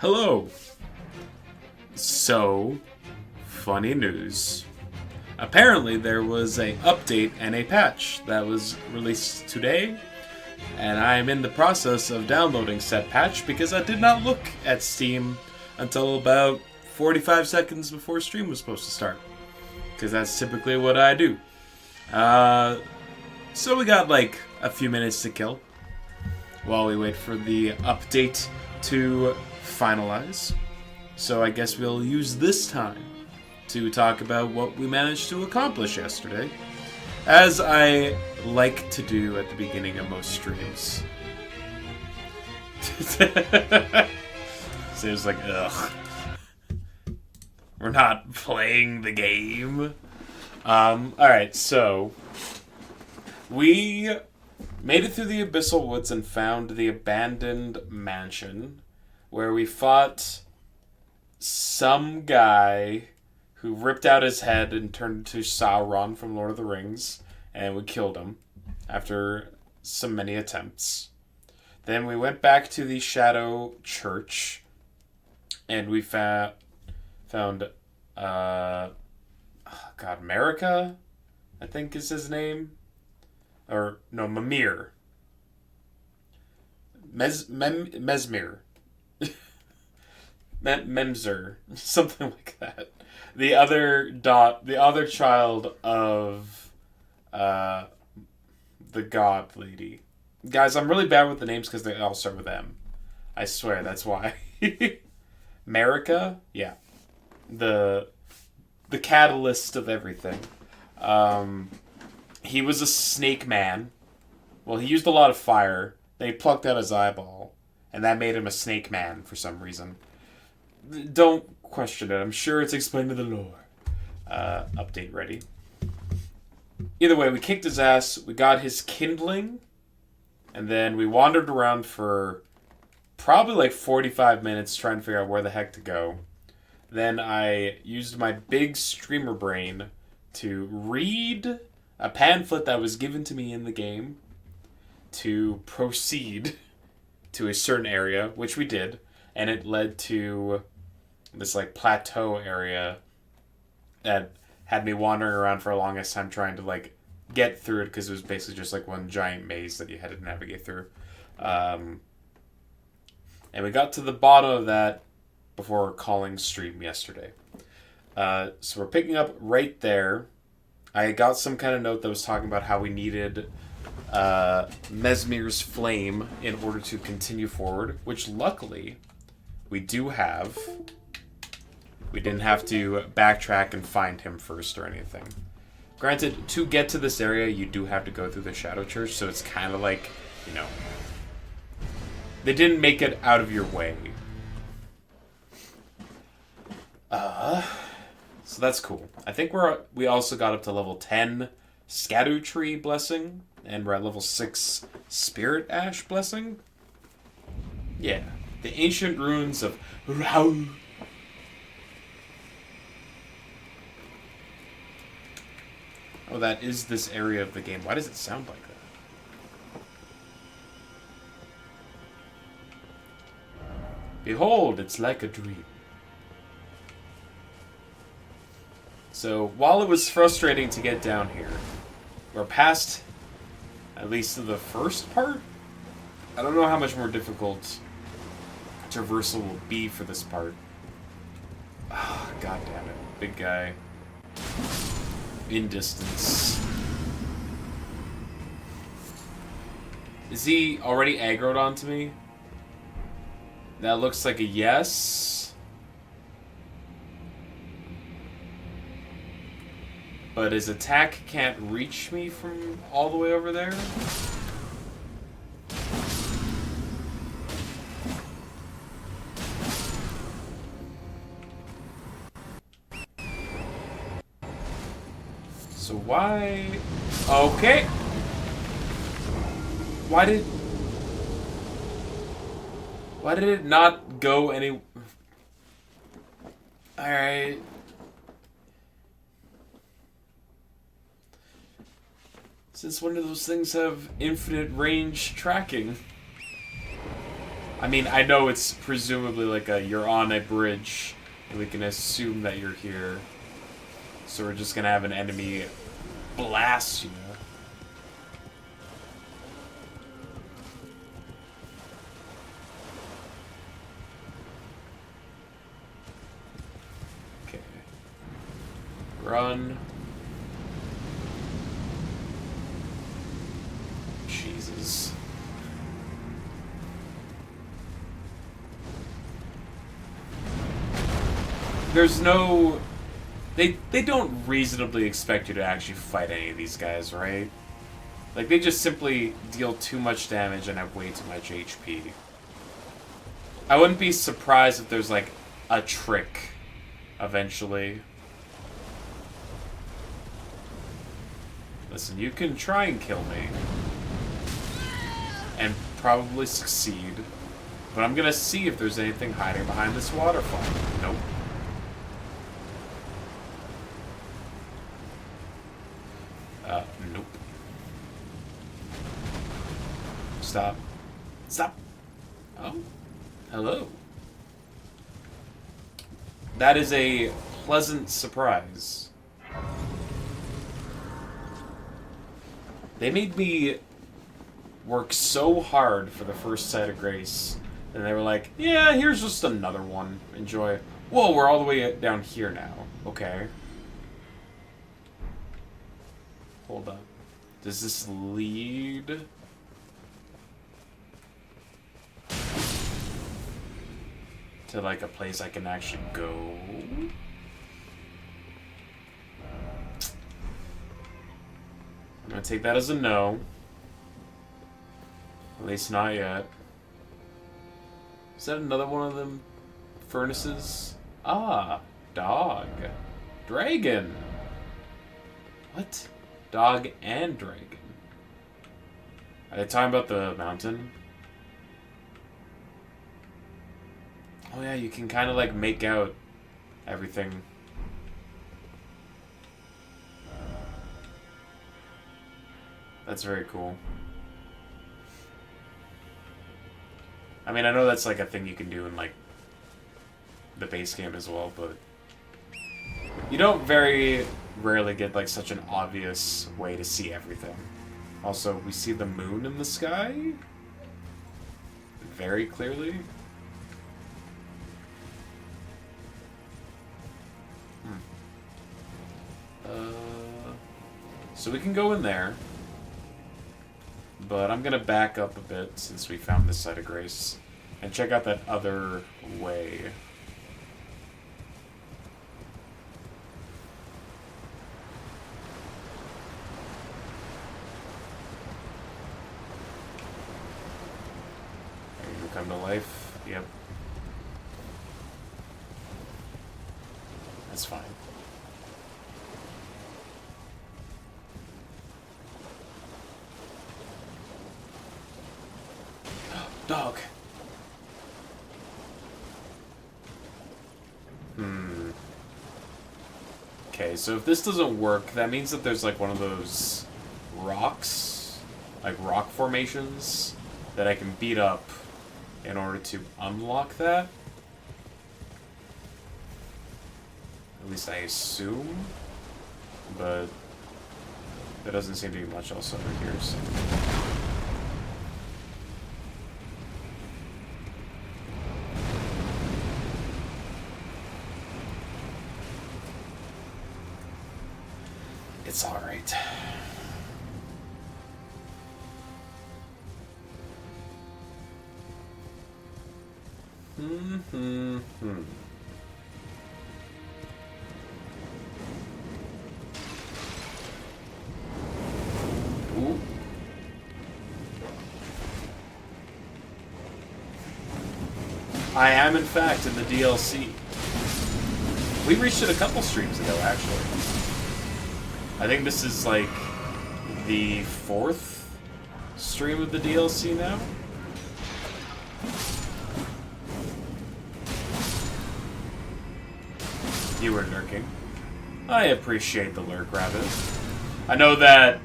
Hello! So, funny news. Apparently there was a update and a patch that was released today, and I am in the process of downloading said patch because I did not look at Steam until about 45 seconds before stream was supposed to start. Because that's typically what I do. So we got like a few minutes to kill while we wait for the update to finalize. So I guess we'll use this time to talk about what we managed to accomplish yesterday, as I like to do at the beginning of most streams. So it's like, ugh. We're not playing the game. Alright, so we made it through the Abyssal Woods and found the abandoned mansion where we fought some guy who ripped out his head and turned into Sauron from Lord of the Rings, and we killed him after so many attempts. Then we went back to the Shadow Church, and we found America, I think is his name. Or, no, Mimir. Mesmir. Memzer. Something like that. The other child of the god lady. Guys, I'm really bad with the names because they all start with M. I swear, that's why. America? Yeah. The catalyst of everything. He was a snake man. Well, he used a lot of fire. They plucked out his eyeball, and that made him a snake man for some reason. Don't question it. I'm sure it's explained in the lore. Update ready. Either way, we kicked his ass. We got his kindling, and then we wandered around for probably like 45 minutes trying to figure out where the heck to go. Then I used my big streamer brain to read a pamphlet that was given to me in the game to proceed to a certain area, which we did, and it led to this like plateau area that had me wandering around for the longest time trying to like get through it because it was basically just like one giant maze that you had to navigate through. And we got to the bottom of that before calling stream yesterday. So we're picking up right there. I got some kind of note that was talking about how we needed Mesmir's flame in order to continue forward, which luckily we do have. We didn't have to backtrack and find him first or anything. Granted, to get to this area, you do have to go through the Shadow Church, so it's kind of like, you know, they didn't make it out of your way. So that's cool. I think we also got up to level 10 Erdtree Blessing, and we're at level 6 Spirit Ash Blessing. Yeah, the ancient ruins of Rau. Oh, that is this area of the game. Why does it sound like that? Behold, it's like a dream. So, while it was frustrating to get down here, we're past at least the first part? I don't know how much more difficult traversal will be for this part. Ah, god damn it. Big guy. In distance. Is he already aggroed onto me? That looks like a yes. But his attack can't reach me from all the way over there. So why... Okay. Why did it not go any... Alright. Since when do those things have infinite range tracking? I mean, I know it's presumably like you're on a bridge, and we can assume that you're here. So we're just gonna have an enemy blast you. Okay. Run. Jesus. There's no... They don't reasonably expect you to actually fight any of these guys, right? Like, they just simply deal too much damage and have way too much HP. I wouldn't be surprised if there's, like, a trick eventually. Listen, you can try and kill me. And probably succeed. But I'm gonna see if there's anything hiding behind this waterfall. Nope. Nope. Stop. Stop! Oh. Hello. That is a pleasant surprise. They made me work so hard for the first Site of Grace, and they were like, yeah, here's just another one. Enjoy. Whoa, we're all the way down here now. Okay. Hold on. Does this lead... to, like, a place I can actually go? I'm gonna take that as a no. At least not yet. Is that another one of them furnaces? Ah, dog. Dragon. What? Dog and dragon. Are they talking about the mountain? Oh yeah, you can kind of like make out everything. That's very cool. I mean, I know that's like a thing you can do in like the base game as well, but you don't very rarely get like such an obvious way to see everything. Also, we see the moon in the sky very clearly. So we can go in there, but I'm gonna back up a bit since we found this Site of Grace and check out that other way. You come to life. Yep. That's fine. Dog. Okay, so if this doesn't work, that means that there's like one of those rocks, like rock formations, that I can beat up in order to unlock that. At least I assume. But there doesn't seem to be much else over here, so... It's alright. Ooh. I am, in fact, in the DLC. We reached it a couple streams ago, actually. I think this is, like, the 4th stream of the DLC now. You were lurking. I appreciate the lurk, Rabbit. I know that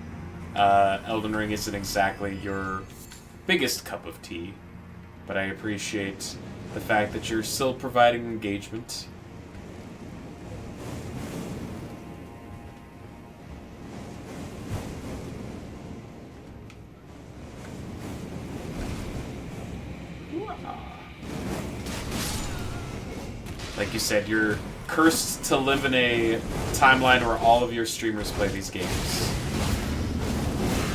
Elden Ring isn't exactly your biggest cup of tea, but I appreciate the fact that you're still providing engagement. Like you said, you're cursed to live in a timeline where all of your streamers play these games.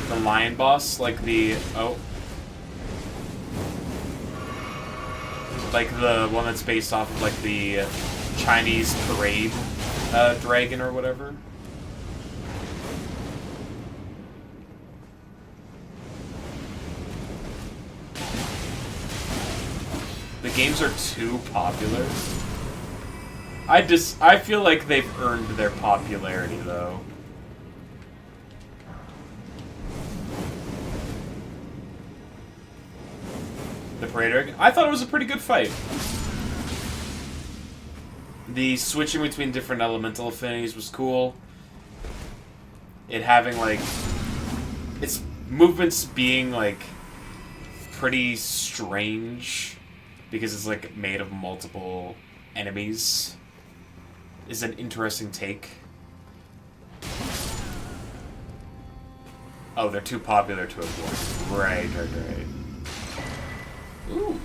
The lion boss, like the... oh. Like the one that's based off of, like, the Chinese parade dragon or whatever. The games are too popular. I feel like they've earned their popularity, though. The Parade Dragon? I thought it was a pretty good fight. The switching between different elemental affinities was cool. It having, like... its movements being, like, pretty strange. Because it's, like, made of multiple enemies. Is an interesting take. Oh, they're too popular to avoid. Right. Ooh.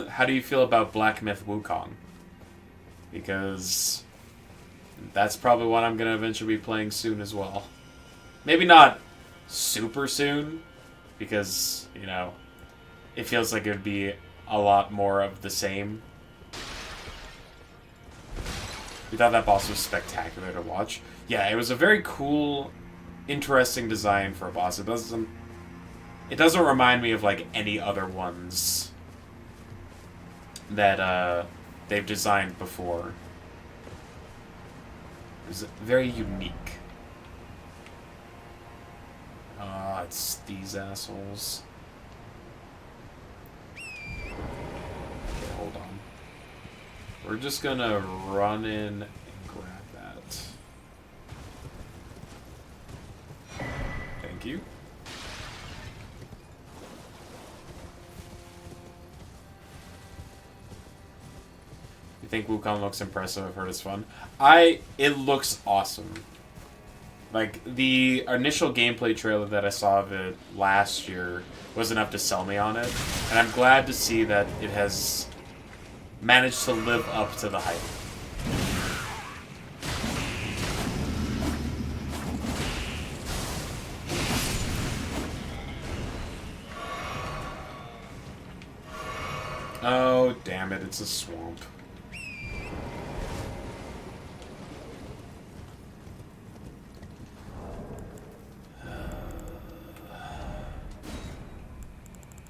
How do you feel about Black Myth Wukong? Because that's probably one I'm going to eventually be playing soon as well. Maybe not super soon, because, you know, it feels like it would be a lot more of the same. We thought that boss was spectacular to watch. Yeah, it was a very cool, interesting design for a boss. It doesn't remind me of, like, any other ones that they've designed before. It was very unique. It's these assholes. Okay, hold on. We're just gonna run in and grab that. Thank you. You think Wukong looks impressive? I've heard it's fun. It looks awesome. Like, the initial gameplay trailer that I saw of it last year was enough to sell me on it. And I'm glad to see that it has managed to live up to the hype. Oh, damn it, it's a swamp.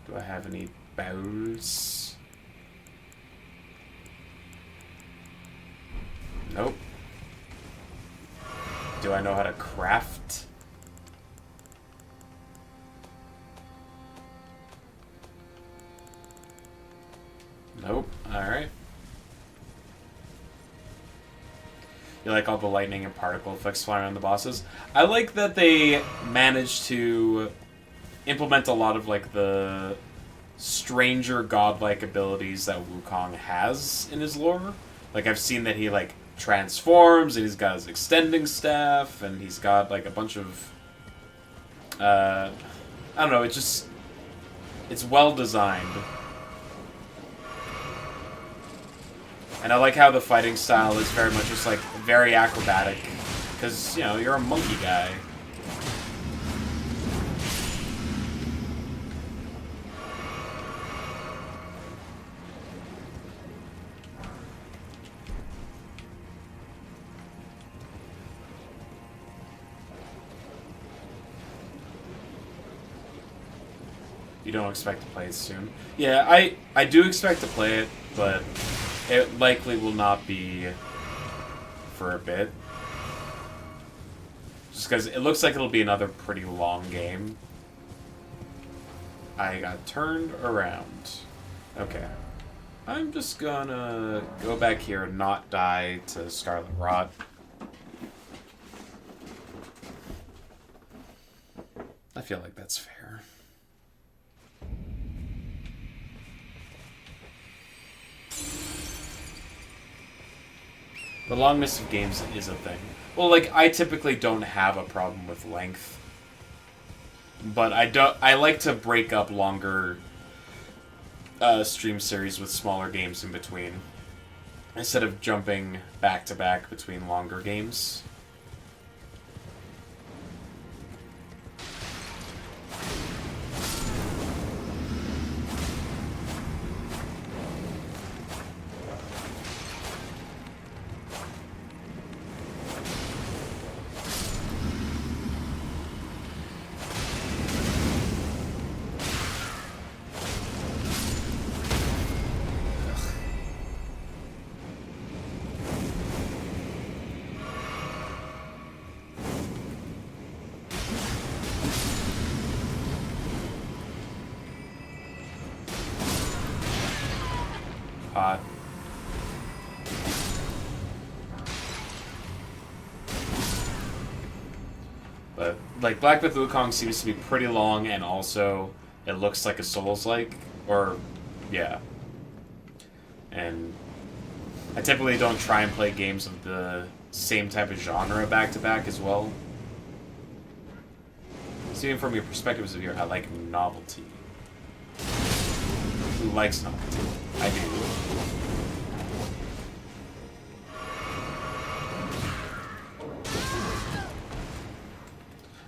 Do I have any bows? Nope. Do I know how to craft? Nope. Alright. You like all the lightning and particle effects flying on the bosses? I like that they managed to implement a lot of, like, the stranger godlike abilities that Wukong has in his lore. Like, I've seen that he, like, transforms, and he's got his extending staff, and he's got, like, a bunch of... I don't know, it's well designed. And I like how the fighting style is very much just, like, very acrobatic. Because, you know, you're a monkey guy. You don't expect to play it soon. Yeah, I do expect to play it, but it likely will not be for a bit. Just because it looks like it'll be another pretty long game. I got turned around. Okay. I'm just gonna go back here and not die to Scarlet Rot. I feel like that's fair. The longness of games is a thing. Well, like, I typically don't have a problem with length. But I like to break up longer stream series with smaller games in between. Instead of jumping back to back between longer games. Hot. But, like, Black Myth Wukong seems to be pretty long, and also it looks like a Souls-like, or, yeah. And I typically don't try and play games of the same type of genre back-to-back as well. So even from your perspective as a viewer, I like novelty. Who likes novelty? I do.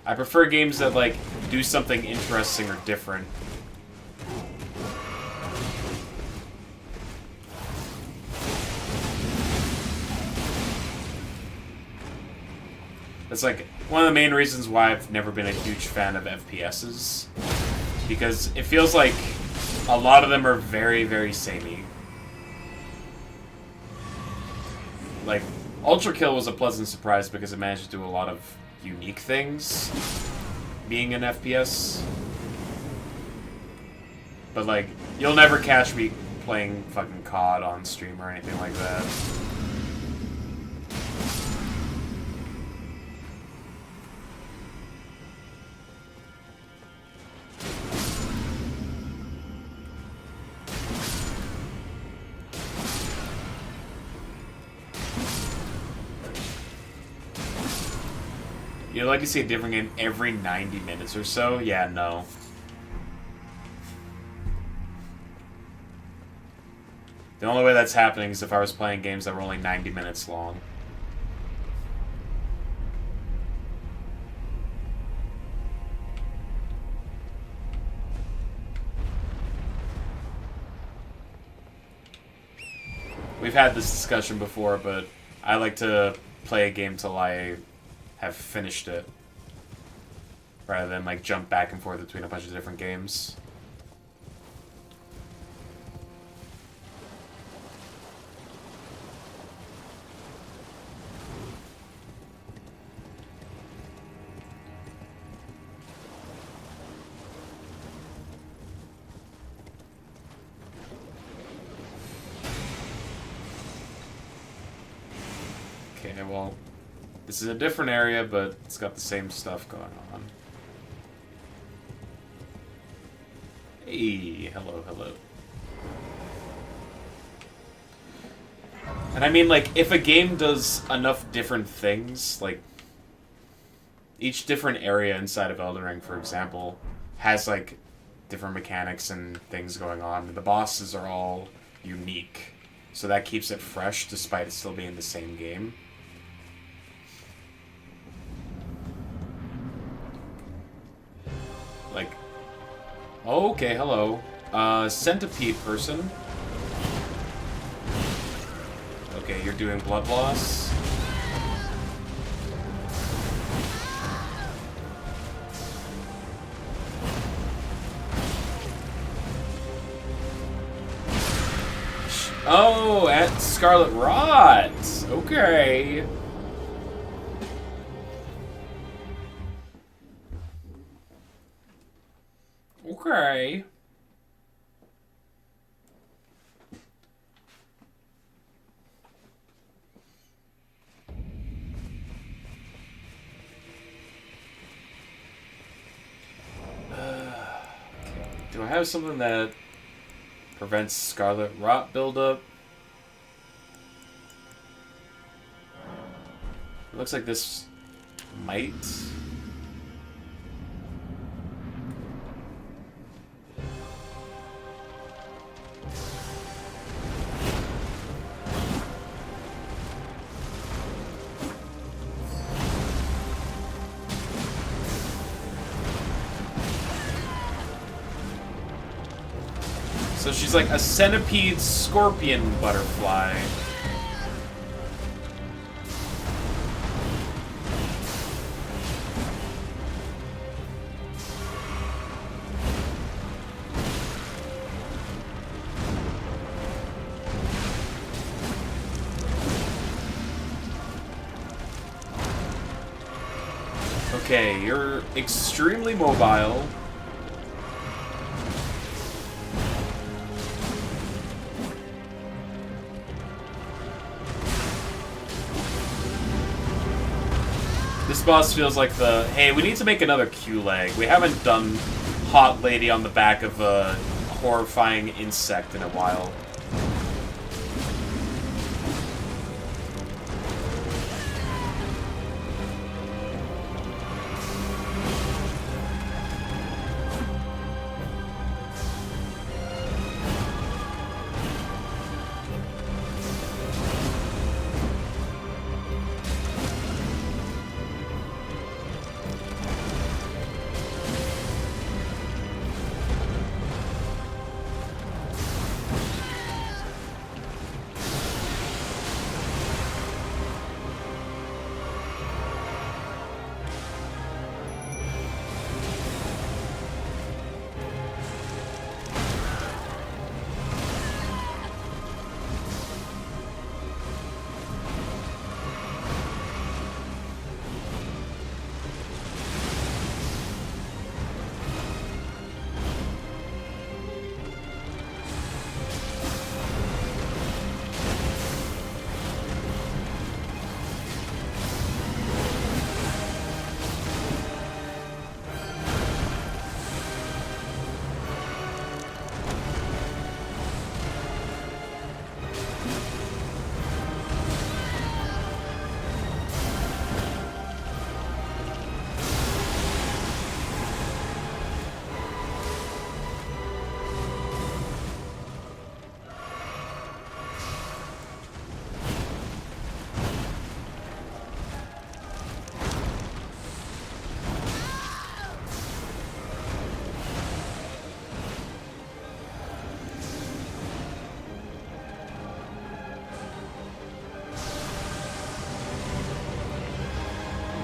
I prefer games that, like, do something interesting or different. That's, like, one of the main reasons why I've never been a huge fan of FPSs. Because it feels like a lot of them are very, very samey. Like, Ultra Kill was a pleasant surprise because it managed to do a lot of unique things, being an FPS. But, like, you'll never catch me playing fucking COD on stream or anything like that. You'd like to see a different game every 90 minutes or so? Yeah, no. The only way that's happening is if I was playing games that were only 90 minutes long. We've had this discussion before, but I like to play a game till I have finished it, rather than, like, jump back and forth between a bunch of different games. Okay, well, this is a different area, but it's got the same stuff going on. Hey, hello, hello. And I mean, like, if a game does enough different things, like, each different area inside of Elden Ring, for example, has, like, different mechanics and things going on. The bosses are all unique, so that keeps it fresh despite it still being the same game. Like, oh, okay, hello. Centipede person. Okay, you're doing blood loss. Oh, at Scarlet Rot. Okay. Okay. Do I have something that prevents scarlet rot buildup? It looks like this might. So she's like a centipede scorpion butterfly. Okay, you're extremely mobile. This boss feels like the, hey, we need to make another Q-leg. We haven't done Hot Lady on the back of a horrifying insect in a while.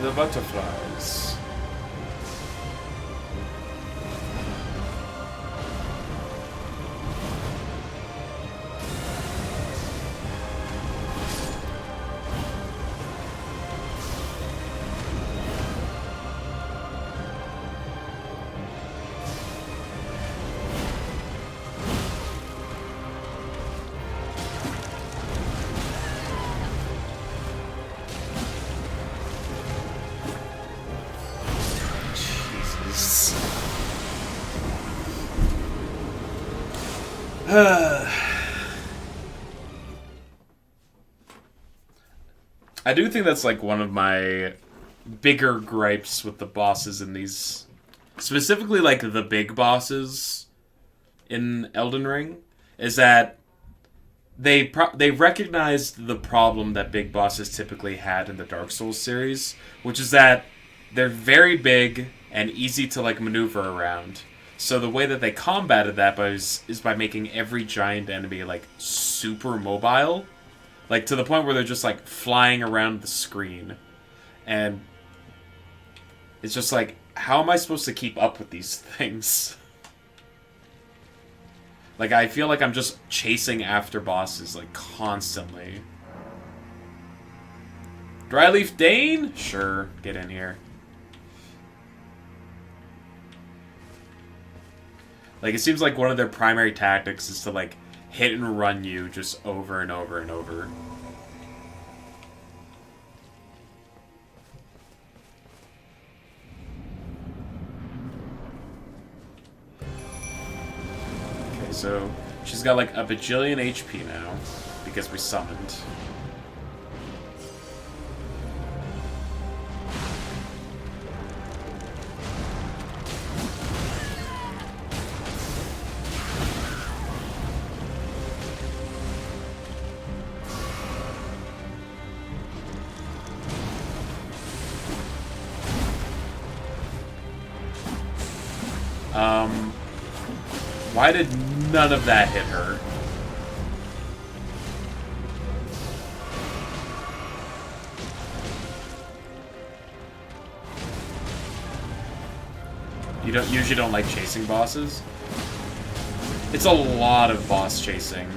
The butterflies. I do think that's like one of my bigger gripes with the bosses in these, specifically like the big bosses in Elden Ring, is that they recognized the problem that big bosses typically had in the Dark Souls series, which is that they're very big and easy to like maneuver around. So the way that they combated that is by making every giant enemy like super mobile, like to the point where they're just like flying around the screen, and it's just like, how am I supposed to keep up with these things? Like, I feel like I'm just chasing after bosses, like, constantly. Dryleaf Dane? Sure, get in here. Like, it seems like one of their primary tactics is to, like, hit and run you just over and over and over. so she's got like a bajillion HP now because we summoned. Why did none of that hit her? You usually don't like chasing bosses? It's a lot of boss chasing.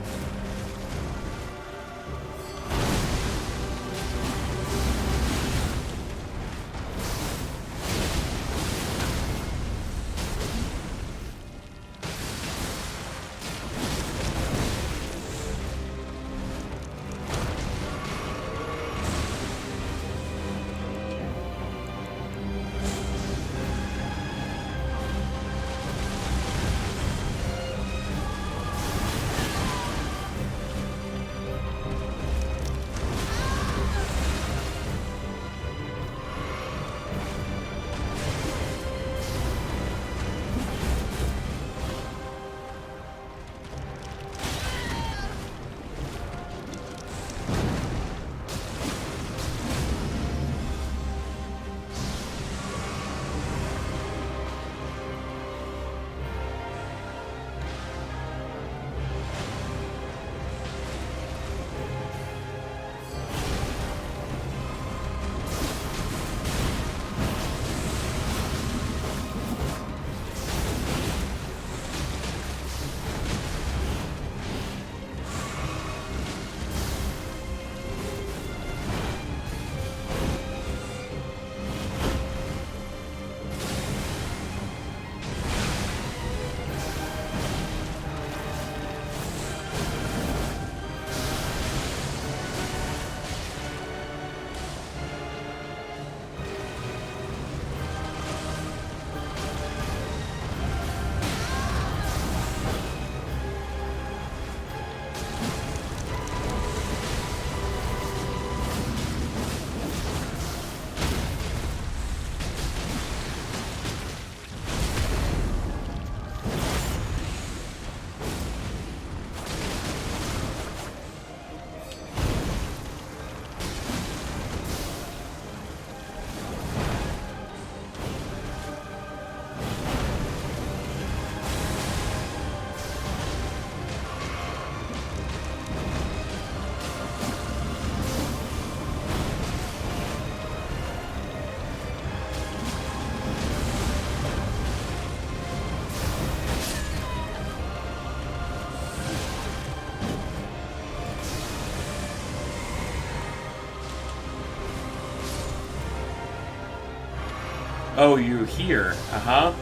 Oh, you're here. Uh-huh.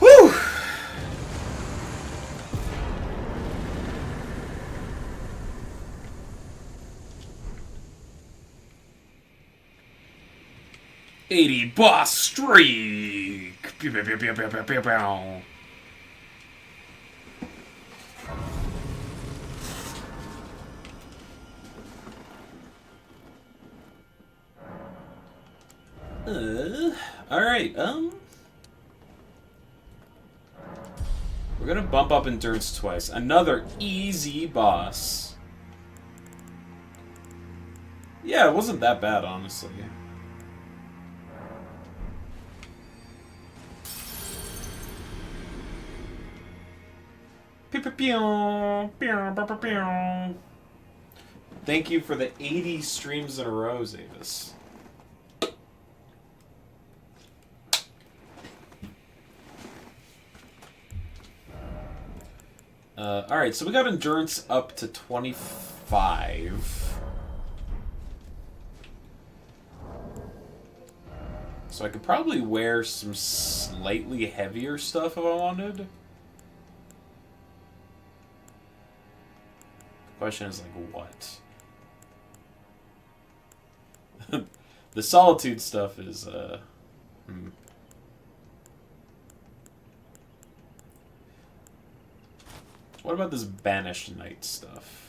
Whew! '80 boss streak! Pew, pew, pew, pew, pew, pew, pew, pew. Alright, We're gonna bump up endurance twice. Another easy boss. Yeah, it wasn't that bad, honestly. Thank you for the 80 streams in a row, Zavis. Alright, so we got endurance up to 25. So I could probably wear some slightly heavier stuff if I wanted. The question is, like, what? The Solitude stuff is, What about this Banished Knight stuff?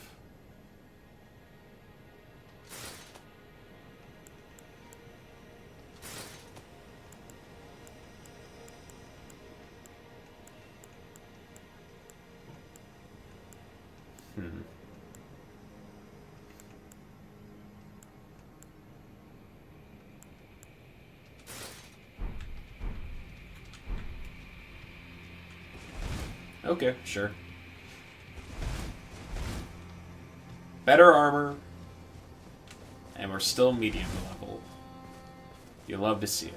Okay, sure. Better armor, and we're still medium level. You love to see it.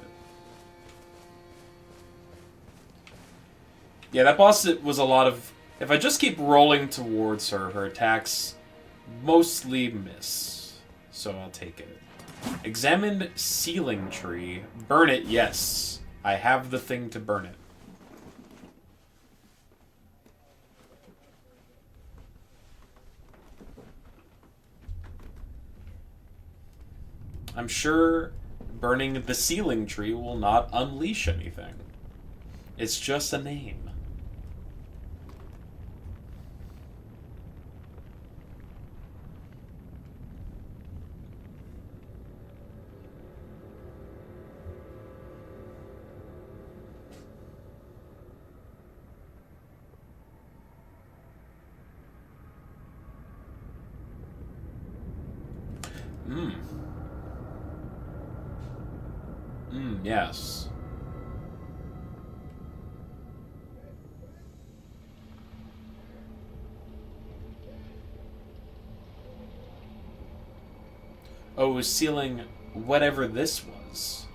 Yeah, that boss was a lot of... If I just keep rolling towards her, her attacks mostly miss. So I'll take it. Examined ceiling tree. Burn it, yes. I have the thing to burn it. I'm sure burning the ceiling tree will not unleash anything. It's just a name. Yes. Oh, it was sealing whatever this was.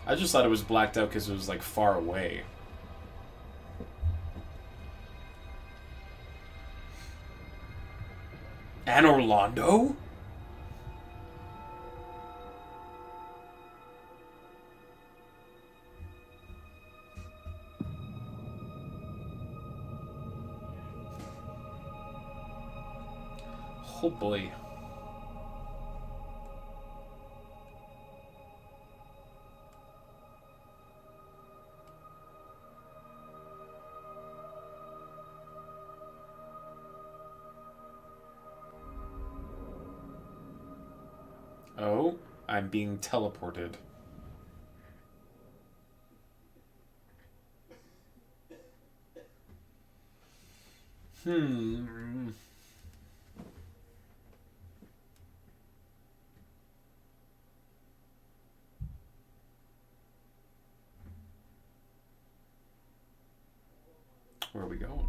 I just thought it was blacked out because it was, like, far away. And Orlando? Oh boy. Oh, I'm being teleported. Where are we going?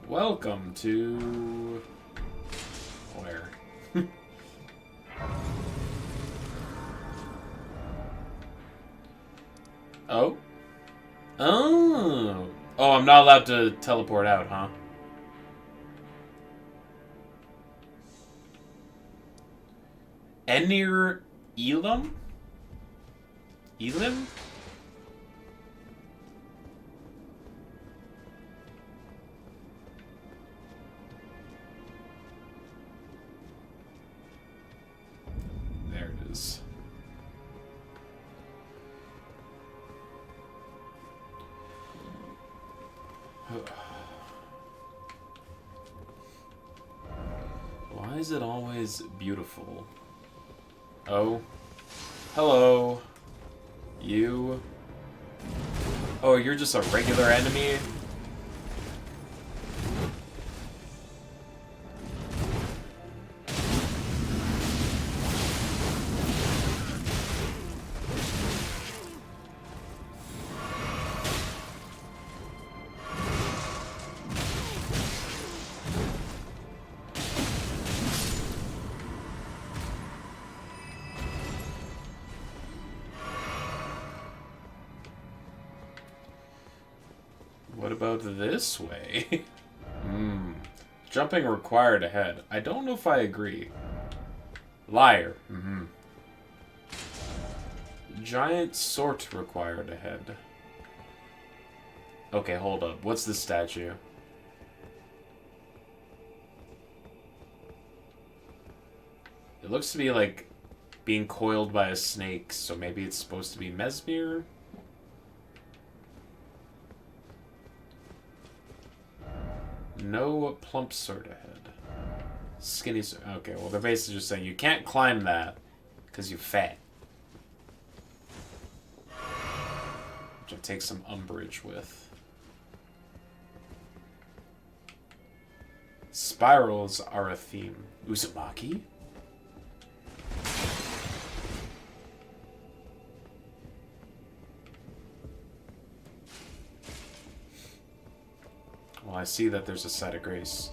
Welcome to... Where? Oh? Oh! Oh, I'm not allowed to teleport out, huh? Enir Elam? Elim? There it is. Why is it always beautiful? Oh. Hello. You. Oh, you're just a regular enemy? What about this way? Jumping required ahead. I don't know if I agree. Liar. Giant sort required ahead. Okay, hold up. What's this statue? It looks to be like being coiled by a snake, so maybe it's supposed to be Mesmere? No plump sort ahead. Skinny sort. Okay, well, they're basically just saying you can't climb that because you're fat. Which I take some umbrage with. Spirals are a theme. Uzumaki? Well, I see that there's a site of grace.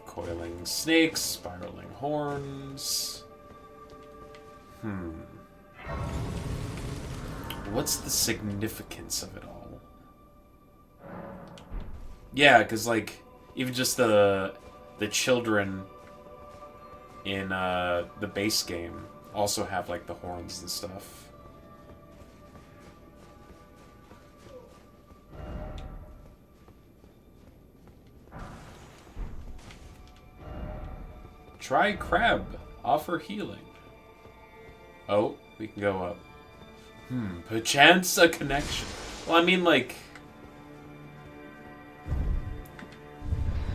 Coiling snakes, spiraling horns. What's the significance of it all? Yeah, because, like, even just the children in the base game also have, like, the horns and stuff. Try crab. Offer healing. Oh, we can go up. Perchance a connection. Well, I mean, like...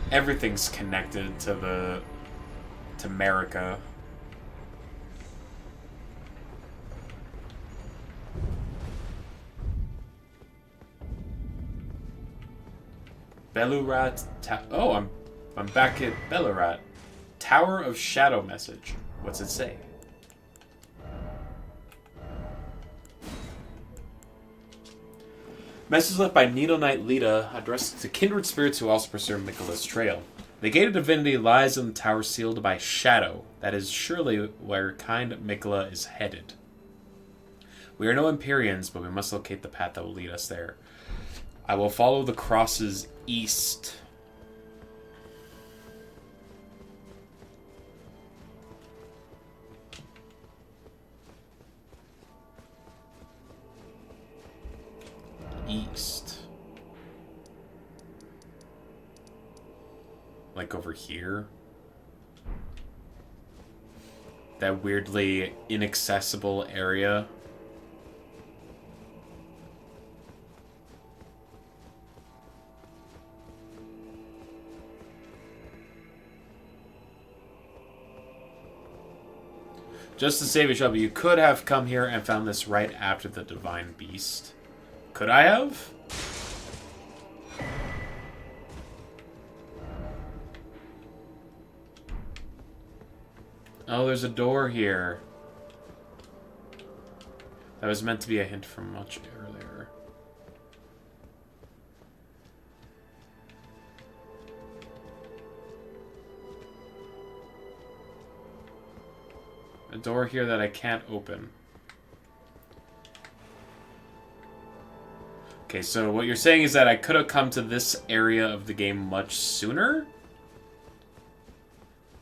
everything's connected to America. Belurat... Oh, I'm back at Belurat. Tower of Shadow message. What's it say? Message left by Needle Knight Lita, addressed to kindred spirits who also pursue Miquella's trail. The gate of divinity lies in the tower sealed by shadow. That is surely where kind Miquella is headed. We are no Empyreans, but we must locate the path that will lead us there. I will follow the crosses east. East. Like over here? That weirdly inaccessible area? Just to save you trouble, you could have come here and found this right after the Divine Beast. Could I have? Oh, there's a door here. That was meant to be a hint from much earlier. A door here that I can't open. Okay, so what you're saying is that I could have come to this area of the game much sooner?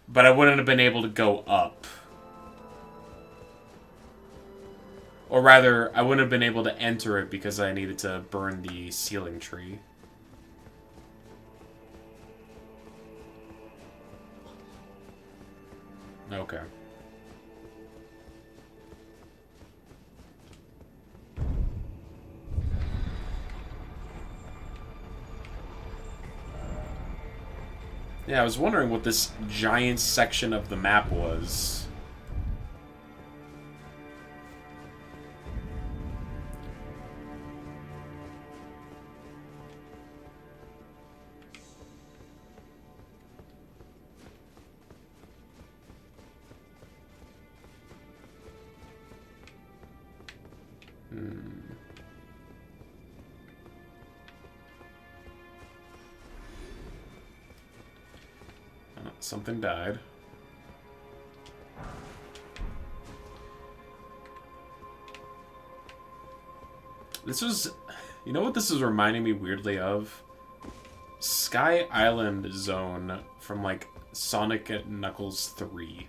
But I wouldn't have been able to go up. Or rather, I wouldn't have been able to enter it because I needed to burn the sealing tree. Okay. Yeah, I was wondering what this giant section of the map was. Something died. This was... You know what this is reminding me weirdly of? Sky Island Zone from, like, Sonic and Knuckles 3.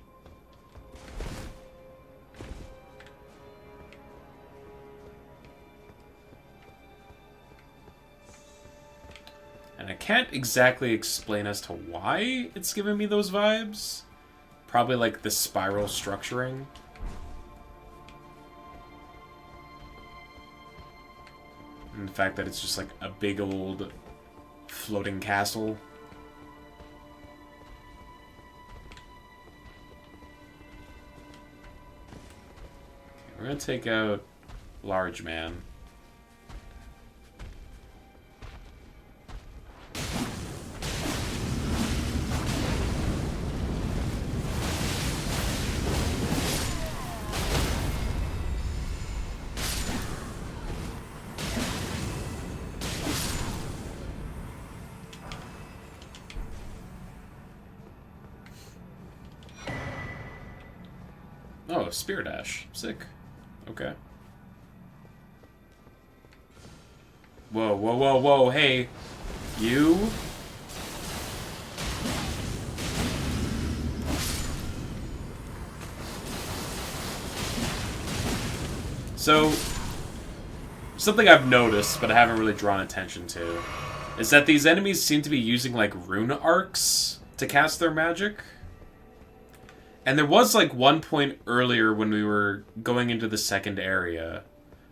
And I can't exactly explain as to why it's giving me those vibes. Probably, like, the spiral structuring. And the fact that it's just, like, a big old floating castle. Okay, we're gonna take out Large Man. Oh, Spear Dash. Sick. Okay. Whoa, whoa, whoa, whoa, hey. You? So, something I've noticed, but I haven't really drawn attention to, is that these enemies seem to be using, like, rune arcs to cast their magic. And there was, like, one point earlier when we were going into the second area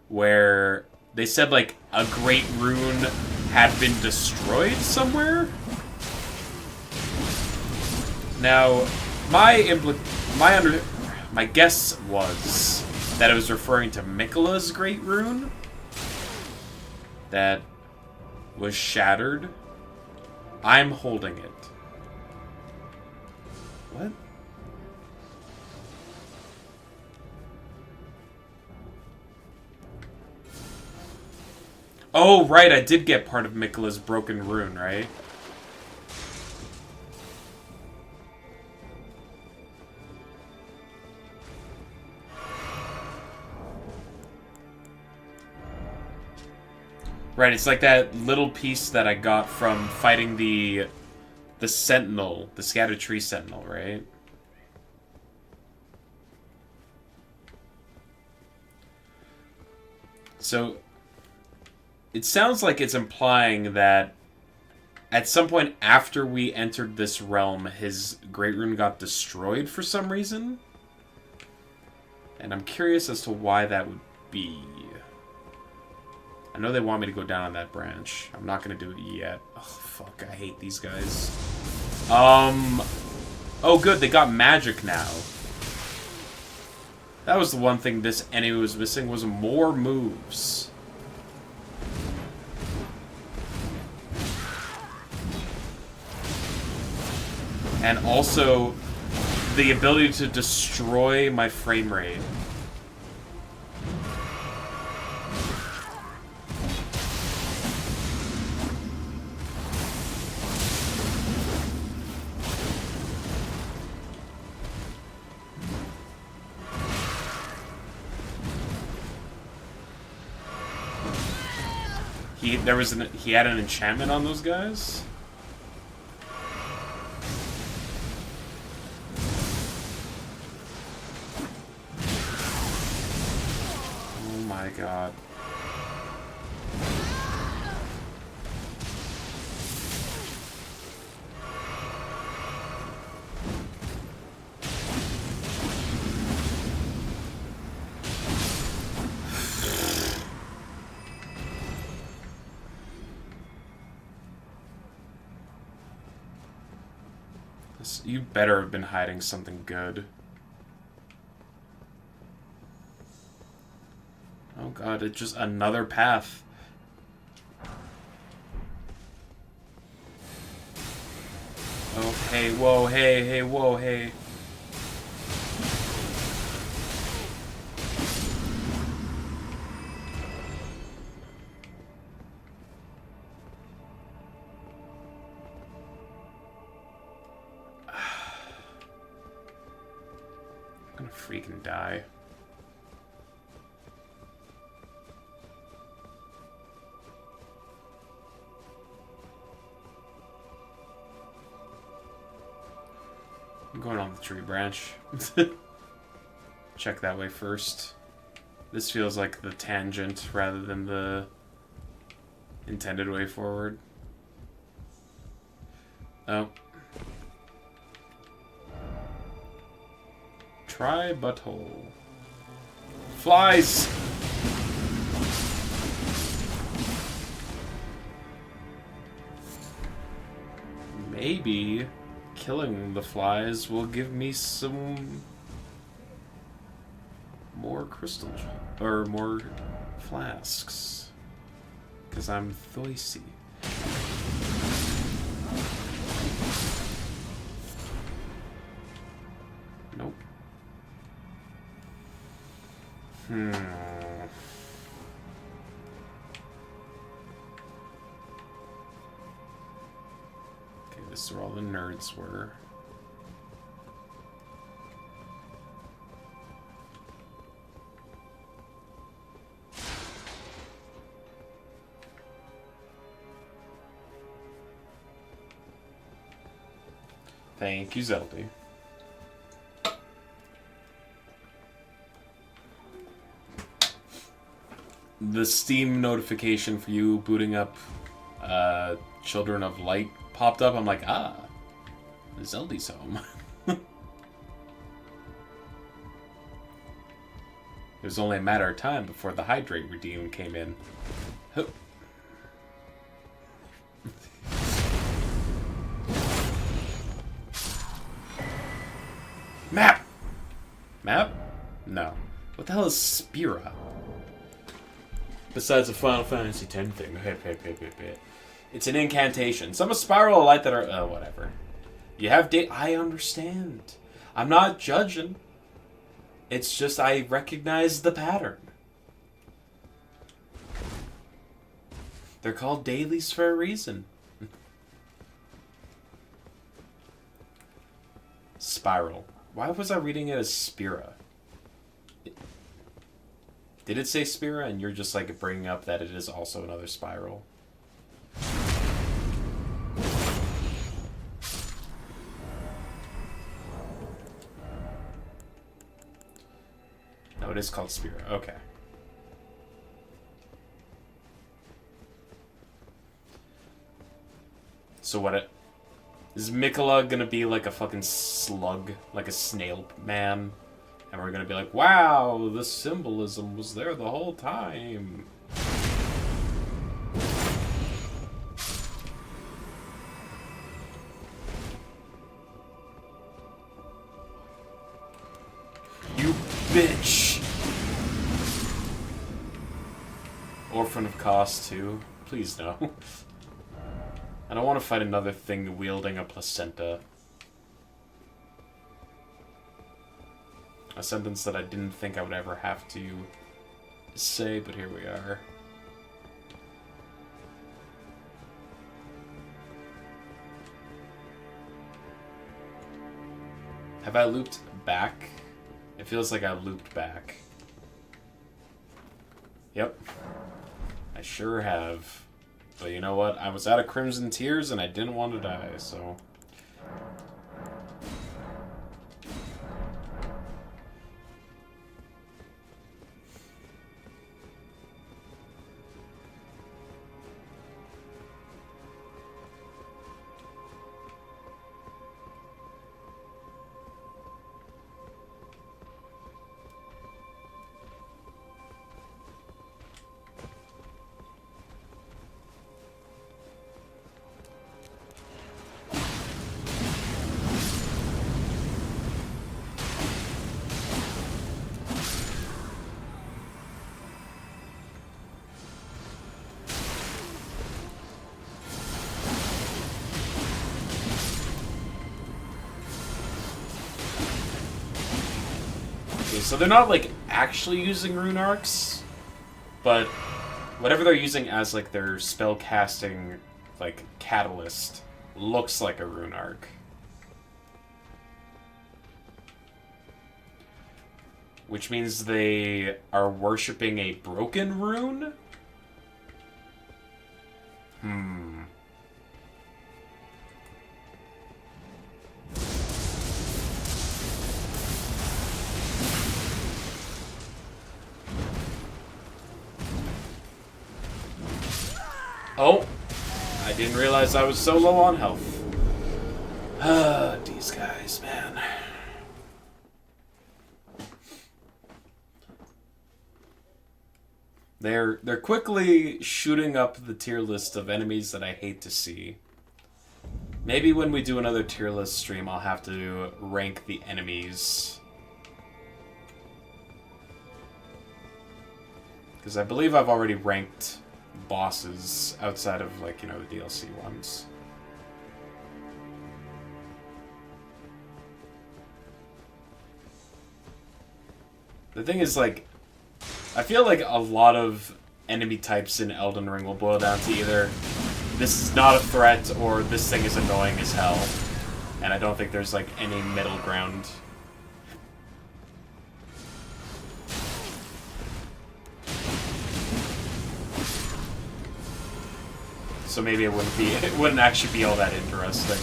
where they said, like, a great rune had been destroyed somewhere. Now, my guess was that it was referring to Miquella's great rune that was shattered. I'm holding it. What? Oh, right, I did get part of Miquella's broken rune, right? Right, it's like that little piece that I got from fighting the Sentinel, the Scattered Tree Sentinel, right? So, it sounds like it's implying that at some point after we entered this realm, his Great Rune got destroyed for some reason. And I'm curious as to why that would be. I know they want me to go down on that branch. I'm not going to do it yet. Oh, fuck, I hate these guys. Oh, good, they got magic now. That was the one thing this enemy was missing, was more moves. And also, the ability to destroy my frame rate. He had an enchantment on those guys? Oh my god. You better have been hiding something good. Oh god, it's just another path. Oh, hey, whoa, hey, whoa, hey. gonna freaking die. I'm going on the tree branch. Check that way first. This feels like the tangent rather than the intended way forward. Oh. Try butthole. Flies! Maybe killing the flies will give me some more crystal or more flasks, because I'm thirsty. Nope. Okay, this is where all the nerds were. Thank you, Zelda. The Steam notification for you booting up Children of Light popped up. I'm like, ah, Zelda's home. It was only a matter of time before the Hydrate Redeem came in. Map! Map? No. What the hell is Spira? Besides the Final Fantasy X thing. It's an incantation. Some a spiral of light that are... whatever. You have I understand. I'm not judging. It's just I recognize the pattern. They're called dailies for a reason. Spiral. Why was I reading it as Spira? Did it say Spira and you're just like bringing up that it is also another spiral? No, it is called Spira. Okay. So what is Mikola gonna be like a fucking slug? Like a snail man? And we're gonna be like, wow, the symbolism was there the whole time. You bitch! Orphan of Cost, too. Please no. I don't want to fight another thing wielding a placenta. A sentence that I didn't think I would ever have to say, but here we are. Have I looped back? It feels like I looped back. Yep. I sure have. But you know what? I was out of Crimson Tears and I didn't want to die, so... So they're not, like, actually using rune arcs, but whatever they're using as, like, their spell casting, like, catalyst looks like a rune arc. which means they are worshipping a broken rune? Hmm. Oh, I didn't realize I was so low on health. These guys, man. They're quickly shooting up the tier list of enemies that I hate to see. Maybe when we do another tier list stream, I'll have to rank the enemies. Because I believe I've already ranked bosses outside of, like, you know, the DLC ones. The thing is, like, I feel like a lot of enemy types in Elden Ring will boil down to either this is not a threat or this thing is annoying as hell. And I don't think there's, like, any middle ground. So maybe it wouldn't actually be all that interesting.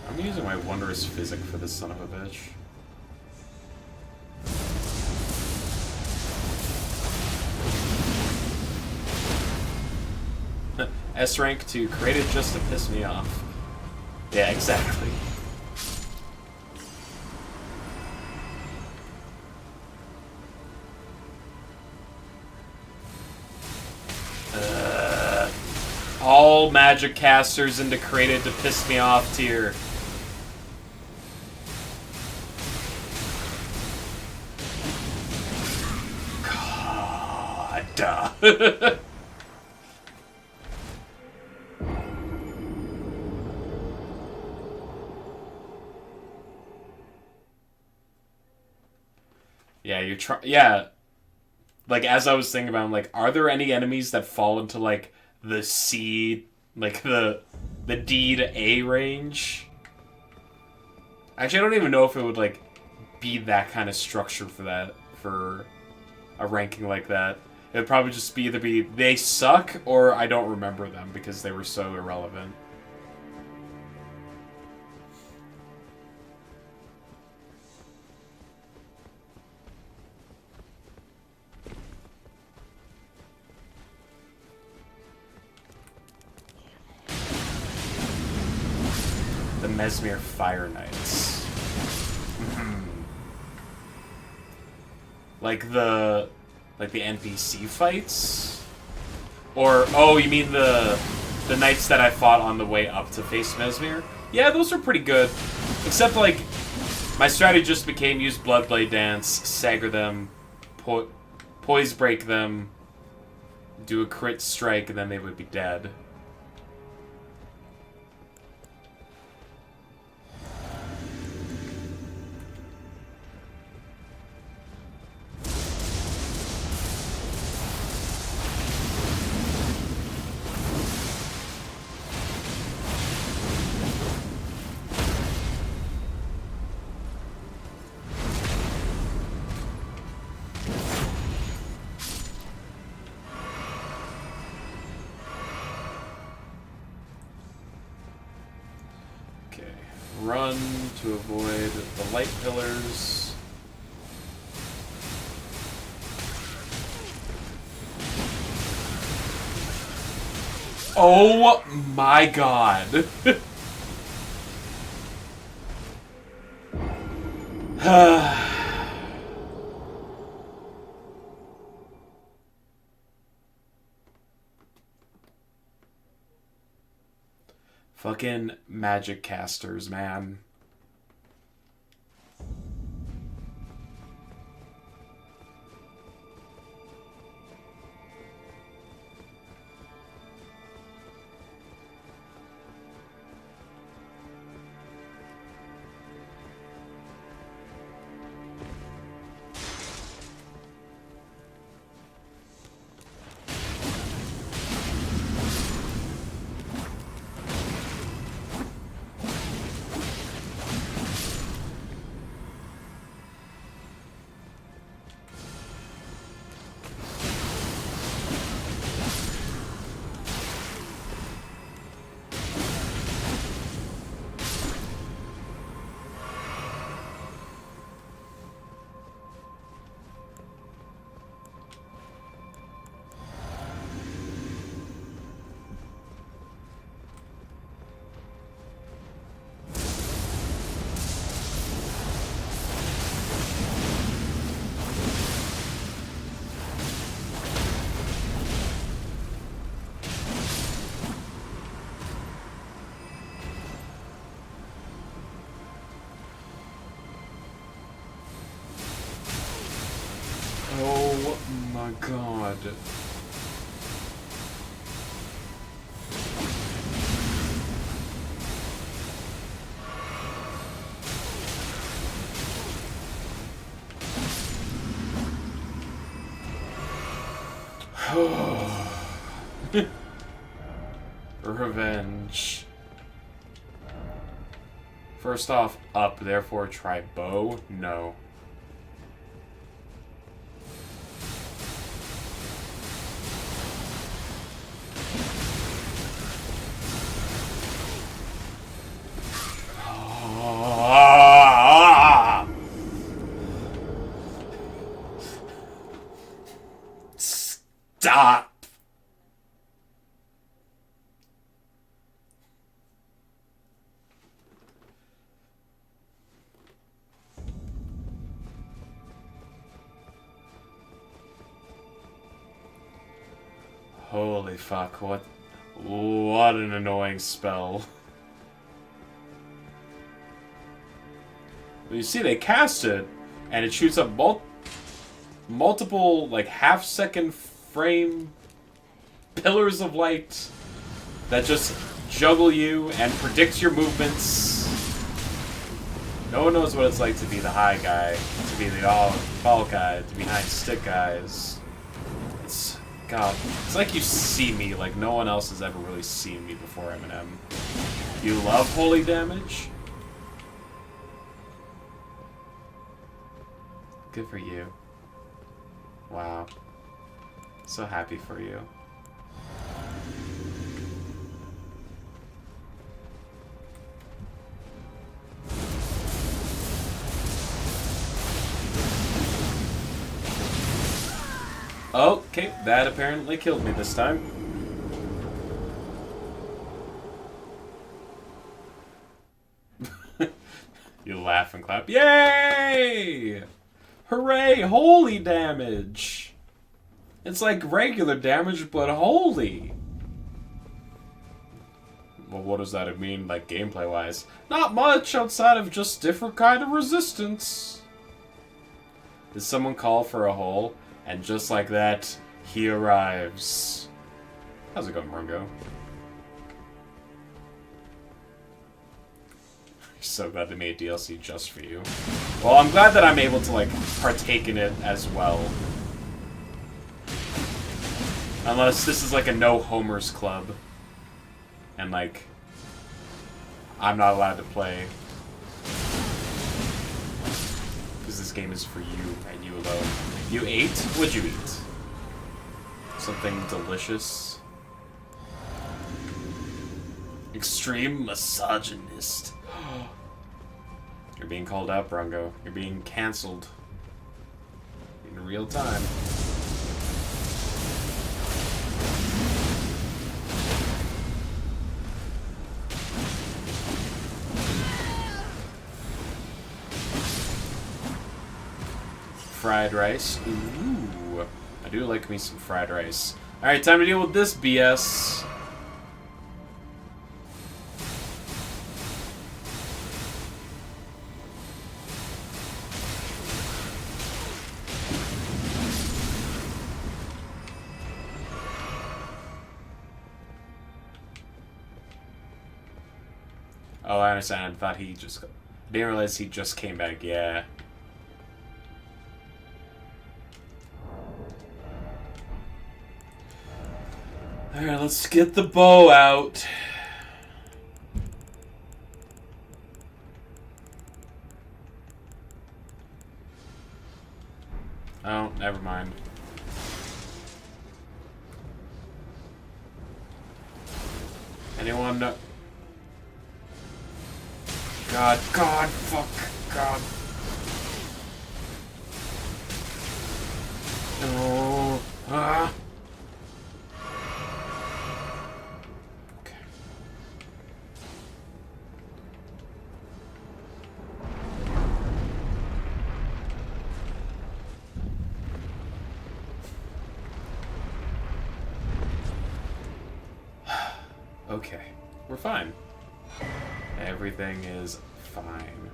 I'm using my wondrous physic for this son of a bitch. S rank to created just to piss me off. Yeah, exactly. All magic casters into created to piss me off tier. God. Yeah, yeah. Like, as I was thinking about, I'm like, are there any enemies that fall into, like, the C, like, the D to A range? Actually, I don't even know if it would, like, be that kind of structure for that, for a ranking like that. It would probably just be either be they suck or I don't remember them because they were so irrelevant. The Mesmere Fire Knights. Like the NPC fights? Or, oh, you mean the knights that I fought on the way up to face Mesmere? Yeah, those are pretty good. Except, like, my strategy just became use Bloodblade Dance, stagger them, poise break them, do a crit strike, and then they would be dead. Run to avoid the light pillars. Oh my god. Fucking magic casters, man. Oh my god. Revenge. First off, up, therefore try bow? No. Stop! Holy fuck, what an annoying spell. You see, they cast it, and it shoots up multiple, like, half-second frame pillars of light that just juggle you and predict your movements. No one knows what it's like to be the high guy, to be the all guy, to be behind stick guys. God, it's like you see me like no one else has ever really seen me before, Eminem. You love holy damage? Good for you. Wow. So happy for you. Okay, that apparently killed me this time. You laugh and clap. Yay! Hooray! Holy damage! It's like regular damage, but holy! Well, what does that mean, like, gameplay-wise? Not much, outside of just different kind of resistance. Did someone call for a hole? And just like that, he arrives. How's it going, Rungo? So glad they made DLC just for you. Well, I'm glad that I'm able to, like, partake in it as well. Unless this is like a no homers club. And, like, I'm not allowed to play. Because this game is for you and you alone. You ate? What'd you eat? Something delicious? Extreme misogynist. You're being called out, Brungo. You're being cancelled. In real time. Fried rice. Ooh. I do like me some fried rice. Alright, time to deal with this BS. Oh, I understand. I thought he just... I didn't realize he just came back. Yeah. Alright, let's get the bow out. Oh, never mind. Anyone know? God, fuck, God. No. Ah. Okay. Okay, we're fine. Everything is fine.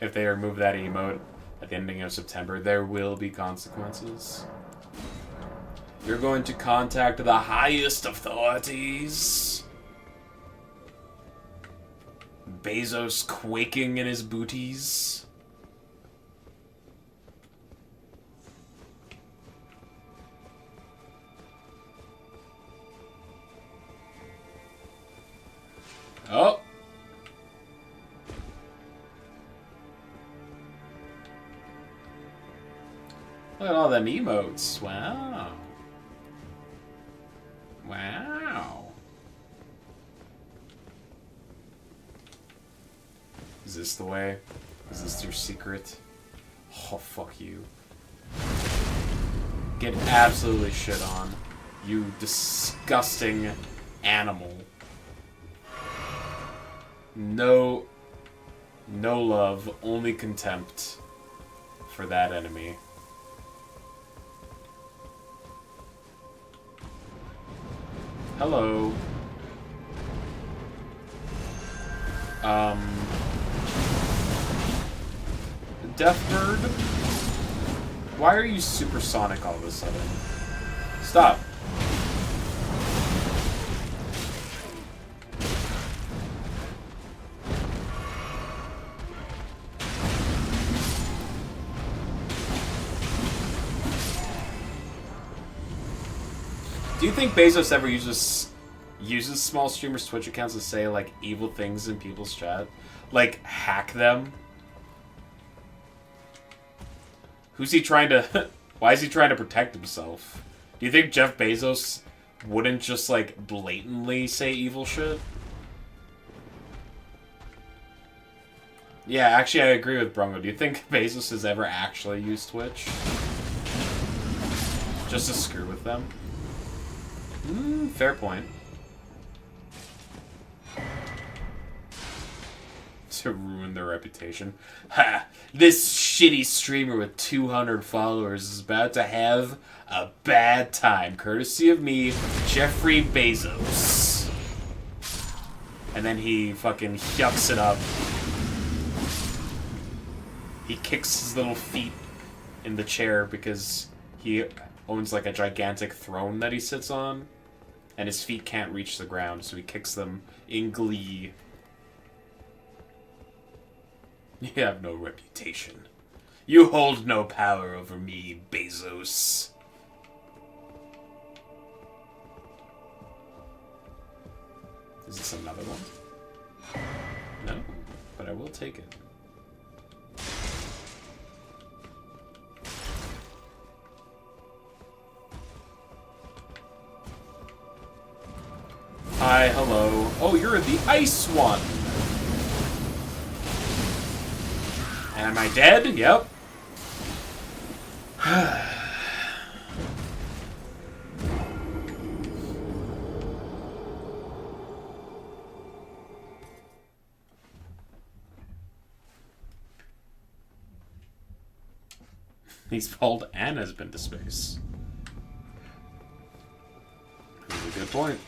if they remove that emote at the ending of September, there will be consequences. You're going to contact the highest authorities. Bezos quaking in his booties. Oh. Look at all them emotes. Wow. Wow. Is this the way? Is this your secret? Oh, fuck you. Get absolutely shit on. You disgusting animal. No love, only contempt for that enemy. Hello. Deathbird? Why are you supersonic all of a sudden? Stop. Do you think Bezos ever uses small streamers' Twitch accounts to say, like, evil things in people's chat? Like, hack them? Who's he trying to... Why is he trying to protect himself? Do you think Jeff Bezos wouldn't just, like, blatantly say evil shit? Yeah, actually, I agree with Brungo. Do you think Bezos has ever actually used Twitch? Just to screw with them? Fair point. To ruin their reputation. Ha! This shitty streamer with 200 followers is about to have a bad time, courtesy of me, Jeffrey Bezos. And then he fucking yucks it up. He kicks his little feet in the chair because he owns like a gigantic throne that he sits on. And his feet can't reach the ground, so he kicks them in glee. You have no reputation. You hold no power over me, Bezos. Is this another one? No, but I will take it. Hi, hello. Oh, you're the ice one. Am I dead? Yep. He's pulled and has been to space. That's a good point.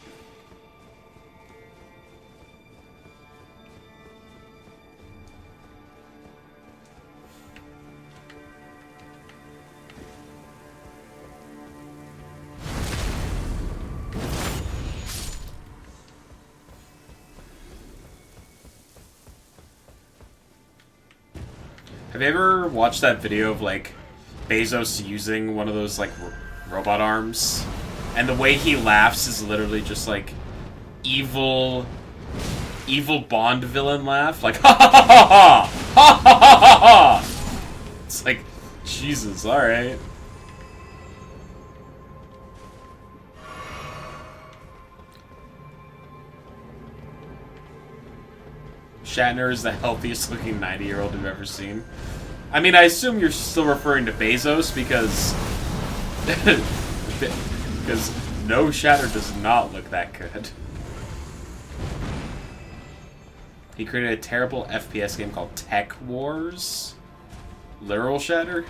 Have you ever watched that video of, like, Bezos using one of those, like, robot arms? And the way he laughs is literally just, like, evil Bond villain laugh. Like, ha ha ha ha ha! Ha ha ha ha ha! It's like, Jesus, alright. Shatner is the healthiest looking 90-year-old we've ever seen. I mean, I assume you're still referring to Bezos because... because no, Shatner does not look that good. He created a terrible FPS game called Tech Wars. Literal Shatner?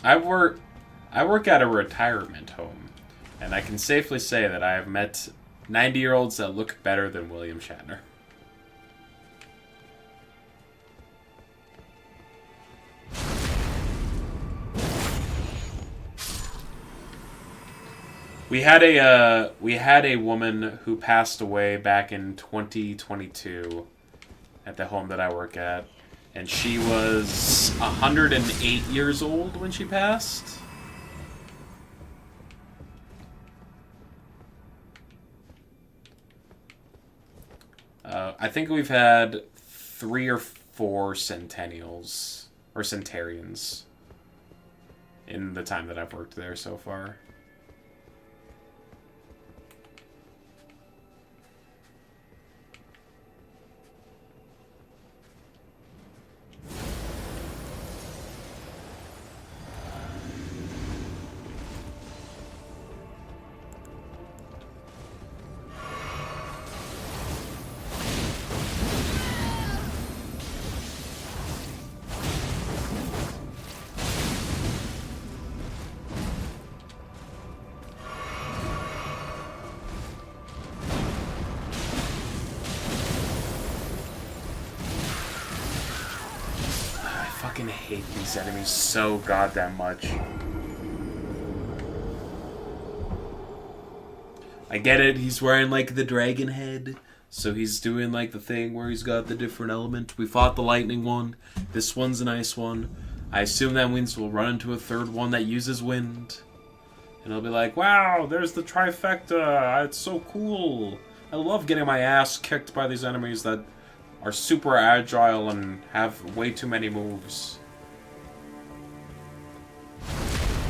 I work at a retirement home, and I can safely say that I have met 90-year-olds that look better than William Shatner. We had a woman who passed away back in 2022 at the home that I work at, and she was 108 years old when she passed. I think we've had 3 or 4 centennials or centarians in the time that I've worked there so far. I fucking hate these enemies so goddamn much. I get it, he's wearing like the dragon head, so he's doing like the thing where he's got the different element. We fought the lightning one, this one's a nice one. I assume that means we'll run into a third one that uses wind. And it'll be like, wow, there's the trifecta, it's so cool. I love getting my ass kicked by these enemies that are super agile and have way too many moves.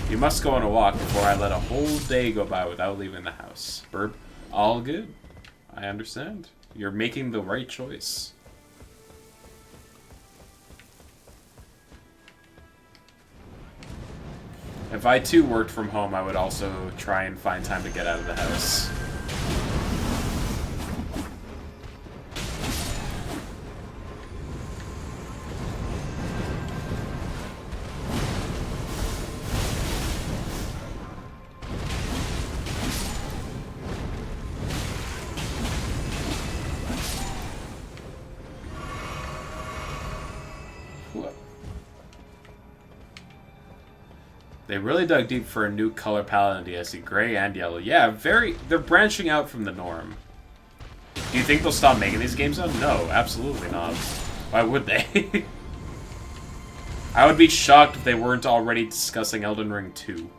You must go on a walk before I let a whole day go by without leaving the house. Burp, all good. I understand. You're making the right choice. If I too worked from home, I would also try and find time to get out of the house. They really dug deep for a new color palette in DSC, gray and yellow. Yeah, they're branching out from the norm. Do you think they'll stop making these games though? No, absolutely not. Why would they? I would be shocked if they weren't already discussing Elden Ring 2.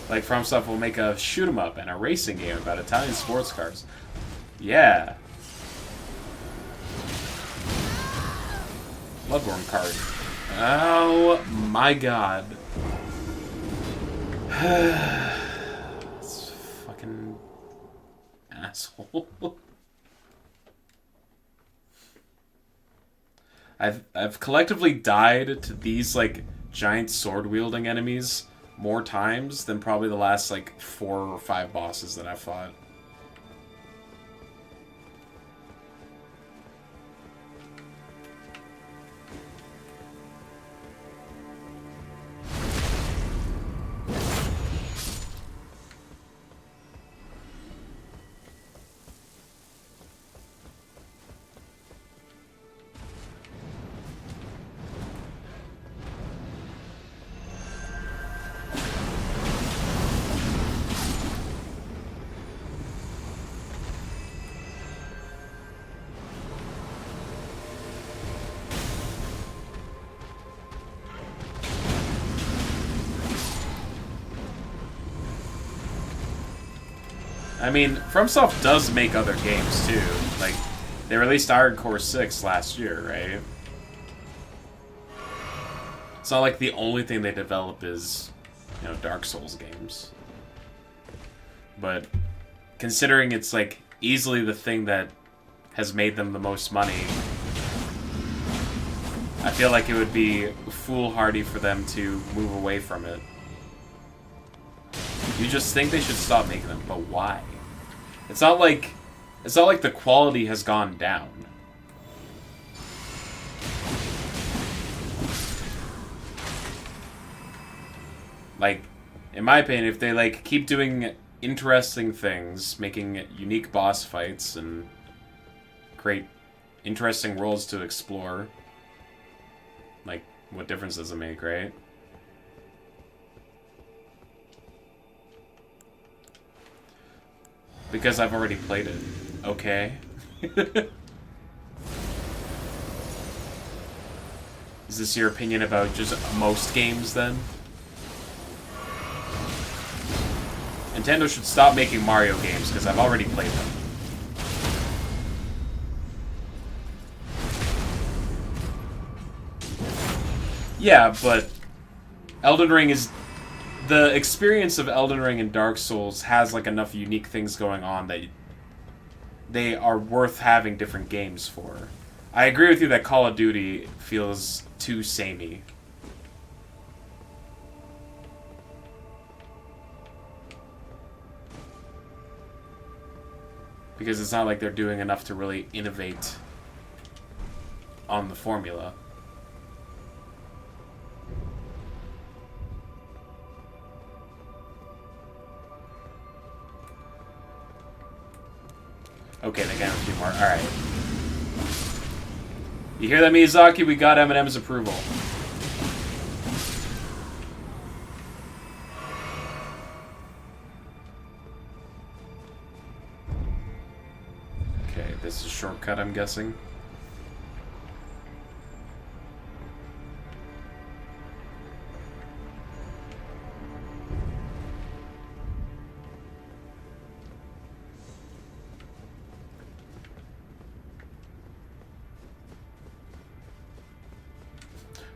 Like FromSoft will make a shoot 'em up and a racing game about Italian sports cars. Yeah. Bloodborne card. Oh my god. This fucking asshole. I've collectively died to these like giant sword wielding enemies more times than probably the last like 4 or 5 bosses that I've fought. I mean, FromSoft does make other games, too. Like, they released Iron Core 6 last year, right? It's not like the only thing they develop is, you know, Dark Souls games. But considering it's like easily the thing that has made them the most money, I feel like it would be foolhardy for them to move away from it. You just think they should stop making them, but why? It's not like the quality has gone down. Like, in my opinion, if they like keep doing interesting things, making unique boss fights and create interesting worlds to explore, like, what difference does it make, right? Because I've already played it. Okay. Is this your opinion about just most games, then? Nintendo should stop making Mario games, because I've already played them. Yeah, but Elden Ring is... The experience of Elden Ring and Dark Souls has, like, enough unique things going on that they are worth having different games for. I agree with you that Call of Duty feels too samey. Because it's not like they're doing enough to really innovate on the formula. Okay, they got a few more. Alright. You hear that, Miyazaki? We got Eminem's approval. Okay, this is a shortcut, I'm guessing.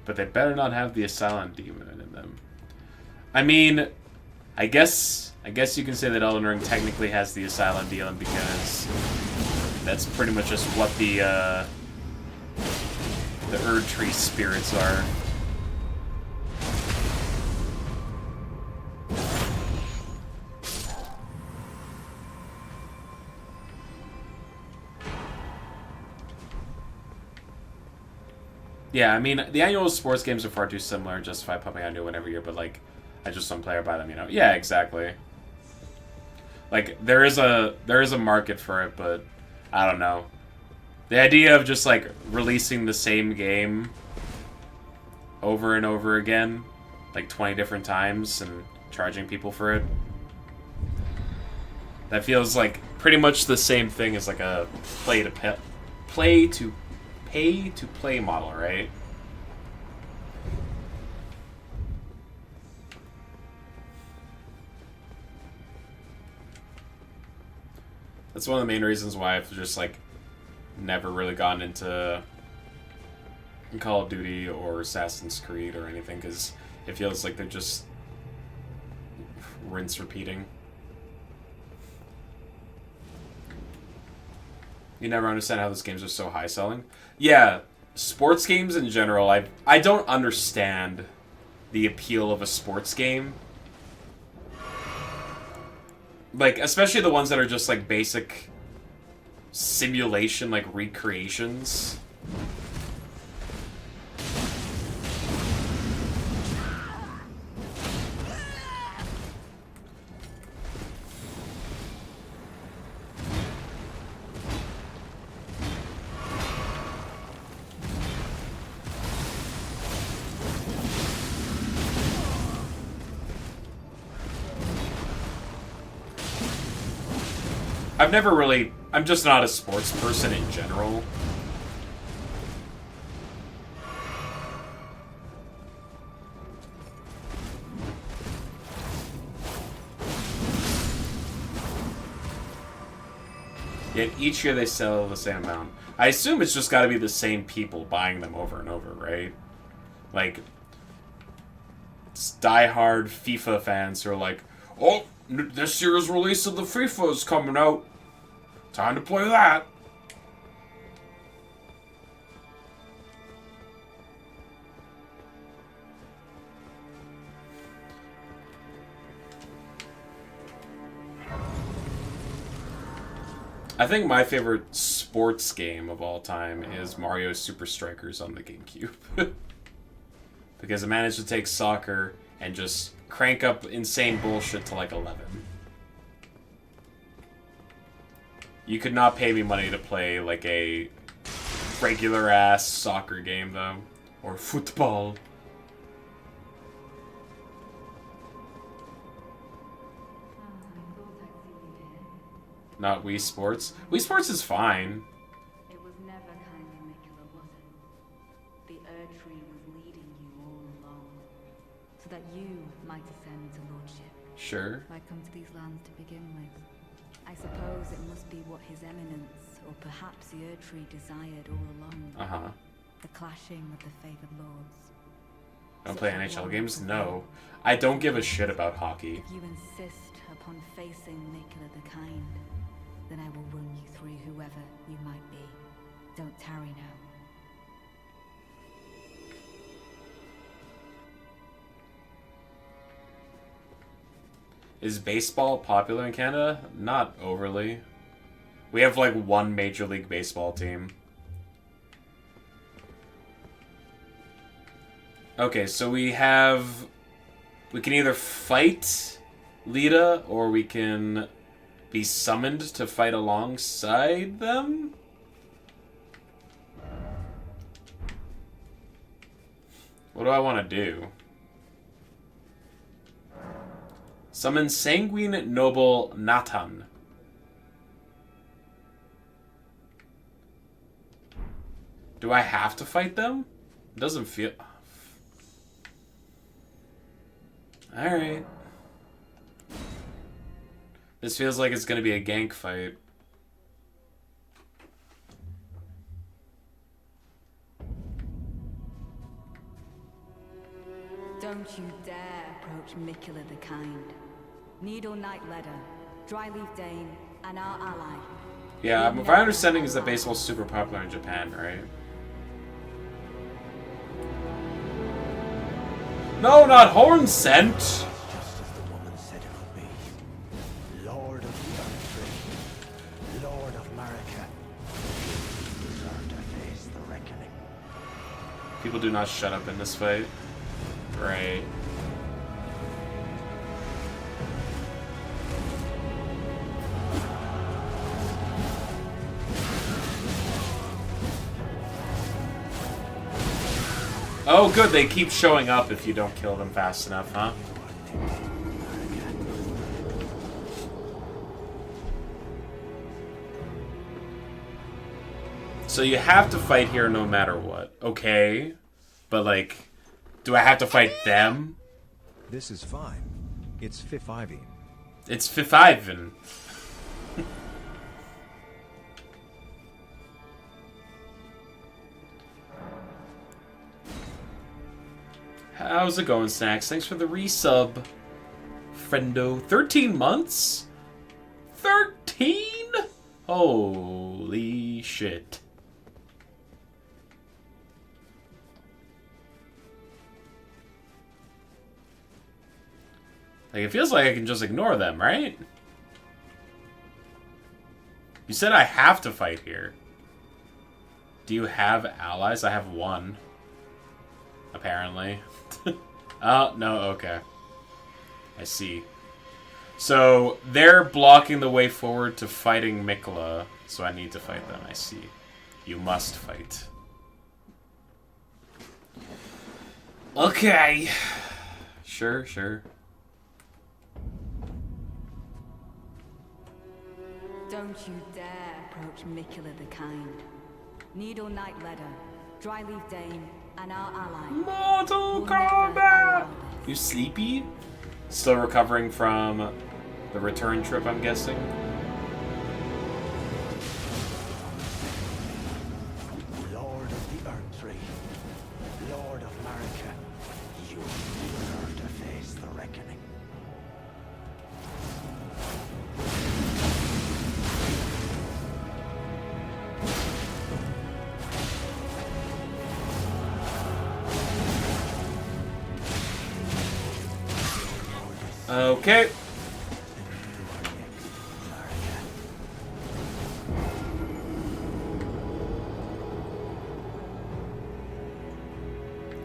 But they better not have the Asylum Demon in them. I mean, I guess you can say that Elden Ring technically has the Asylum Demon because that's pretty much just what the Erdtree spirits are. Yeah, I mean, the annual sports games are far too similar, justify pumping out new one every year, but, like, I just don't play or buy them, you know? Yeah, exactly. Like, there is a market for it, but I don't know. The idea of just, like, releasing the same game over and over again, like 20 different times, and charging people for it, that feels like pretty much the same thing as, like, a pay-to-play model, right? That's one of the main reasons why I've just, like, never really gotten into Call of Duty or Assassin's Creed or anything, because it feels like they're just rinse repeating. You never understand how those games are so high selling. Yeah, sports games in general, I don't understand the appeal of a sports game. Like, especially the ones that are just, like, basic simulation, like, recreations. I'm just not a sports person in general. Yet each year they sell the same amount. I assume it's just got to be the same people buying them over and over, right? Like, die-hard FIFA fans who are like, oh, this year's release of the FIFA is coming out. Time to play that. I think my favorite sports game of all time is Mario Super Strikers on the GameCube. Because it managed to take soccer and just crank up insane bullshit to like 11. You could not pay me money to play like a regular ass soccer game though. Or football. Not Wii Sports. Wii Sports is fine. It was never kindly Mikula, was it? The Erdtree was leading you all along, so that you might ascend to lordship. Sure. Why come to these lands to begin with? I suppose it must be what His Eminence, or perhaps the Erdtree, desired all along. The clashing of the favored lords. Don't play NHL games? No. I don't give a shit about hockey. If you insist upon facing Mikula the Kind, then I will run you through whoever you might be. Don't tarry now. Is baseball popular in Canada? Not overly. We have like one Major League Baseball team. Okay, so we can either fight Lita or we can be summoned to fight alongside them? What do I want to do? Summon Sanguine Noble Natan. Do I have to fight them? It doesn't feel... Alright. This feels like it's gonna be a gank fight. Don't you dare approach Mikula the Kind. Needle Knight Ledder, Dryleaf Dane, and our ally. Yeah, my understanding is that baseball's super popular in Japan, right? No, not Horn Scent! Just as the woman said it would be. Lord of the Erdtree, Lord of Marika. You deserve to face the reckoning. People do not shut up in this fight. Right. Oh, good. They keep showing up if you don't kill them fast enough, huh? So you have to fight here no matter what. Okay. But, like, do I have to fight them? This is fine. It's Fifth Ivy. It's Fifth Ivan. How's it going, Snacks? Thanks for the resub, friendo. 13 months? 13? Holy shit. Like, it feels like I can just ignore them, right? You said I have to fight here. Do you have allies? I have one. Apparently. Oh, no, okay. I see. So, they're blocking the way forward to fighting Mikula, so I need to fight them, I see. You must fight. Okay. Sure, sure. Don't you dare approach Mikula the Kind. Needle Knight Ledder, Dryleaf Dane, and our ally. Mortal Kombat! You sleepy? Still recovering from the return trip, I'm guessing? Lord of the Erdtree, Lord of Marika, you deserve to Okay.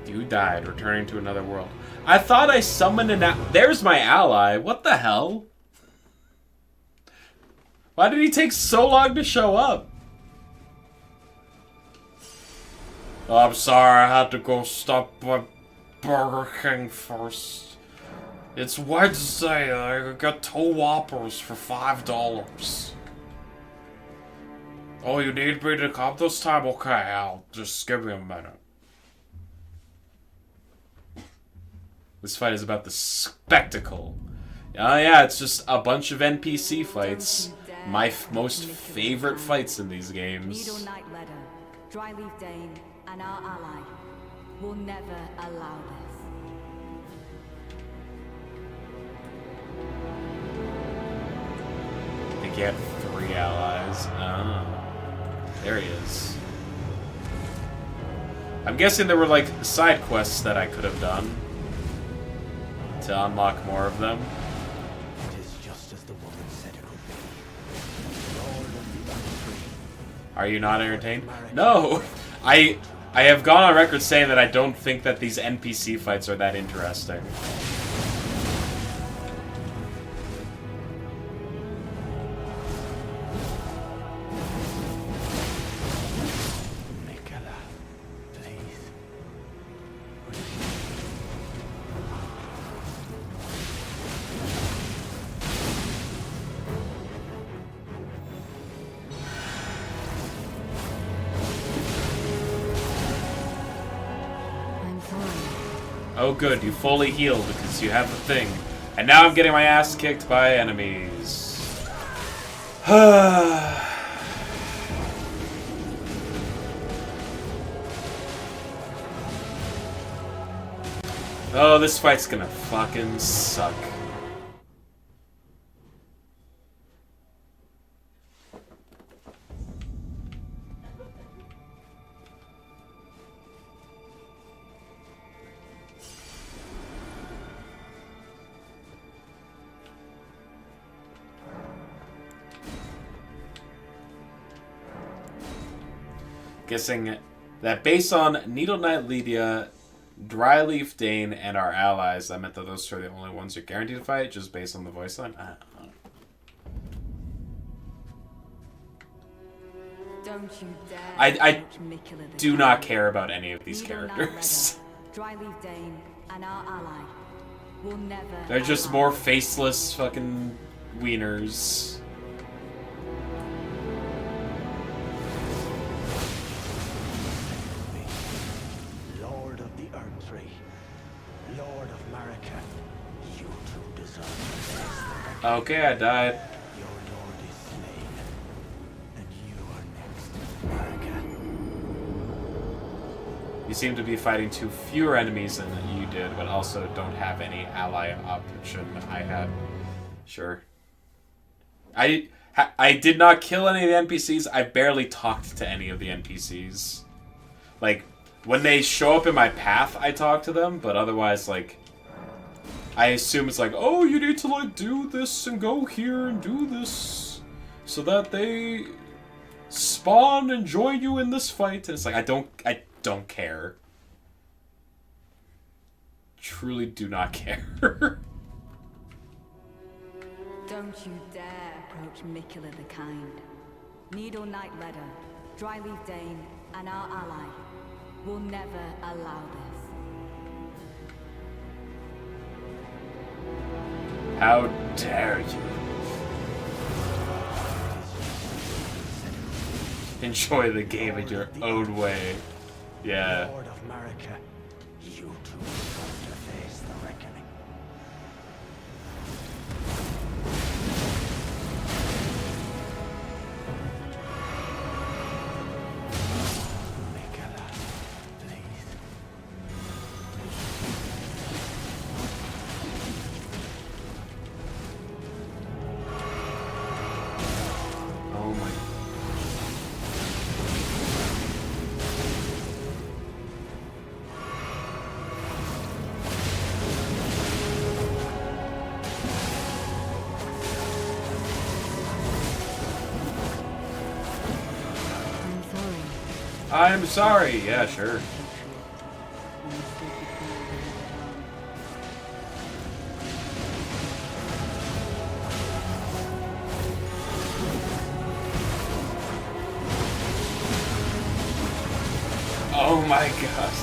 You died, returning to another world. I thought I summoned there's my ally. What the hell? Why did he take so long to show up? Oh, I'm sorry, I had to go stop by Burger King first. It's Wednesday, I got 2 Whoppers for $5. Oh, you need me to come this time? Okay, I'll just give me a minute. This fight is about the spectacle. Oh yeah, it's just a bunch of NPC fights. My most favorite fights in these games. Dryleaf Dane and our ally will never allow this. They get 3 allies. Oh. There he is. I'm guessing there were like side quests that I could have done to unlock more of them. It is just as the woman said it would be. Lord of the Erdtree. Are you not entertained? No! I have gone on record saying that I don't think that these NPC fights are that interesting. Nicola, please. I'm sorry. Oh good, you fully healed because you have the thing. And now I'm getting my ass kicked by enemies. Oh, this fight's gonna fucking suck. Guessing that based on Needle Knight Lydia, Dryleaf Dane, and our allies, I meant that those 2 are the only ones you're guaranteed to fight, just based on the voice line? I don't know. Don't you dare I do not care about any of these characters. Dryleaf Dane and our ally will never. They're just more faceless fucking wieners. Lord of the Erdtree. Lord of Marika. You two deserve the best. Okay, I died. Your lord is slain. And you are next, Marika. You seem to be fighting 2 fewer enemies than you did, but also don't have any ally option I had. Sure. I did not kill any of the NPCs. I barely talked to any of the NPCs. Like, when they show up in my path, I talk to them, but otherwise, like, I assume it's like, oh, you need to, like, do this and go here and do this so that they spawn and join you in this fight. And it's like, I don't care. Truly do not care. Don't you dare approach Mikula the Kind. Needle Knight Ledder, Dryleaf Dane, and our ally will never allow this. How dare you? Enjoy the game in your own way. Yeah. Lord of Marika. You two deserve to face the reckoning. Nicola, please. Oh my. I'm sorry. Yeah, sure. Oh my gosh.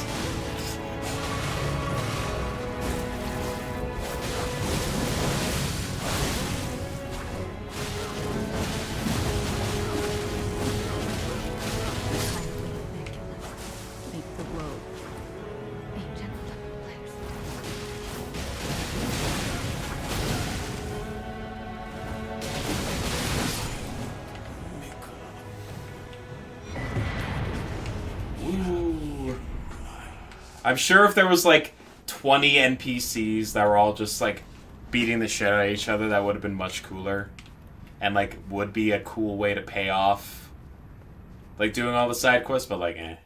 I'm sure if there was like 20 NPCs that were all just like beating the shit out of each other, that would have been much cooler. And like would be a cool way to pay off like doing all the side quests, but like eh.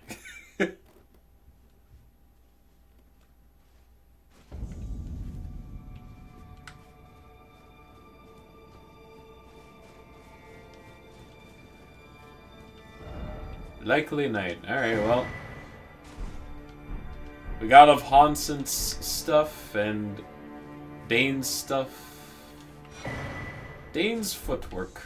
Likely night. Alright, well. We got all of Hanson's stuff and Dane's stuff. Dane's footwork.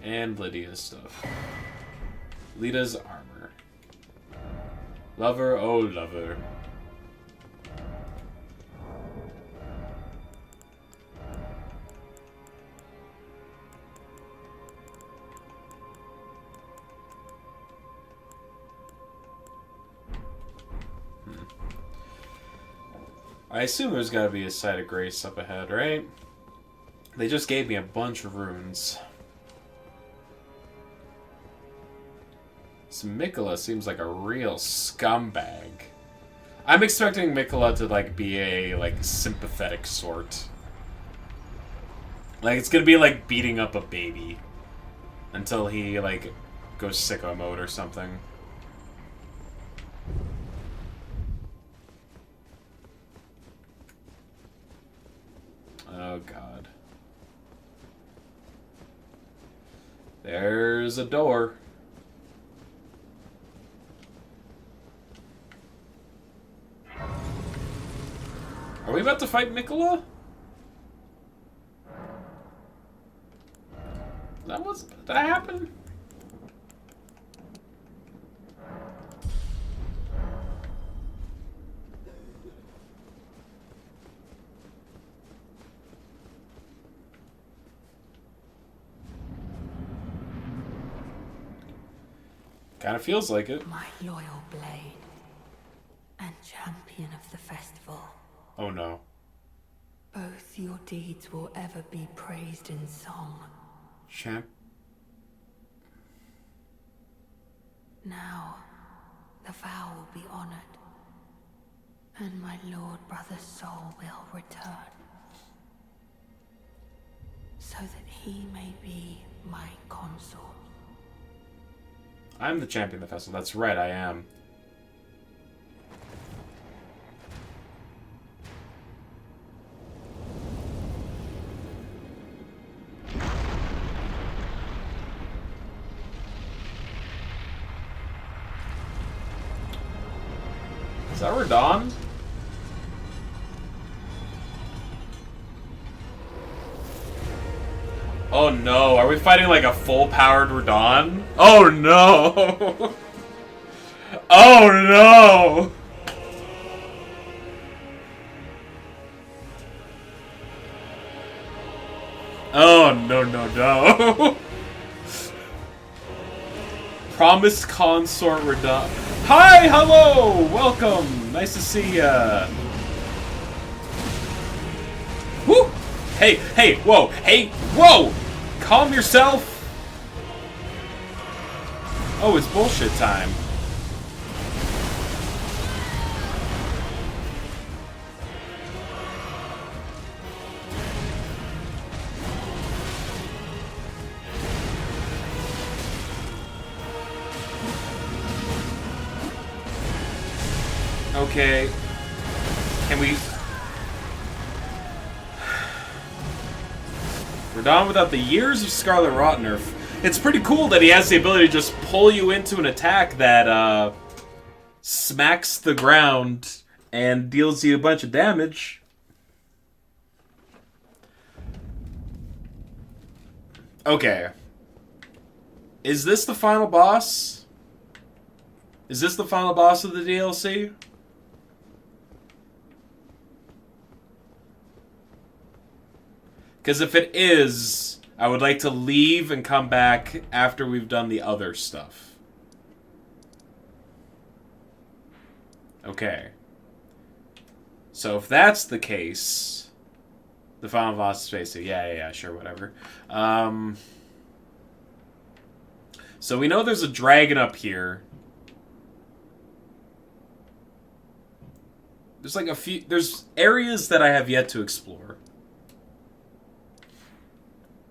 And Lydia's stuff. Lydia's armor. Lover, oh lover. I assume there's gotta be a site of grace up ahead, right? They just gave me a bunch of runes. So Mikola seems like a real scumbag. I'm expecting Mikola to like be a like sympathetic sort. Like it's gonna be like beating up a baby until he like goes sicko mode or something. Oh god. There's a door. Are we about to fight Mikola? Did that happen? Kind of feels like it. My loyal blade and champion of the festival. Oh no. Both your deeds will ever be praised in song. Now, the vow will be honored, and my lord brother's soul will return, so that he may be my consort. I'm the champion of the festival. That's right, I am. Is that Radon? Oh no, are we fighting like a full-powered Radon? Oh no! Oh no! Oh no no no! Promised consort Radon. Hi, hello, welcome. Nice to see ya. Woo! Hey, hey, whoa, hey, whoa! Calm yourself! Oh, it's bullshit time. Okay. Can we... Radahn without the years of Scarlet Rot nerf. It's pretty cool that he has the ability to just pull you into an attack that smacks the ground and deals you a bunch of damage. Okay. Is this the final boss? Is this the final boss of the DLC? Because if it is, I would like to leave and come back after we've done the other stuff. Okay. So if that's the case, the final boss is basically, yeah, sure, whatever. So we know there's a dragon up here. There's like there's areas that I have yet to explore.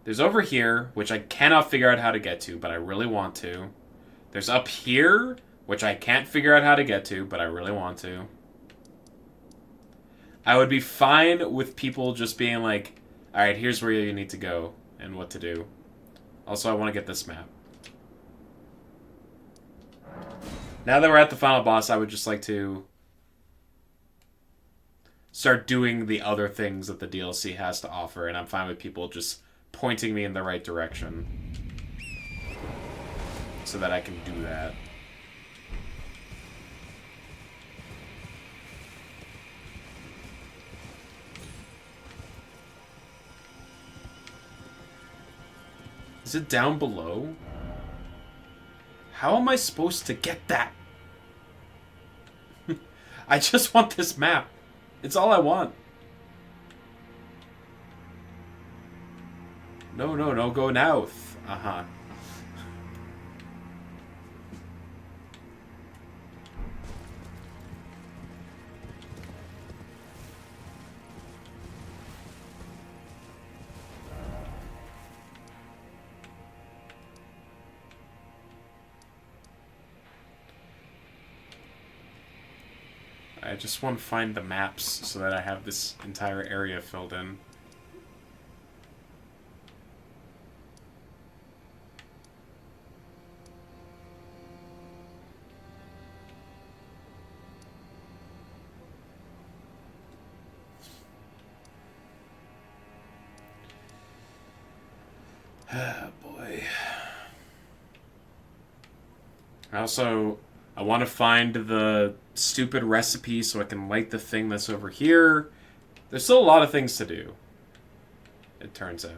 There's over here, which I cannot figure out how to get to, but I really want to. There's up here, which I can't figure out how to get to, but I really want to. I would be fine with people just being like, alright, here's where you need to go and what to do. Also, I want to get this map. Now that we're at the final boss, I would just like to start doing the other things that the DLC has to offer, and I'm fine with people just pointing me in the right direction so that I can do that. Is it down below? How am I supposed to get that? I just want this map. It's all I want. No, go north. Uh-huh. I just want to find the maps so that I have this entire area filled in. Ah, boy. I want to find the stupid recipe so I can light the thing that's over here. There's still a lot of things to do, it turns out.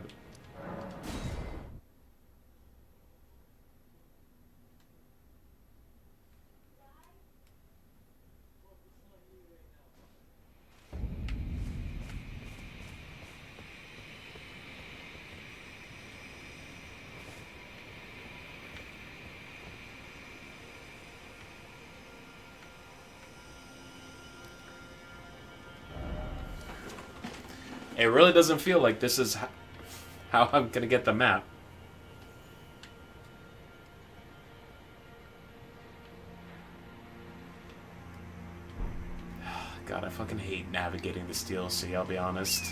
It really doesn't feel like this is how I'm gonna get the map. God, I fucking hate navigating this DLC, I'll be honest.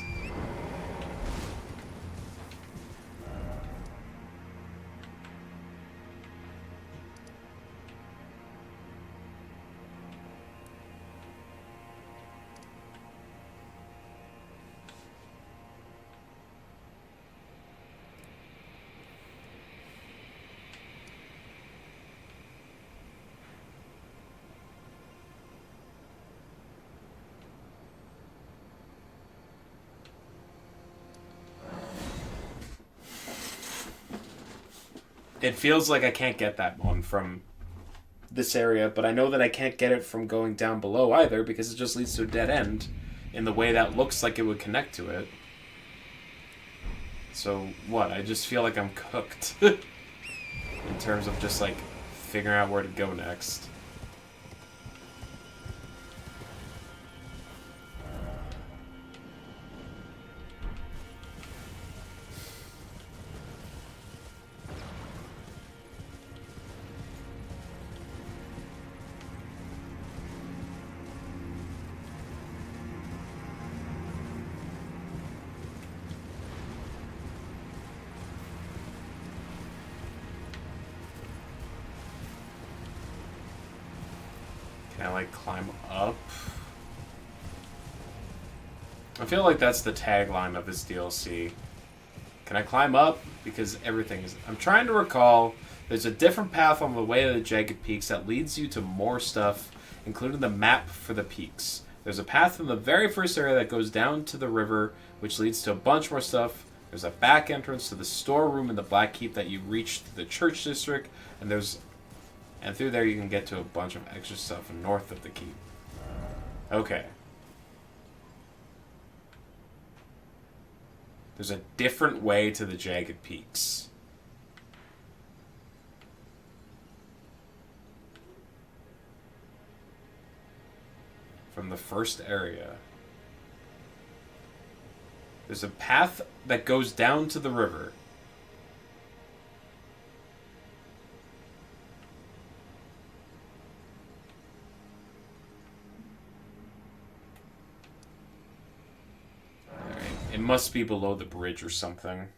It feels like I can't get that one from this area, but I know that I can't get it from going down below either, because it just leads to a dead end in the way that looks like it would connect to it. So, what? I just feel like I'm cooked in terms of just, like, figuring out where to go next. like, climb up? I feel like that's the tagline of this DLC. Can I climb up? Because everything is... I'm trying to recall. There's a different path on the way to the Jagged Peaks that leads you to more stuff, including the map for the peaks. There's a path in the very first area that goes down to the river, which leads to a bunch more stuff. There's a back entrance to the storeroom in the Black Keep that you reach through the church district, and through there you can get to a bunch of extra stuff north of the keep. Okay. There's a different way to the Jagged Peaks. From the first area. There's a path that goes down to the river. Alright, it must be below the bridge or something.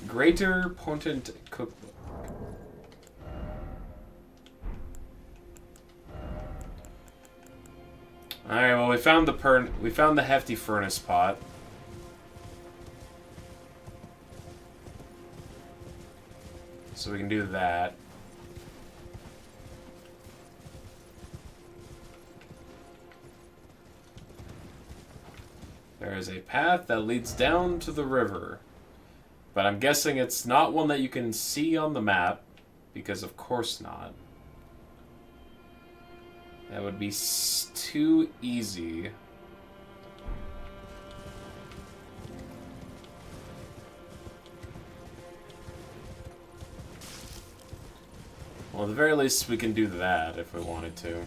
Greater Potent Cookbook. Alright, well we found the hefty furnace pot. So we can do that. There is a path that leads down to the river. But I'm guessing it's not one that you can see on the map, because of course not. That would be too easy. Well, at the very least, we can do that if we wanted to.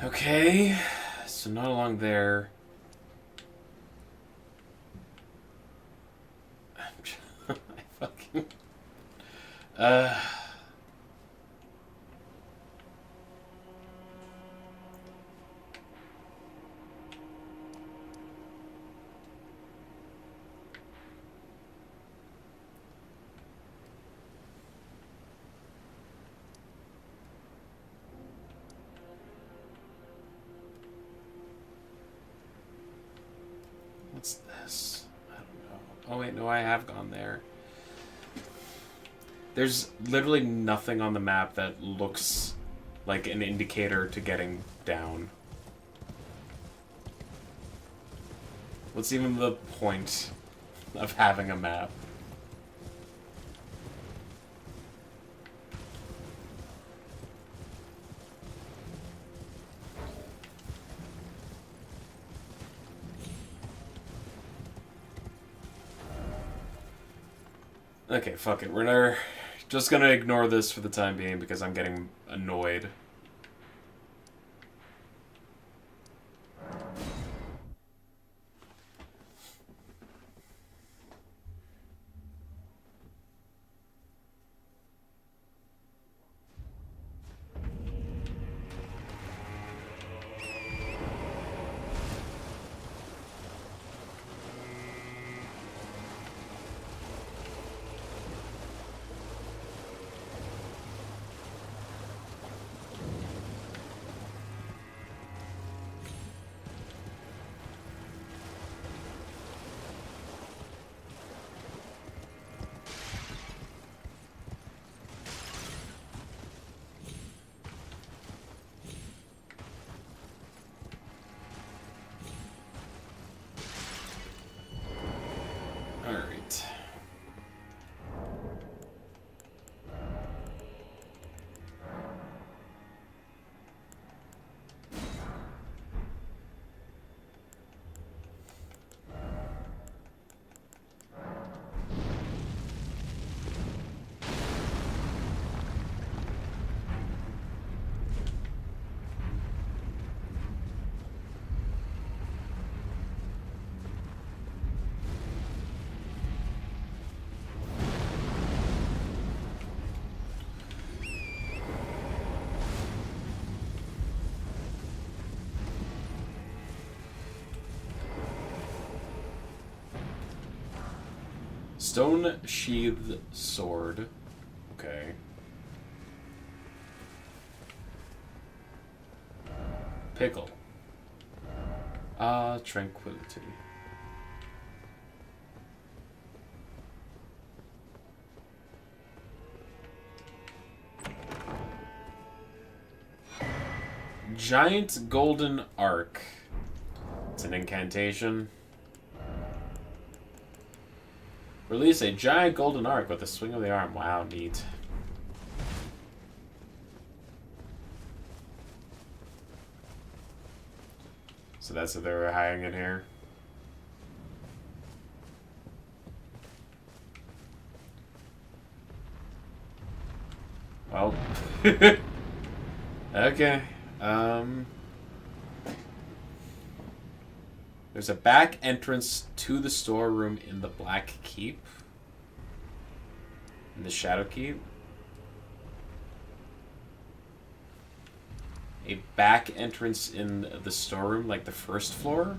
Okay, so not along there. I fucking... What's this? I don't know. Oh wait, no, I have gone there. There's literally nothing on the map that looks like an indicator to getting down. What's even the point of having a map? Okay, fuck it. We're just gonna ignore this for the time being because I'm getting annoyed. Stone sheathed sword. Okay. Pickle. Tranquility. Giant golden arc. It's an incantation. Release a giant golden arc with a swing of the arm. Wow, neat. So that's what they were hiding in here. Well. Okay. There's a back entrance to the storeroom in the Black Keep. In the Shadow Keep. A back entrance in the storeroom, like the first floor.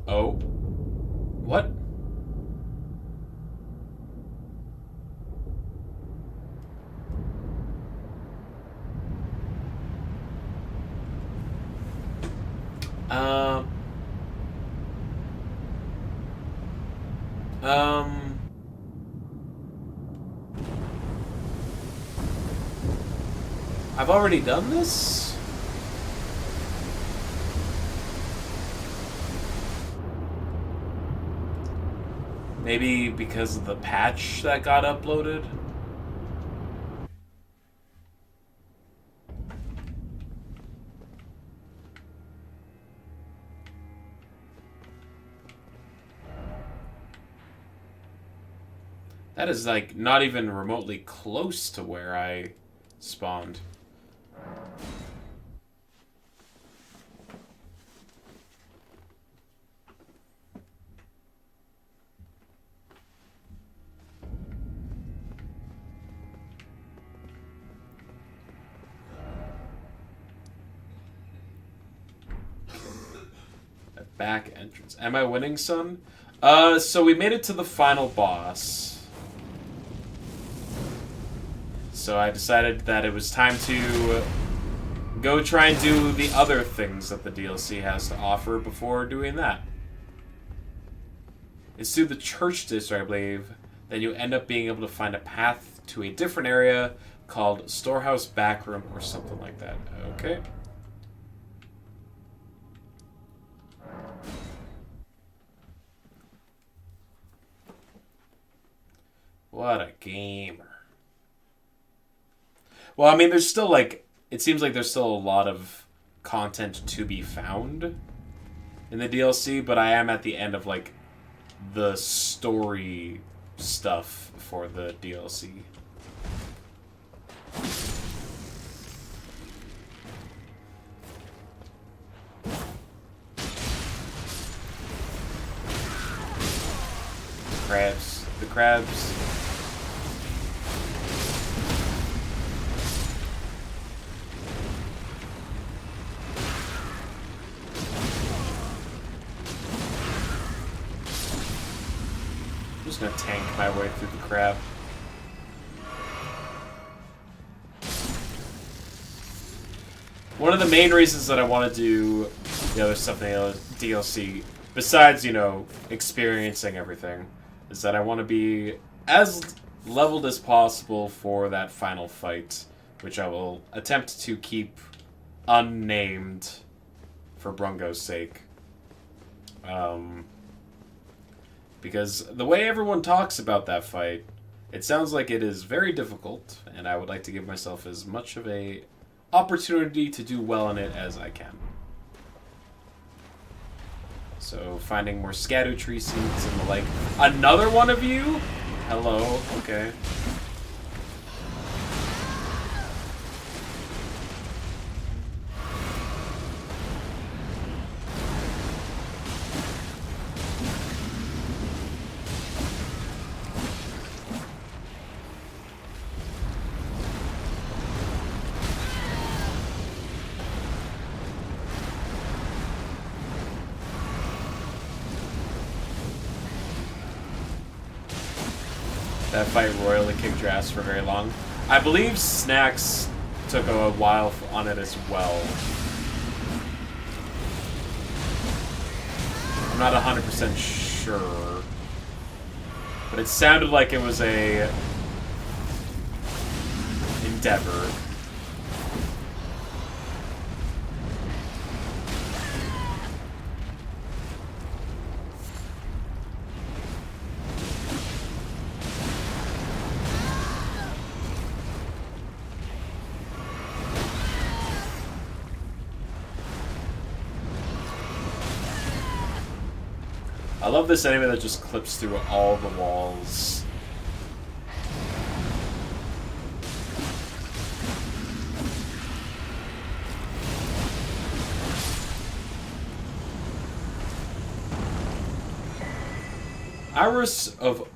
Oh. What? I've already done this? Maybe because of the patch that got uploaded? That is, like, not even remotely close to where I spawned. Back entrance. Am I winning, son? So we made it to the final boss. So I decided that it was time to go try and do the other things that the DLC has to offer before doing that. It's through the church district, I believe. Then you end up being able to find a path to a different area called Storehouse Backroom or something like that. Okay. What a gamer. Well, I mean, there's still, like... It seems like there's still a lot of content to be found in the DLC, but I am at the end of, like, the story stuff for the DLC. Crabs. The crabs. I'm just gonna tank my way through the crab. One of the main reasons that I want to do the other stuff in the DLC, besides, you know, experiencing everything, is that I want to be as leveled as possible for that final fight, which I will attempt to keep unnamed for Brungo's sake. Because the way everyone talks about that fight, it sounds like it is very difficult, and I would like to give myself as much of a opportunity to do well in it as I can. So, finding more Erdtree seeds and the like. Another one of you? Hello, okay. That fight royally kicked your ass for very long. I believe Snacks took a while on it as well. I'm not 100% sure. But it sounded like it was a endeavor. I love this enemy that just clips through all the walls. Iris of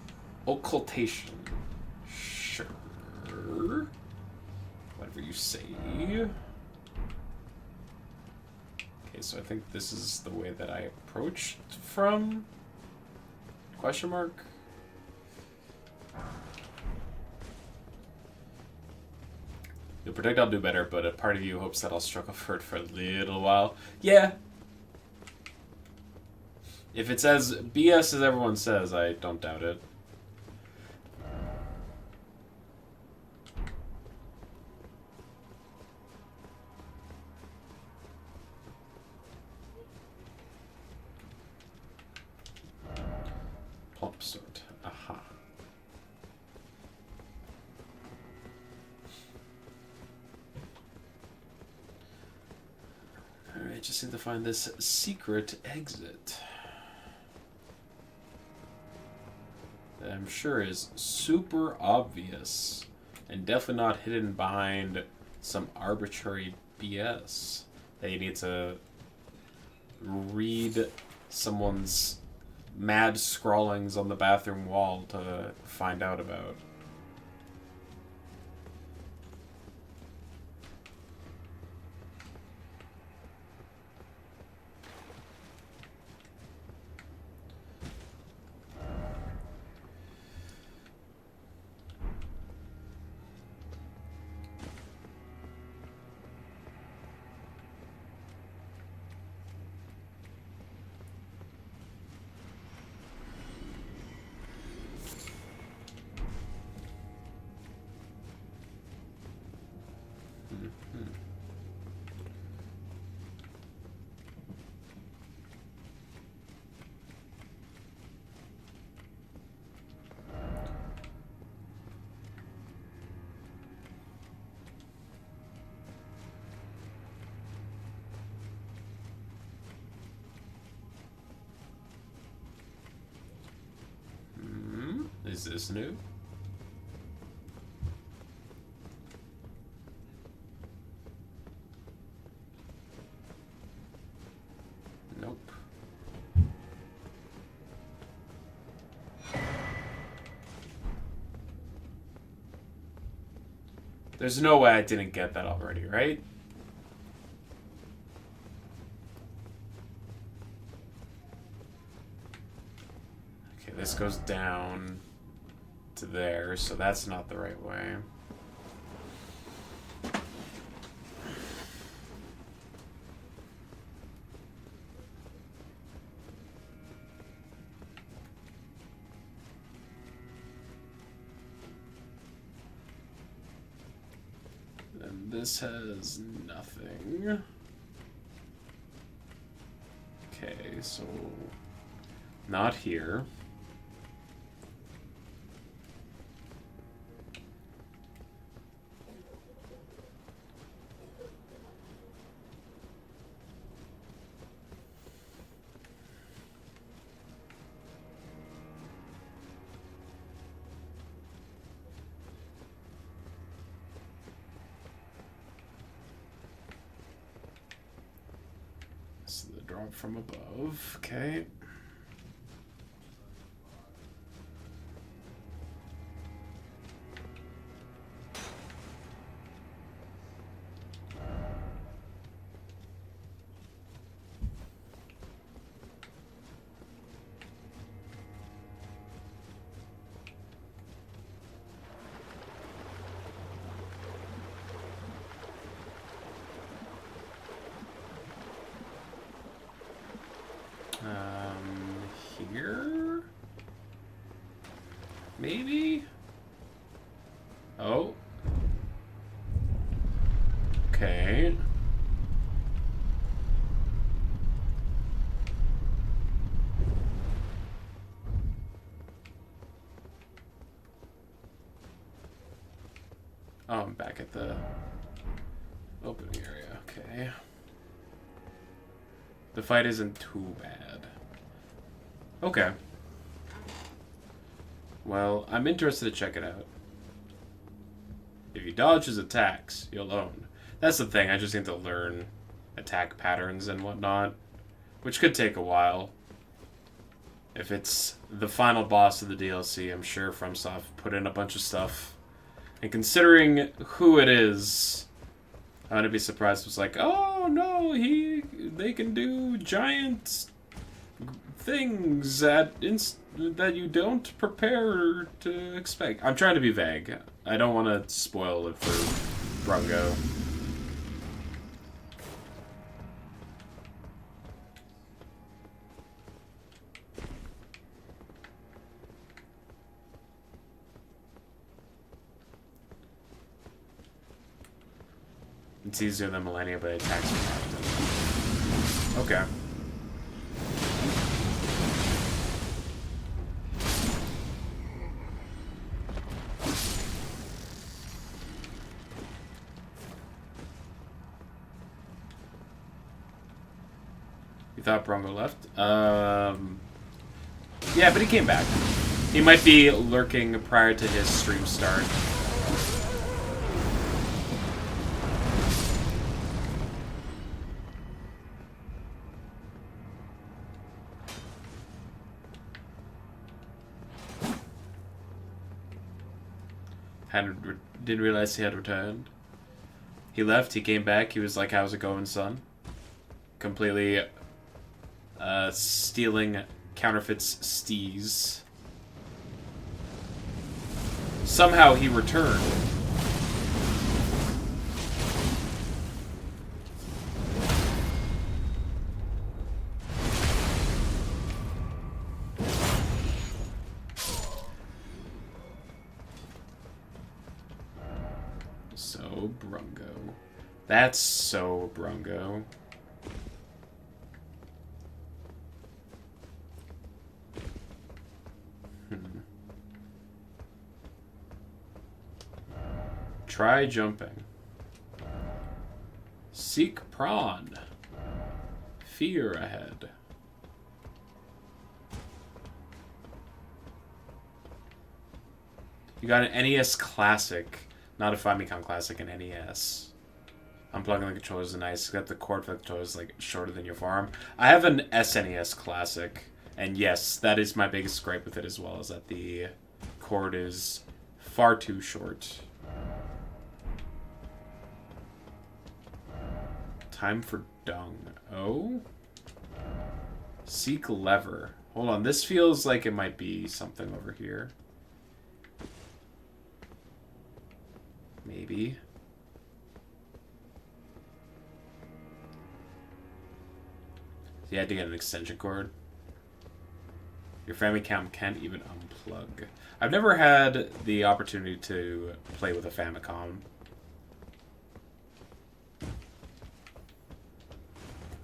Occultation. Sure. Whatever you say. Okay, so I think this is the way that I approached from? Question mark? You'll predict I'll do better, but a part of you hopes that I'll struggle for it for a little while. Yeah. If it's as BS as everyone says, I don't doubt it. Plump sort. Aha. Alright, just need to find this secret exit. That I'm sure is super obvious. And definitely not hidden behind some arbitrary BS that you need to read someone's mad scrawlings on the bathroom wall to find out about. Is this new? Nope. There's no way I didn't get that already, right? Okay, this goes down to there, so that's not the right way. And this has nothing. Okay, so not here. So the drop from above, okay. here? Maybe? Oh. Okay. Oh, I'm back at the open area. Okay. The fight isn't too bad. Okay. Well, I'm interested to check it out. If you dodge his attacks, you'll own. That's the thing, I just need to learn attack patterns and whatnot, which could take a while. If it's the final boss of the DLC, I'm sure FromSoft put in a bunch of stuff. And considering who it is, I wouldn't be surprised if it's like, oh no, they can do giant things that you don't prepare to expect. I'm trying to be vague. I don't want to spoil it for Brungo. It's easier than Millennia, but it attacks me often. Okay. You thought Brongo left? Yeah, but he came back. He might be lurking prior to his stream start. Didn't realize he had returned. He left, he came back, he was like, how's it going, son? Completely stealing counterfeits stees. Somehow he returned. So Brungo. That's so Brungo. Try jumping. Seek prawn. Fear ahead. You got an NES Classic, not a Famicom Classic, an NES. Unplugging the controllers is nice. Got the cord for the controllers like shorter than your forearm. I have an SNES Classic, and yes, that is my biggest gripe with it as well, is that the cord is far too short. Time for dung. Oh? Seek lever. Hold on, this feels like it might be something over here. Maybe. You had to get an extension cord. Your Famicom can't even unplug. I've never had the opportunity to play with a Famicom.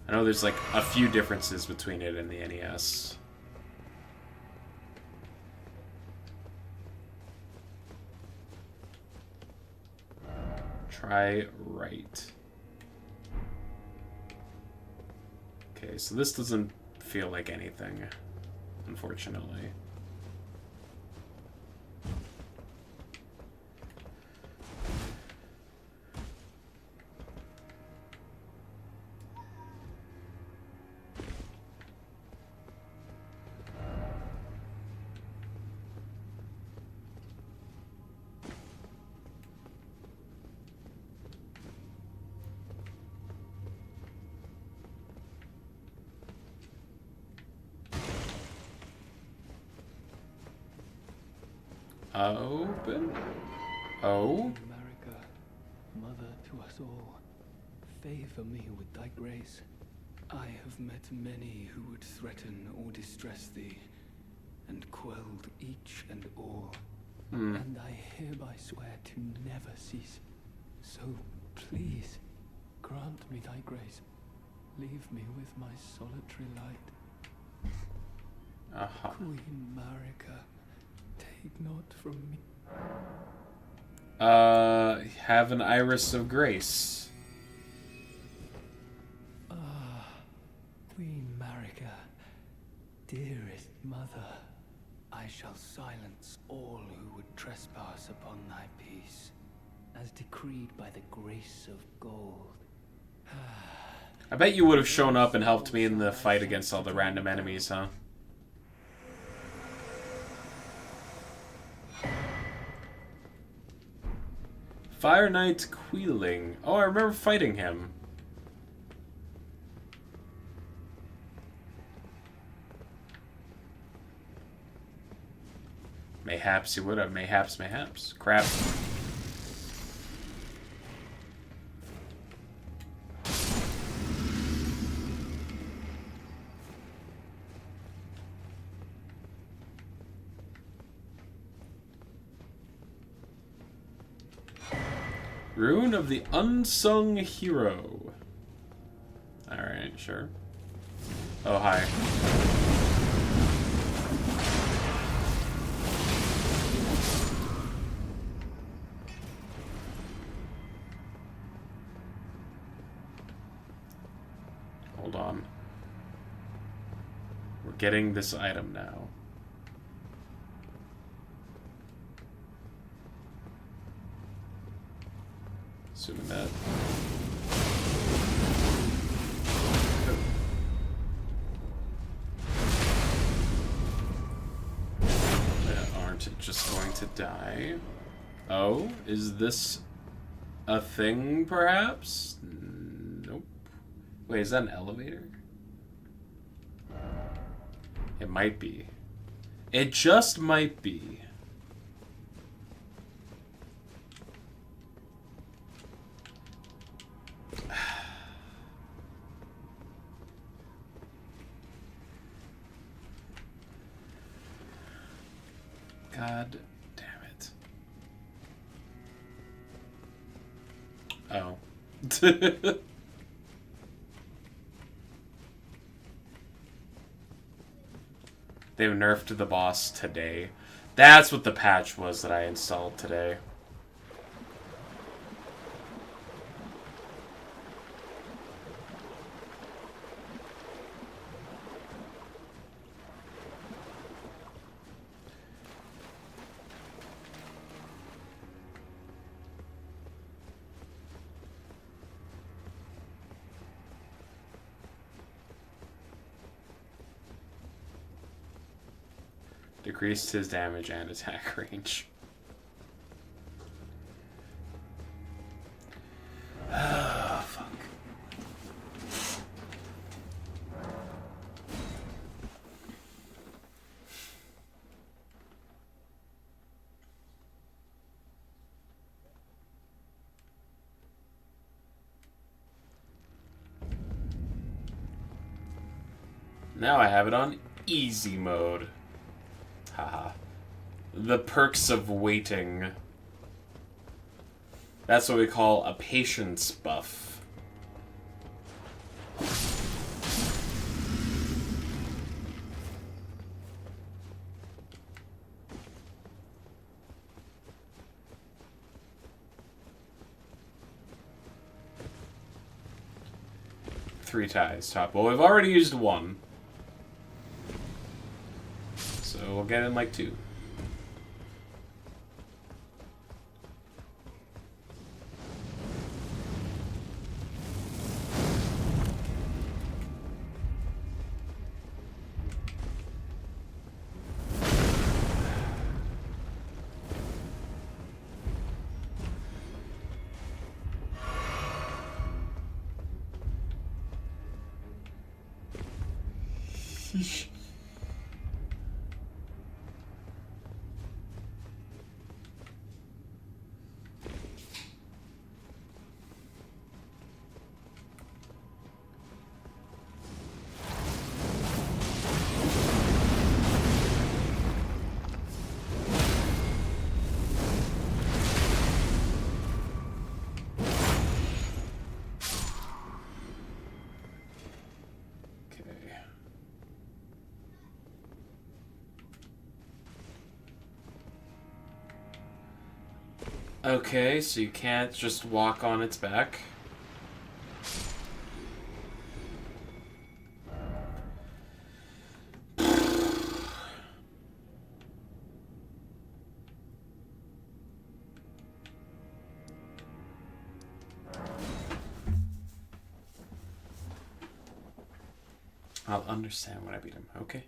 I know there's like a few differences between it and the NES. Try right. Okay, so this doesn't feel like anything, unfortunately. Open. Oh. America, mother to us all, favor me with thy grace. I have met many who would threaten or distress thee, and quelled each and all. And I hereby swear to never cease. So please, grant me thy grace. Leave me with my solitary light. Queen Marika, take not from me. Have an iris of grace. Queen Marika, dearest mother, I shall silence all who would trespass upon thy peace, as decreed by the grace of gold. I bet you would have shown up and helped me in the fight against all the random enemies, huh? Fire Knight Queeling. Oh, I remember fighting him. Mayhaps he would have. Mayhaps, mayhaps. Crap. Rune of the Unsung Hero. Alright, sure. Oh, hi. Hold on. We're getting this item now. Assuming that. Aren't just going to die. Oh, is this a thing, perhaps? Nope. Wait, is that an elevator? It might be. It just might be. God damn it. Oh. They nerfed the boss today. That's what the patch was that I installed today. Decreased his damage and attack range. Ah, fuck. Now I have it on easy mode. Haha. The perks of waiting. That's what we call a patience buff. Three ties, top. Well, we've already used one. So we'll get in like two. Okay, so you can't just walk on its back. I'll understand when I beat him. Okay.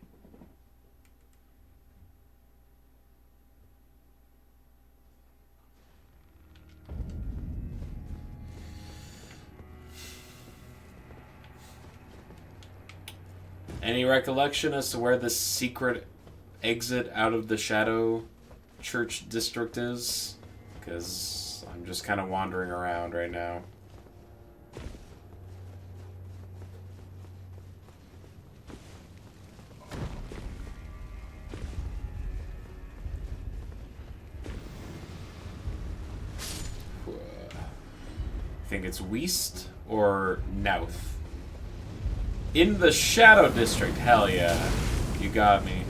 Any recollection as to where the secret exit out of the Shadow Church district is? Because I'm just kind of wandering around right now. I think it's West or Nouth. In the Shadow District, hell yeah. You got me.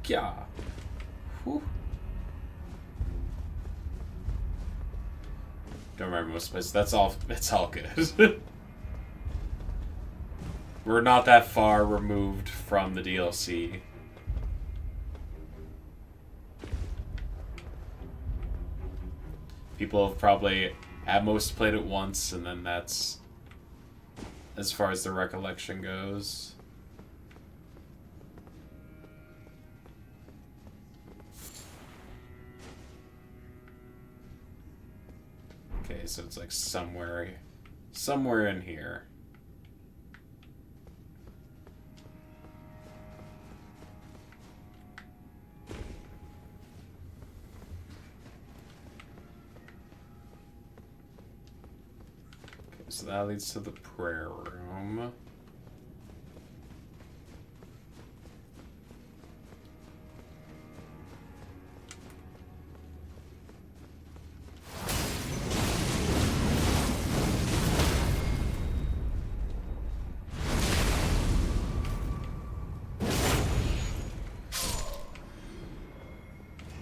Yeah. Whew. Don't remember most places. That's all. It's all good. We're not that far removed from the DLC. People have probably at most played it once, and then that's as far as the recollection goes. Okay, so it's like somewhere in here. Okay, so that leads to the prayer room.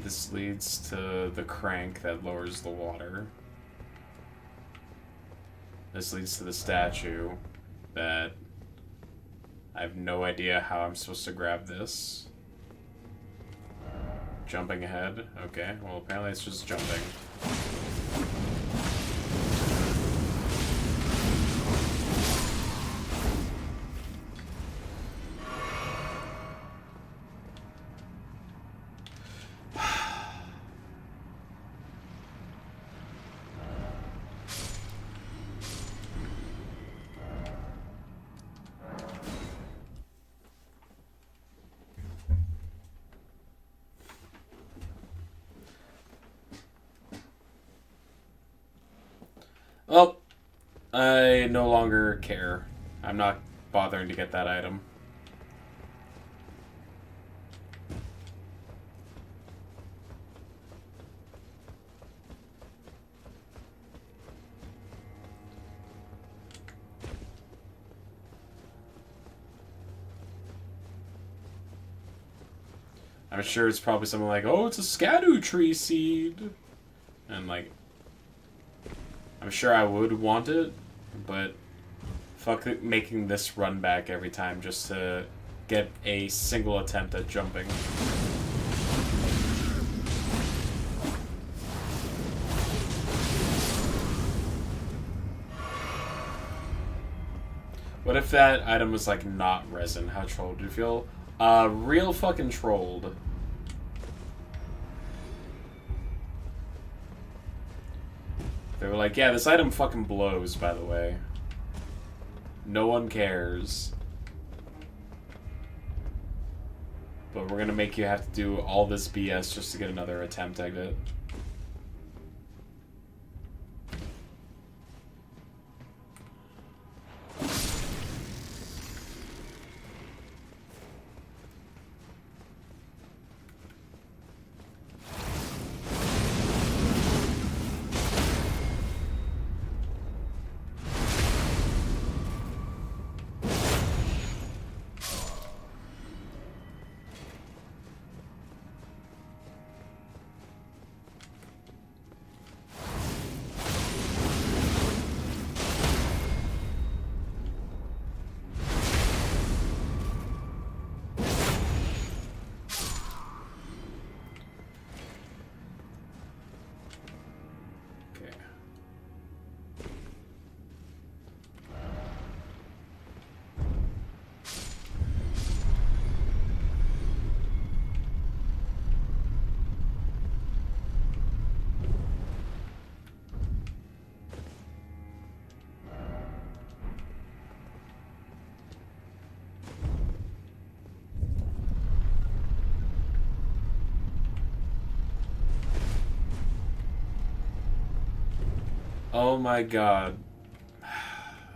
This leads to the crank that lowers the water. This leads to the statue that I have no idea how I'm supposed to grab this. Jumping ahead. Okay, well apparently it's just jumping. Oh, I no longer care. I'm not bothering to get that item. I'm sure it's probably something like, oh, it's a Erdtree seed. And like, I'm sure I would want it, but fuck it, making this run back every time just to get a single attempt at jumping. What if that item was like not resin? How trolled do you feel? Real fucking trolled. They were like, yeah, this item fucking blows, by the way. No one cares. But we're gonna make you have to do all this BS just to get another attempt at it. Oh my god.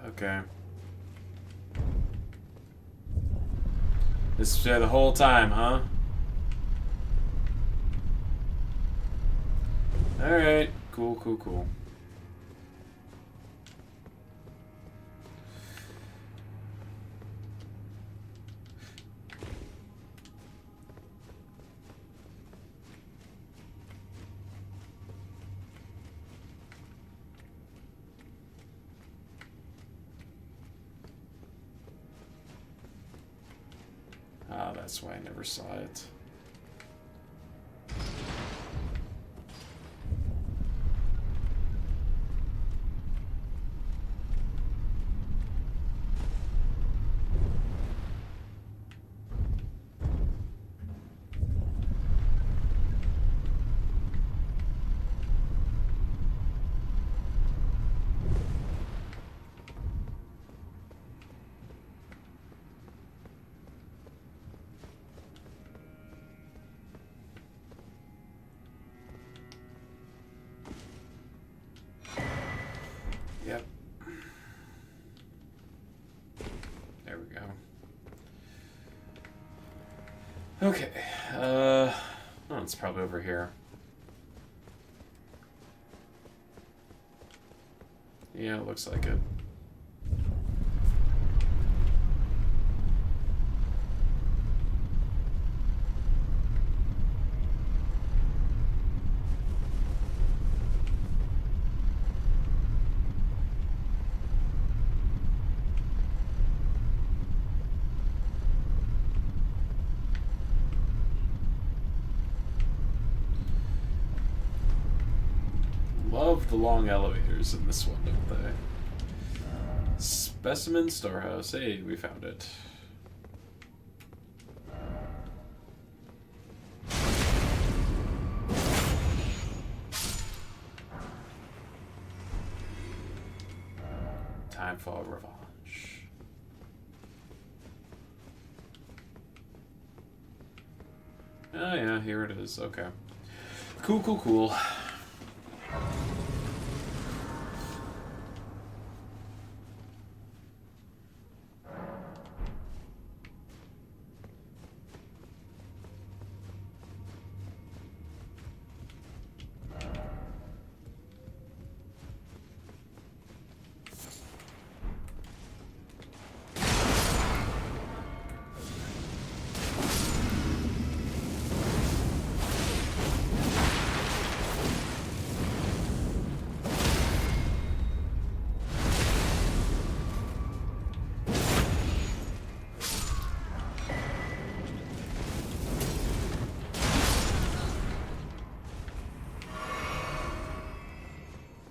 Okay. This is there the whole time, huh? Alright. Cool, cool, cool. Ah, that's why I never saw it. Yep. There we go. Okay. Oh, it's probably over here. Yeah, it looks like it. Love the long elevators in this one, don't they? Specimen storehouse. Hey, we found it. Time for revenge. Oh yeah, here it is. Okay. Cool, cool, cool.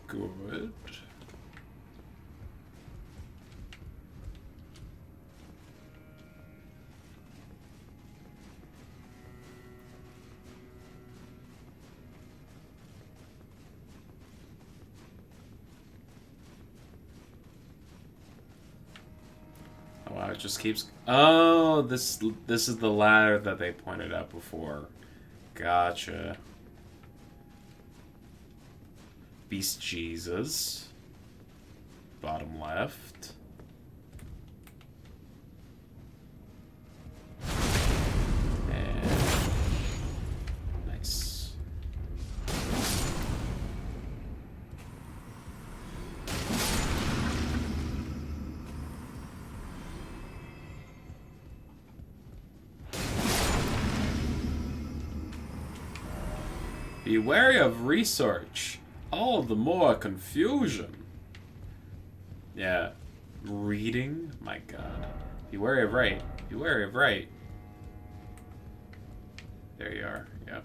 Good. Oh wow, it just keeps. Oh, this is the ladder that they pointed out before. Gotcha. Beast Jesus. Bottom left. And nice. Be wary of research. All the more confusion. Yeah. Reading? My god. Be wary of right. Be wary of right. There you are. Yep.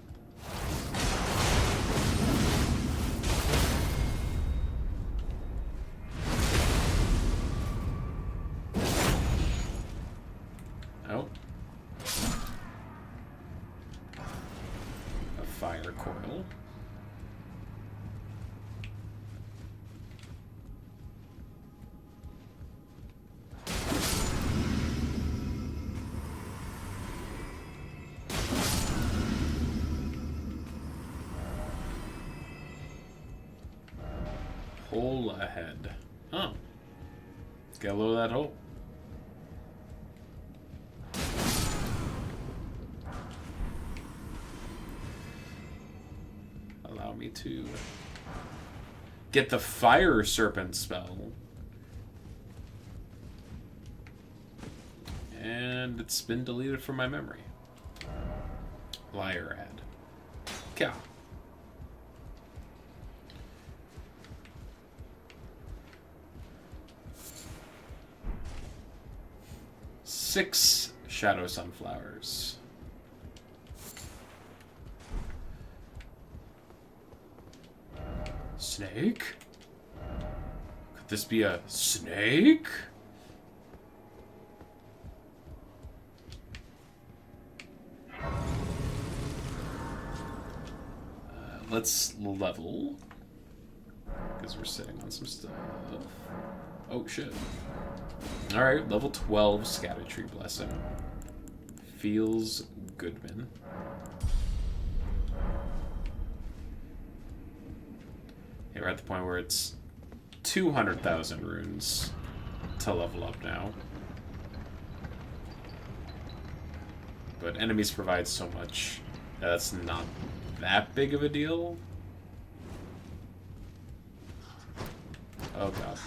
Oh. A fire coil. hole ahead. Oh. Let's get a load of that hole. Allow me to get the fire serpent spell. And it's been deleted from my memory. Liar ad. Cow. Six shadow sunflowers. Snake? Could this be a snake? Let's level. Because we're sitting on some stuff. Oh, shit. Alright, level 12 Scattertree Blessing. Feels Goodman. Yeah, we're at the point where it's 200,000 runes to level up now. But enemies provide so much that's not that big of a deal. Oh god.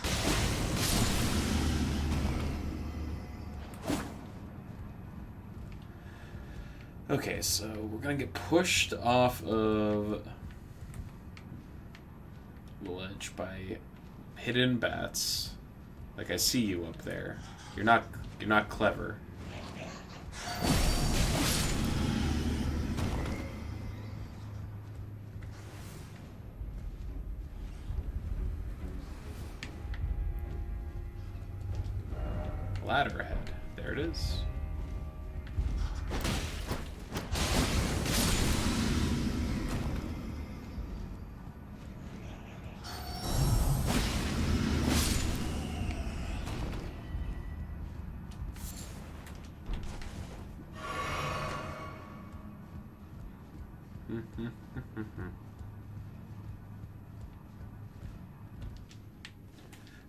Okay, so we're gonna get pushed off of the ledge by hidden bats. Like, I see you up there. You're not clever. Ladder ahead. There it is.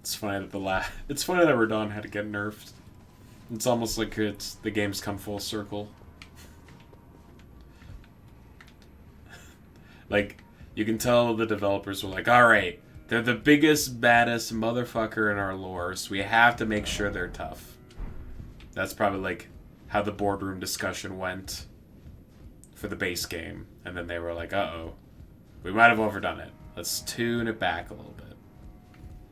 It's funny that it's funny that Radon had to get nerfed. It's almost like the game's come full circle. Like, you can tell the developers were like, alright, they're the biggest, baddest motherfucker in our lore, so we have to make sure they're tough. That's probably like how the boardroom discussion went for the base game. And then they were like, uh-oh, we might have overdone it. Let's tune it back a little bit.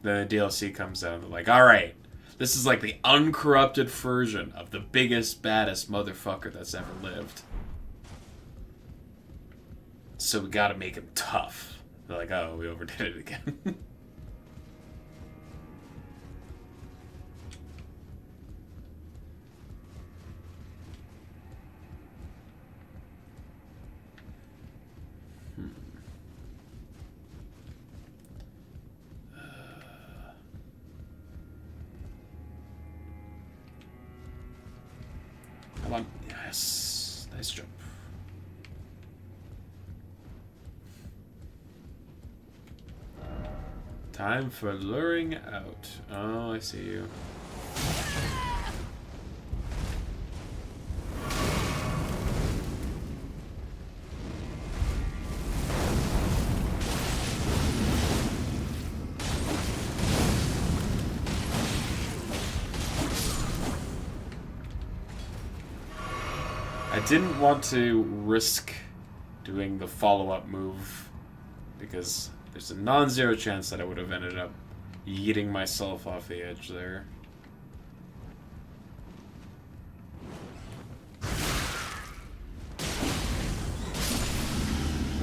Then the DLC comes out and they're like, alright, this is like the uncorrupted version of the biggest, baddest motherfucker that's ever lived. So we gotta make him tough. They're like, oh, we overdid it again. Come on. Yes. Nice jump. Time for luring out. Oh, I see you. I didn't want to risk doing the follow-up move because there's a non-zero chance that I would have ended up yeeting myself off the edge there.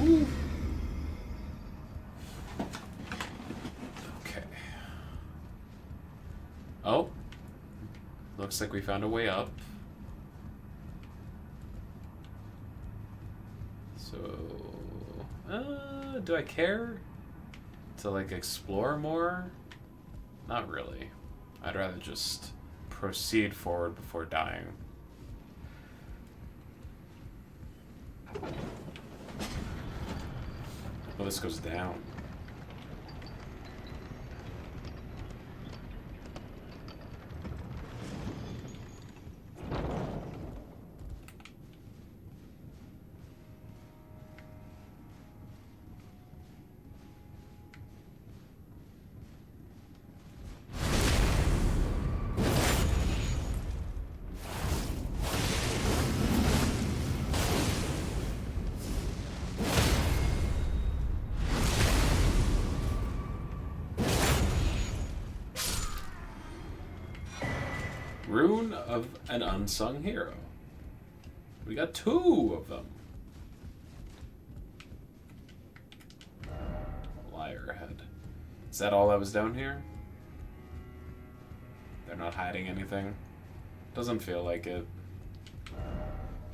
Ooh. Okay. Oh. Looks like we found a way up. So, do I care to, like, explore more? Not really. I'd rather just proceed forward before dying. Oh, this goes down. Rune of an Unsung Hero. We got 2 of them. Liar head. Is that all that was down here? They're not hiding anything. Doesn't feel like it.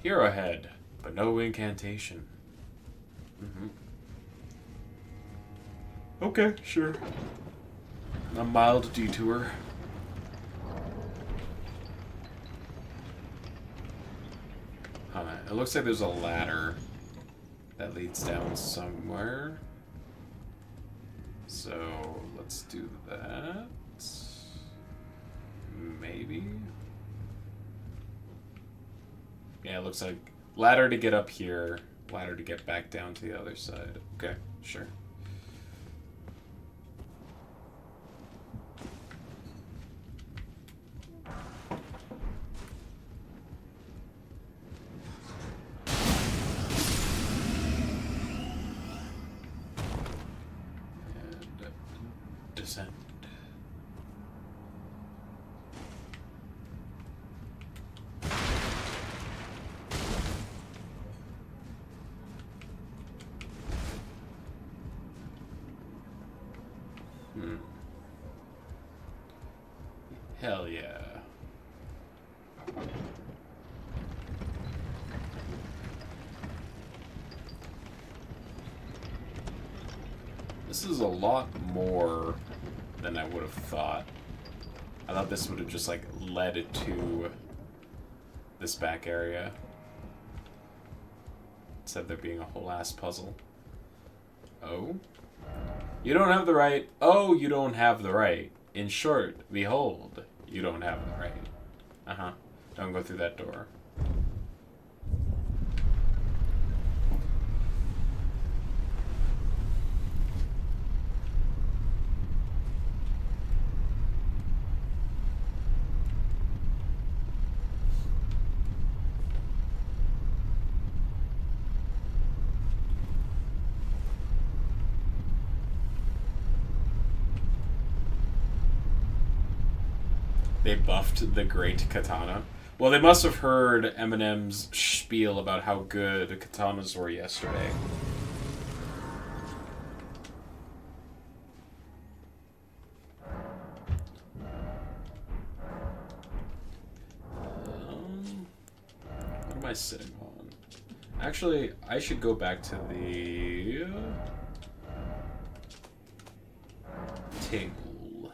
Hero head, but no incantation. Okay, sure. A mild detour. Huh, it looks like there's a ladder that leads down somewhere. So, let's do that. Maybe? Yeah, it looks like ladder to get up here, ladder to get back down to the other side. Okay, sure. Descend. Hell yeah. This is a lot more than I would have thought. I thought this would have just, like, led to this back area. Instead of there being a whole ass puzzle. Oh? You don't have the right. Oh, you don't have the right. In short, behold, you don't have the right. Uh-huh. Don't go through that door. They buffed the great katana. Well, they must have heard Eminem's spiel about how good katanas were yesterday. What am I sitting on? Actually, I should go back to the table.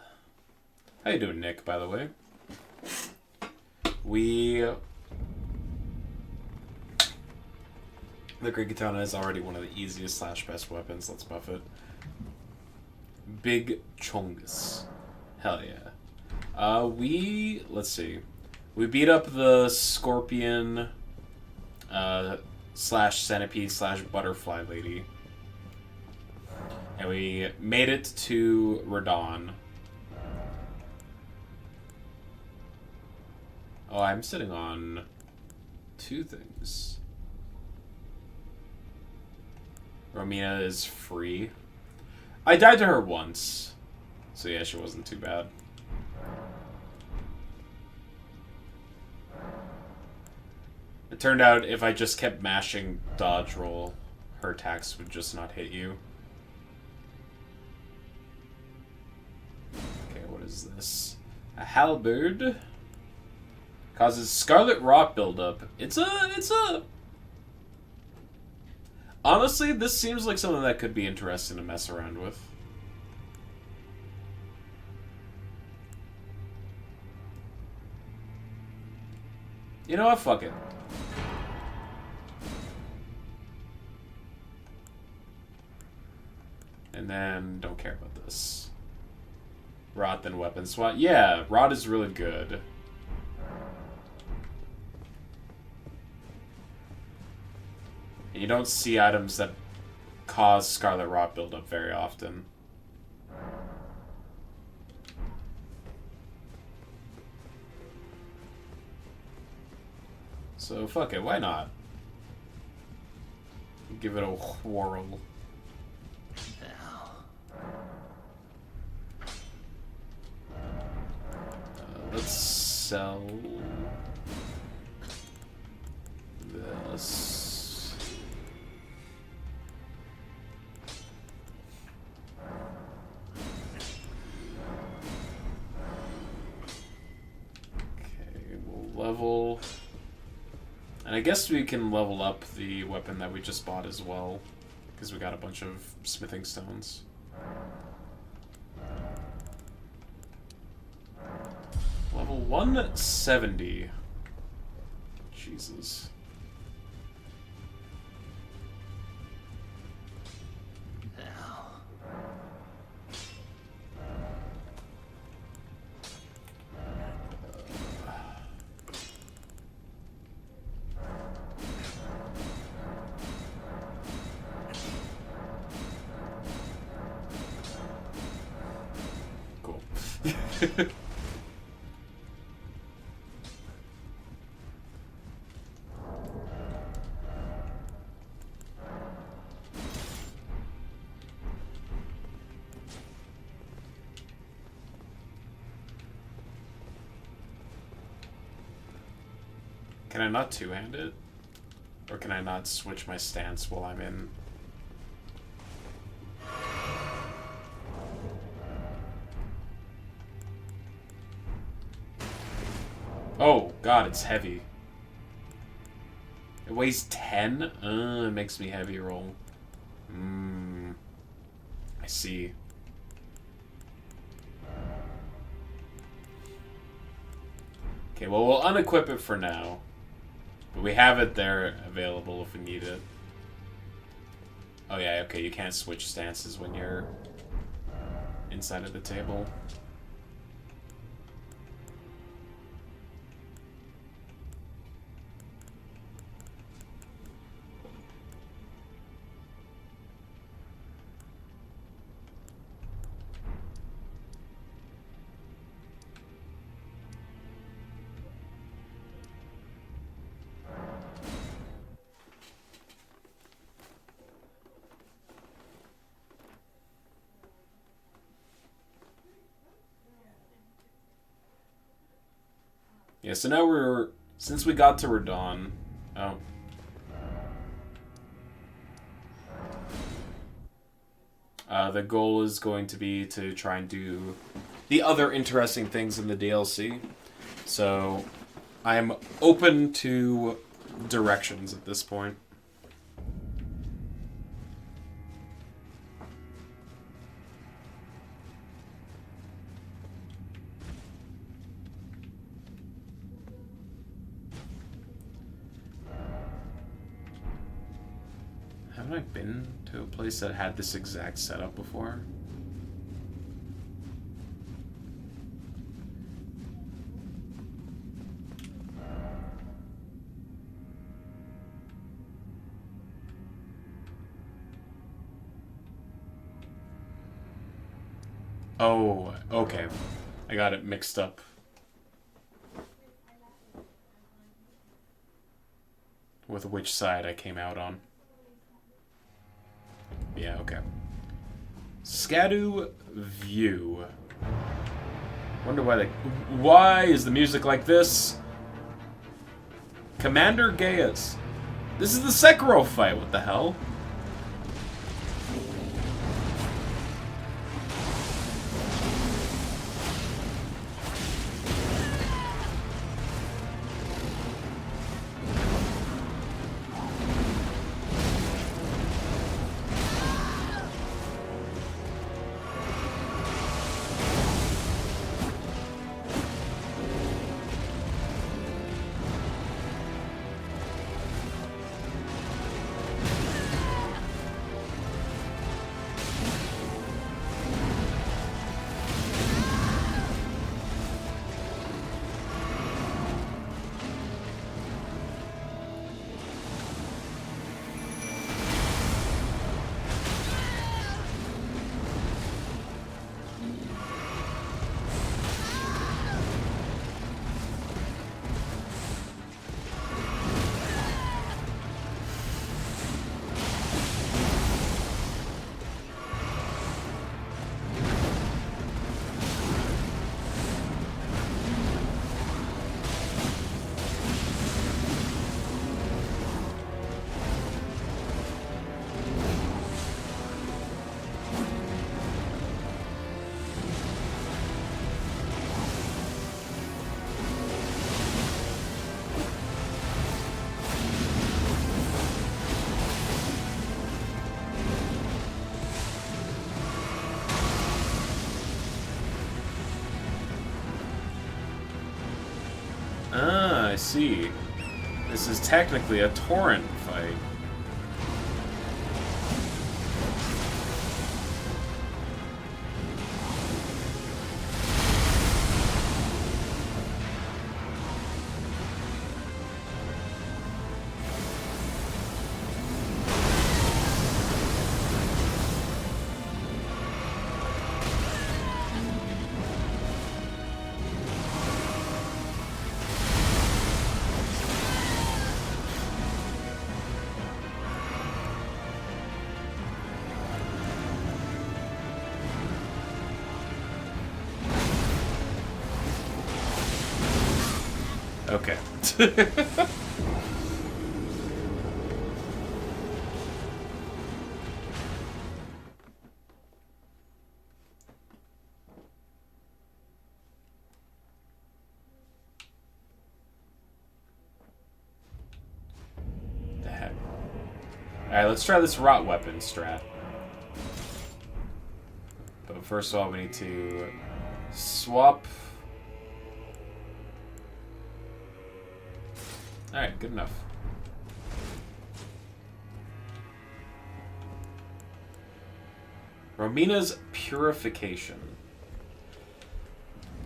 How you doing, Nick, by the way? The Great Katana is already one of the easiest slash best weapons. Let's buff it. Big Chongus. Hell yeah. Let's see. We beat up the Scorpion, slash Centipede slash Butterfly Lady. And we made it to Radon. Oh, I'm sitting on 2 things. Romina is free. I died to her once. So yeah, she wasn't too bad. It turned out if I just kept mashing dodge roll, her attacks would just not hit you. Okay, what is this? A halberd. Causes scarlet rot buildup. It's a... Honestly, this seems like something that could be interesting to mess around with. You know what? Fuck it. And then, don't care about this. Rot, then weapon swap. Yeah, rot is really good. And you don't see items that cause scarlet rot buildup very often. So fuck it, why not? Give it a whirl. Let's sell this. Okay, we'll level. And I guess we can level up the weapon that we just bought as well, because we got a bunch of smithing stones. Level 170. Jesus. Cool. Can I not two-hand it? Or can I not switch my stance while I'm in? Oh, God, it's heavy. It weighs 10? It makes me heavy roll. I see. Okay, well, we'll unequip it for now. But we have it there available if we need it. Oh yeah, okay, you can't switch stances when you're inside of the table. Yeah, so now since we got to Radon, the goal is going to be to try and do the other interesting things in the DLC. So, I'm open to directions at this point. Haven't I been to a place that had this exact setup before? Oh, okay. I got it mixed up. With which side I came out on. Yeah, okay. Scadu View. Wonder why is the music like this? Commander Gaius. This is the Sekiro fight, what the hell? see. This is technically a torrent fight. Okay. The heck? Alright, let's try this rot weapon strat. But first of all, we need to swap. Alright, good enough. Romina's Purification.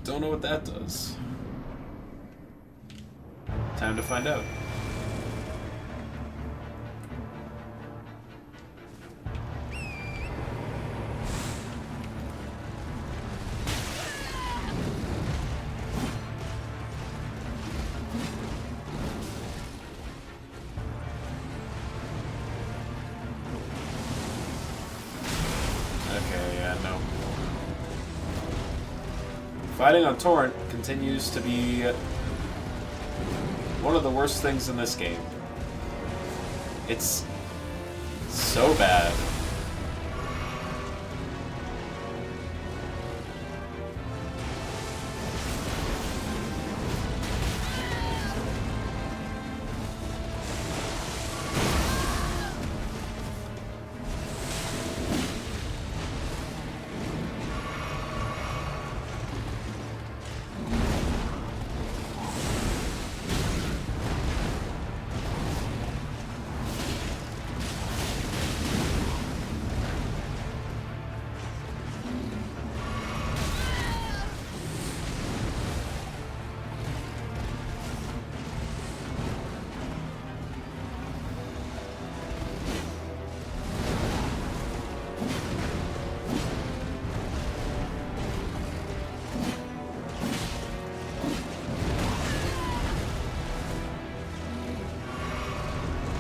Don't know what that does. Time to find out. Fighting on Torrent continues to be one of the worst things in this game. It's so bad.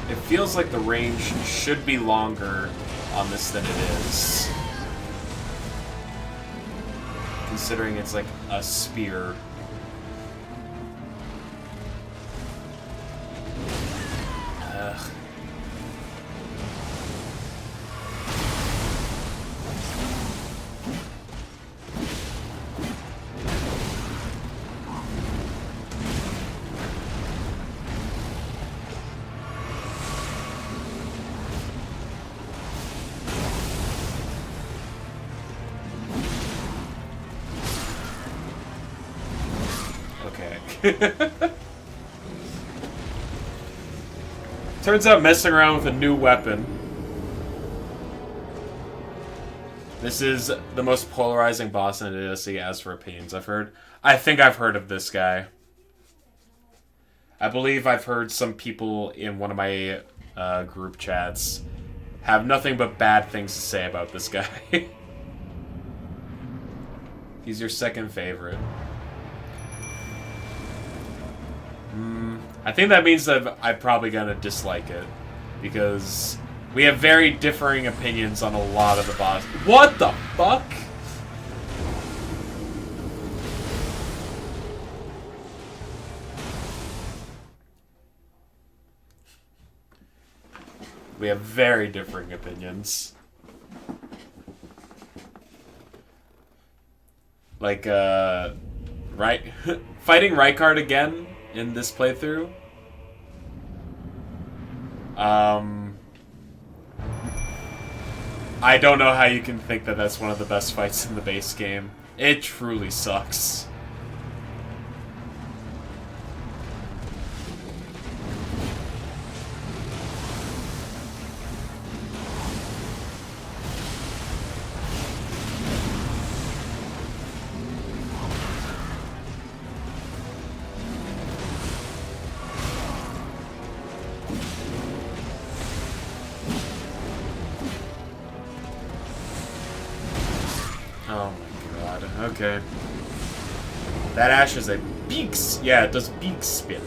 It feels like the range should be longer on this than it is. Considering it's like a spear. Ugh. Turns out messing around with a new weapon. This is the most polarizing boss in Odyssey as for opinions I've heard. I think I've heard of this guy. I believe I've heard some people in one of my group chats have nothing but bad things to say about this guy. He's your second favorite. I think that means that I'm probably gonna dislike it, because we have very differing opinions on a lot of the boss. What the fuck? We have very differing opinions. Like, right? Fighting Rykard again in this playthrough. I don't know how you can think that that's one of the best fights in the base game. It truly sucks. Okay. That ash is a beaks. Yeah, it does beak spin.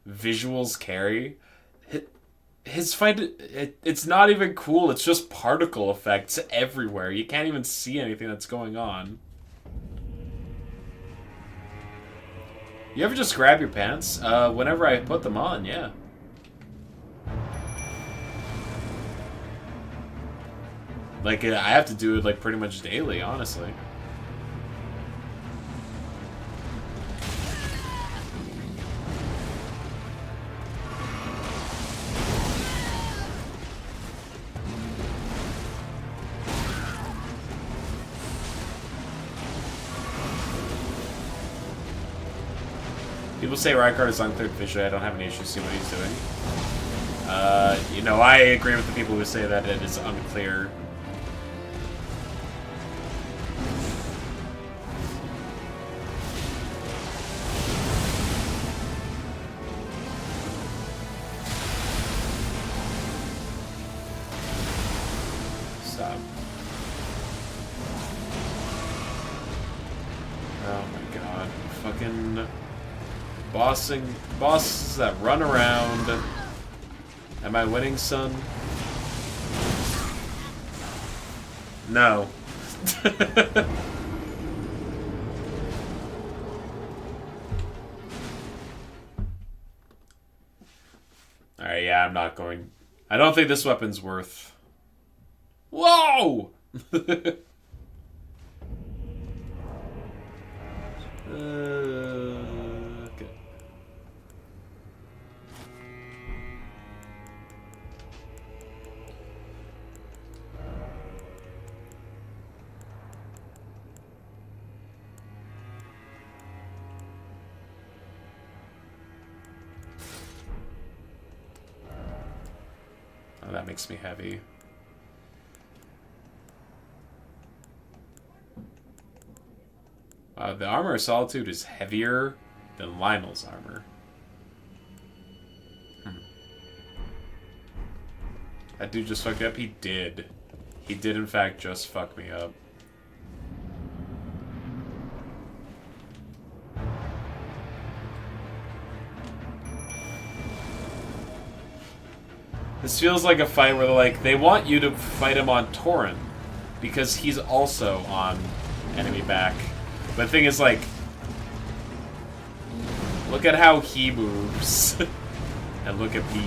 Visuals carry. His fight, it's not even cool. It's just particle effects everywhere. You can't even see anything that's going on. You ever just grab your pants? Whenever I put them on, yeah. Like, I have to do it, like, pretty much daily, honestly. People say Rykard is unclear visually. I don't have any issues seeing what he's doing. You know, I agree with the people who say that it is unclear. Stop. Oh my god. Fucking... bosses that run around. Am I winning, son? No. Alright, yeah, I'm not going. I don't think this weapon's worth. Whoa! Okay. Oh, that makes me heavy. Wow, the Armor of Solitude is heavier than Lionel's armor. That dude just fucked up? He did. He did, in fact, just fuck me up. This feels like a fight where they're like, they want you to fight him on Torrent because he's also on enemy back. But the thing is, like, look at how he moves. And look at B.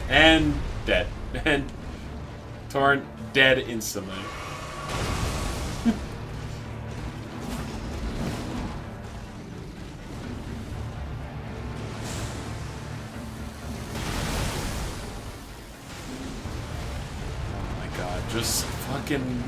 And dead. And Torrent dead instantly. Oh my god, just fucking...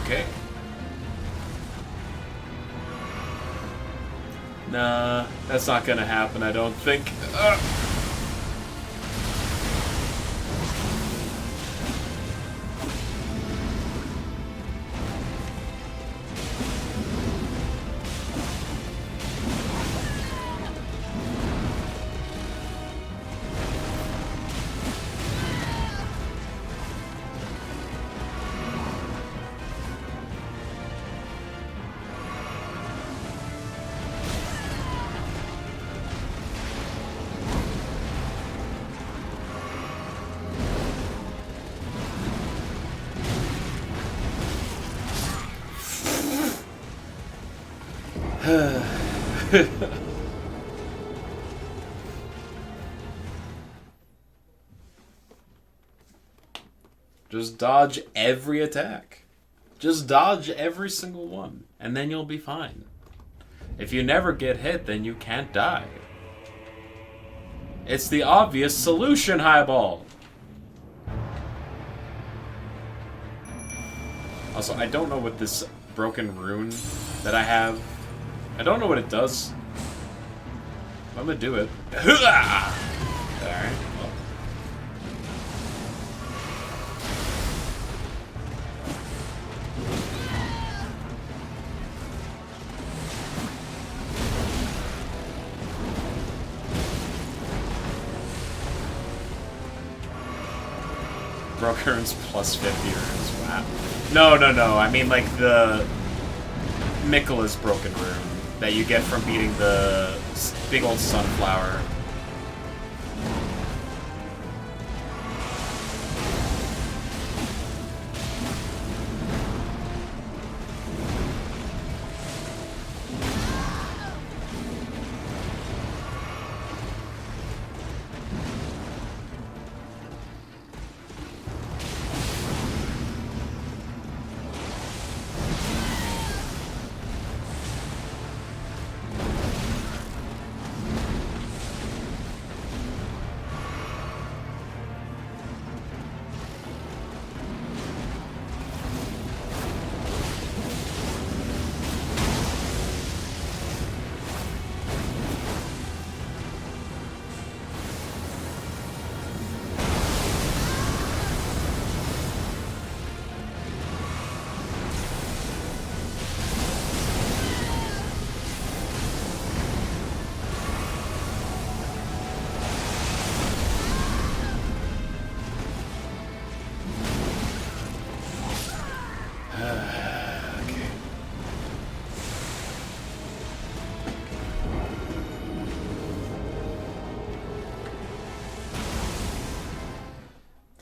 Okay. Nah, that's not gonna happen, I don't think. Just dodge every attack. Just dodge every single one, and then you'll be fine. If you never get hit, then you can't die. It's the obvious solution, Highball! Also, I don't know what this broken rune that I have... I don't know what it does. I'm gonna do it. Alright. Broken runes plus 50 runes. Wow. No. I mean, like, the Miquella's broken rune that you get from beating the big old sunflower.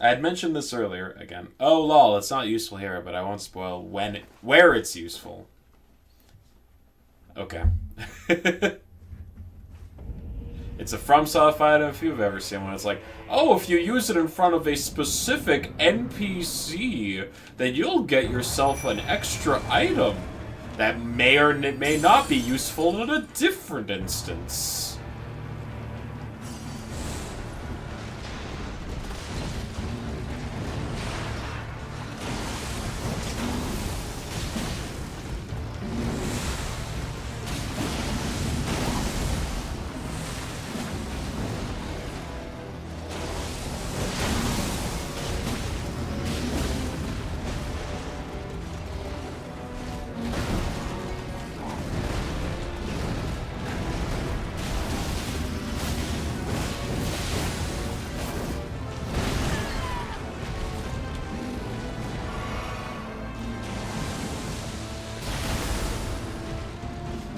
I had mentioned this earlier again. Oh lol, it's not useful here, but I won't spoil where it's useful. Okay. It's a FromSoft item if you've ever seen one. It's like, oh, if you use it in front of a specific NPC, then you'll get yourself an extra item that may or may not be useful in a different instance.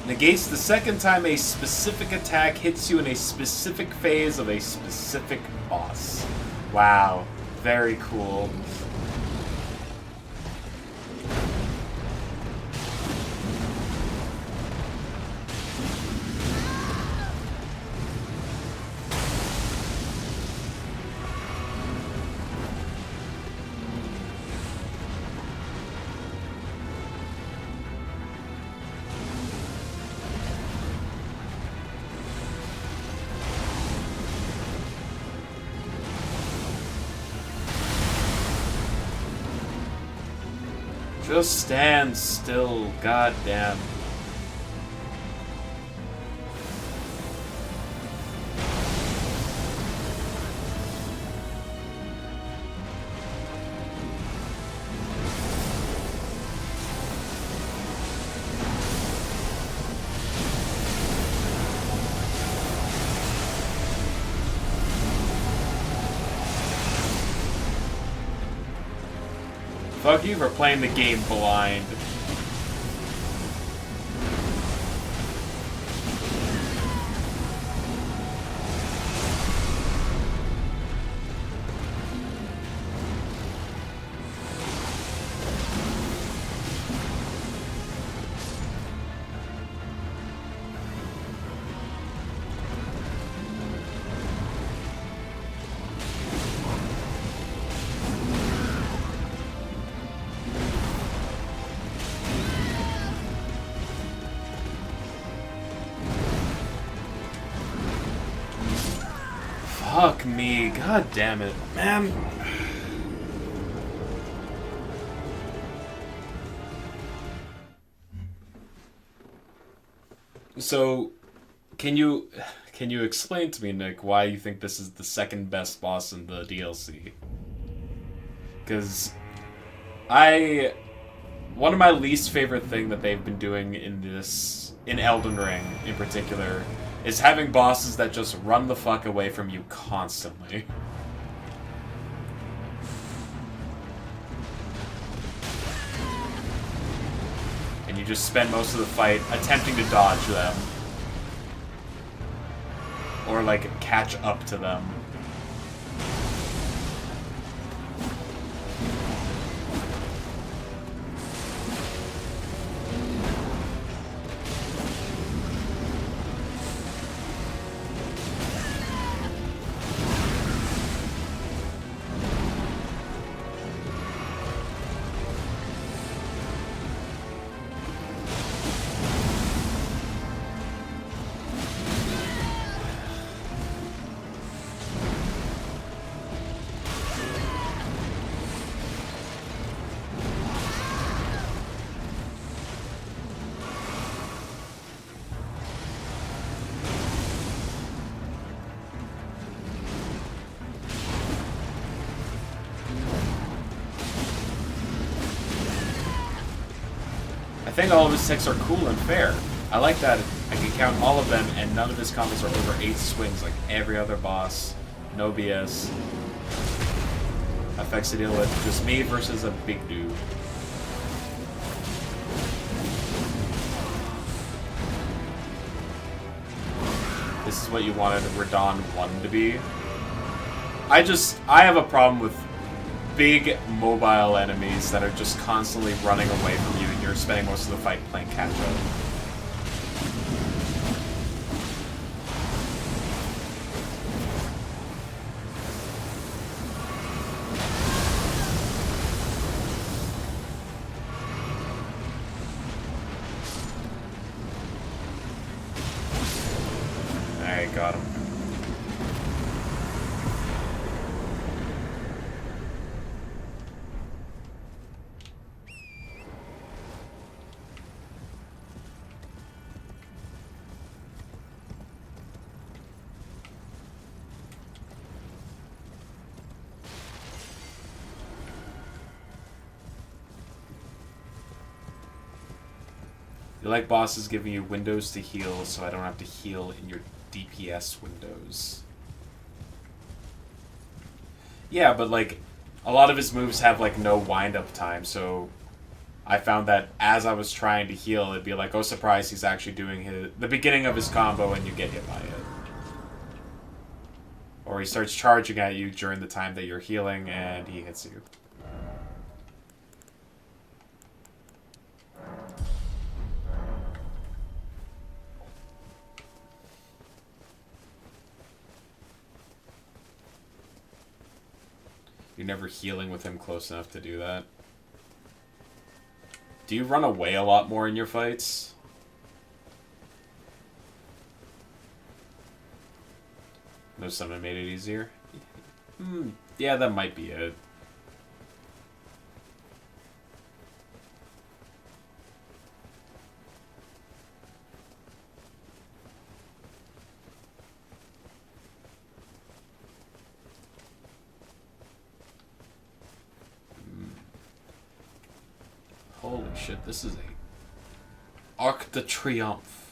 Negates the second time a specific attack hits you in a specific phase of a specific boss. Wow. Very cool. Just stand still, goddamn. Fuck you for playing the game blind. Fuck me. God damn it. Man. So, can you explain to me, Nick, why you think this is the second best boss in the DLC? Because one of my least favorite thing that they've been doing in Elden Ring in particular, is having bosses that just run the fuck away from you constantly. And you just spend most of the fight attempting to dodge them. Or, like, catch up to them. I think all of his techs are cool and fair. I like that I can count all of them and none of his combos are over 8 swings like every other boss. No BS. Effects to deal with. Just me versus a big dude. This is what you wanted Radon 1 to be. I have a problem with big mobile enemies that are just constantly running away from you and you're spending most of the fight playing catch-up. Alright, got him. You like bosses giving you windows to heal, so I don't have to heal in your DPS windows. Yeah, but like, a lot of his moves have like no wind-up time, so I found that as I was trying to heal, it'd be like, oh surprise, he's actually doing the beginning of his combo and you get hit by it. Or he starts charging at you during the time that you're healing and he hits you. You're never healing with him close enough to do that. Do you run away a lot more in your fights? No summon made it easier? Yeah, that might be it. Holy shit, this is a Arc de Triomphe.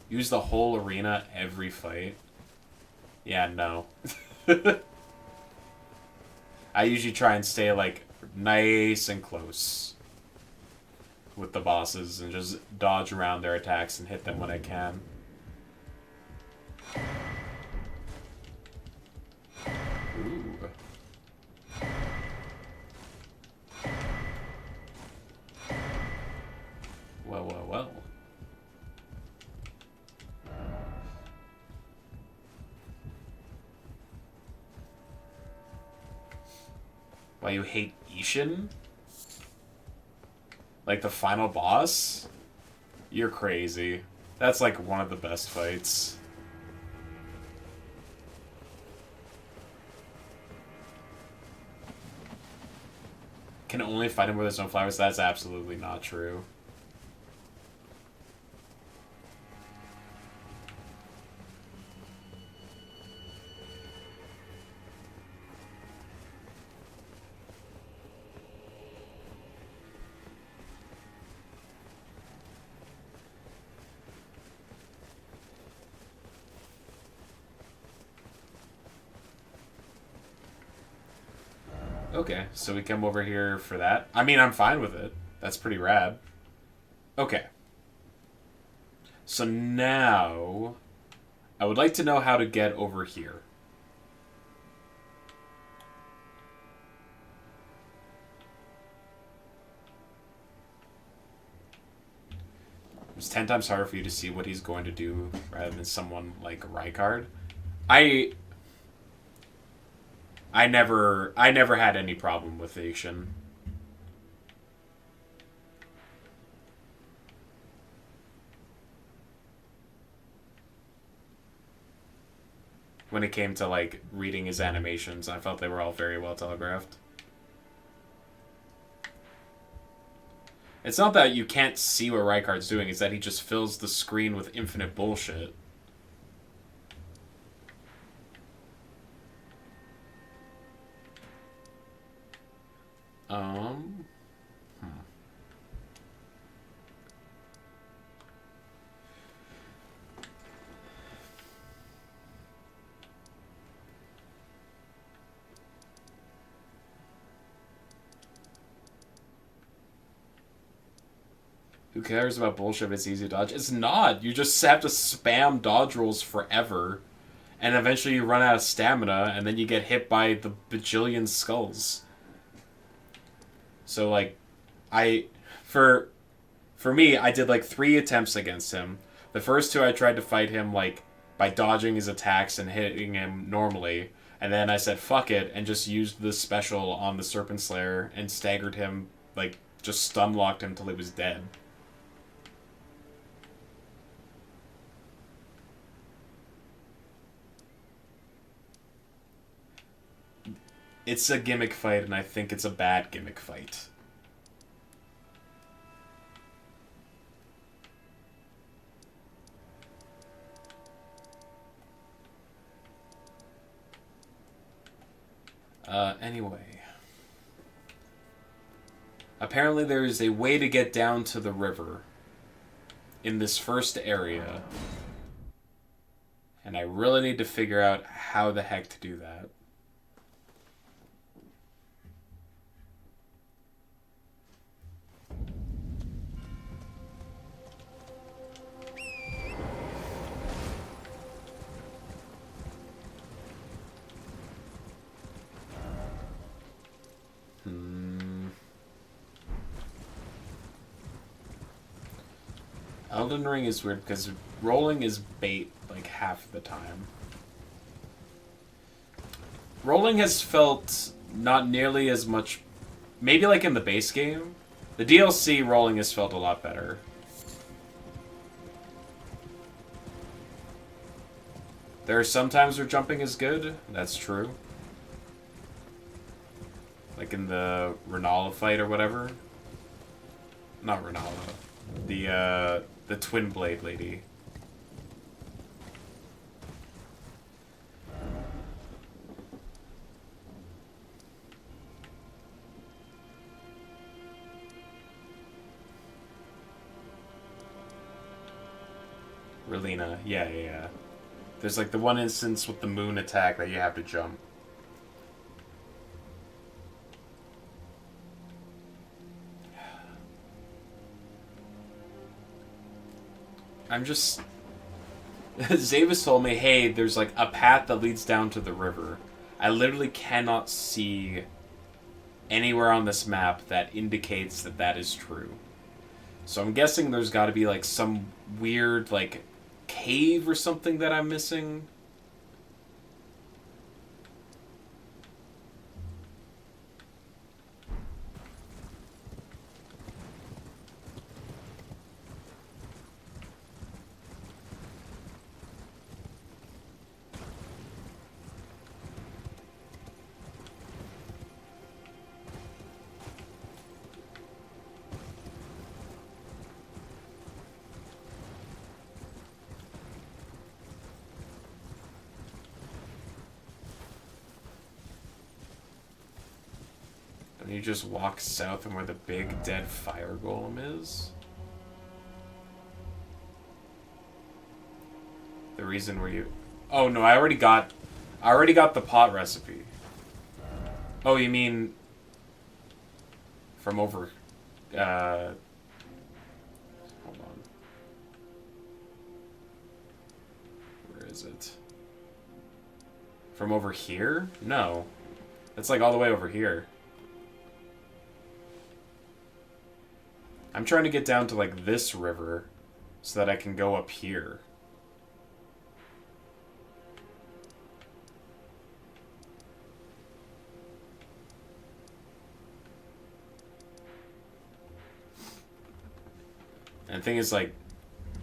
Use the whole arena every fight. Yeah, no. I usually try and stay like nice and close with the bosses and just dodge around their attacks and hit them when I can. Ooh. Well, well, well. Why, you hate Ishin? Like the final boss? You're crazy. That's like one of the best fights. can only fight him with his own flowers. That's absolutely not true. Okay, so we come over here for that. I mean, I'm fine with it. That's pretty rad. Okay. So now, I would like to know how to get over here. It's 10 times harder for you to see what he's going to do rather than someone like Rykard. I never had any problem with Aishin. When it came to like reading his animations, I felt they were all very well telegraphed. It's not that you can't see what Rykard's doing, it's that he just fills the screen with infinite bullshit. Who cares about bullshit if it's easy to dodge? It's not! You just have to spam dodge rolls forever, and eventually you run out of stamina, and then you get hit by the bajillion skulls. So, like, for me, I did, like, 3 attempts against him. The first 2 I tried to fight him, like, by dodging his attacks and hitting him normally, and then I said, fuck it, and just used the special on the Serpent Slayer and staggered him, like, just stun-locked him till he was dead. It's a gimmick fight, and I think it's a bad gimmick fight. Anyway. Apparently there is a way to get down to the river in this first area. And I really need to figure out how the heck to do that. Elden Ring is weird because rolling is bait like half the time. Rolling has felt not nearly as much, maybe like in the base game. The DLC rolling has felt a lot better. There are some times where jumping is good, that's true. Like in the Renala fight or whatever. Not Renala. The Twin Blade lady. Relina, yeah. There's like the one instance with the moon attack that you have to jump. I'm just... Zavis told me, hey, there's like a path that leads down to the river. I literally cannot see anywhere on this map that indicates that that is true. So I'm guessing there's got to be like some weird like cave or something that I'm missing. And you just walk south from where the big dead fire golem is. The reason where you... Oh no, I already got the pot recipe. Oh, you mean from over hold on. Where is it? From over here? No. It's like all the way over here. I'm trying to get down to like this river so that I can go up here. And the thing is, like,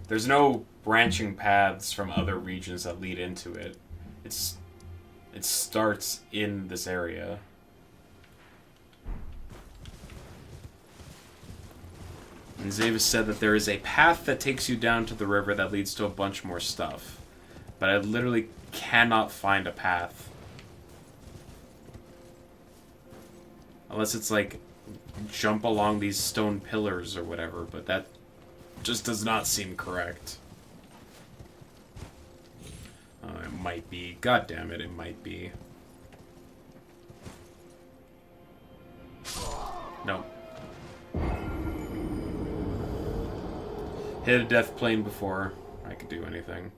there's no branching paths from other regions that lead into it. It starts in this area. And Zavis said that there is a path that takes you down to the river that leads to a bunch more stuff. But I literally cannot find a path. Unless it's like, jump along these stone pillars or whatever, but that just does not seem correct. It might be. God damn it, it might be. No. Hit a death plane before I could do anything.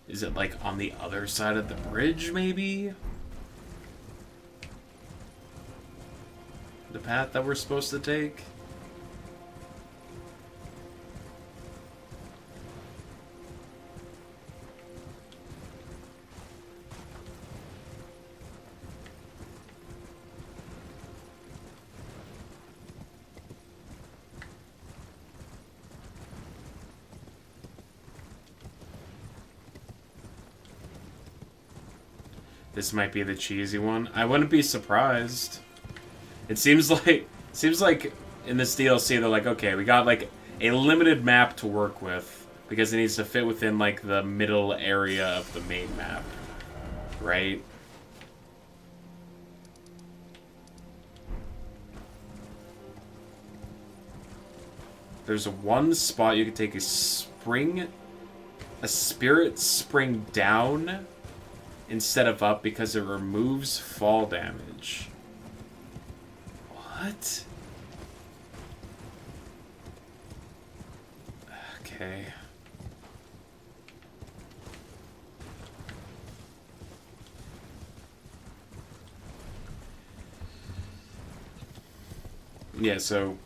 Is it like on the other side of the bridge, maybe? The path that we're supposed to take? This might be the cheesy one. I wouldn't be surprised. It seems like in this DLC they're like, okay, we got like a limited map to work with because it needs to fit within like the middle area of the main map, right? There's one spot you can take a spirit spring down instead of up because it removes fall damage. What? Okay. Yeah, so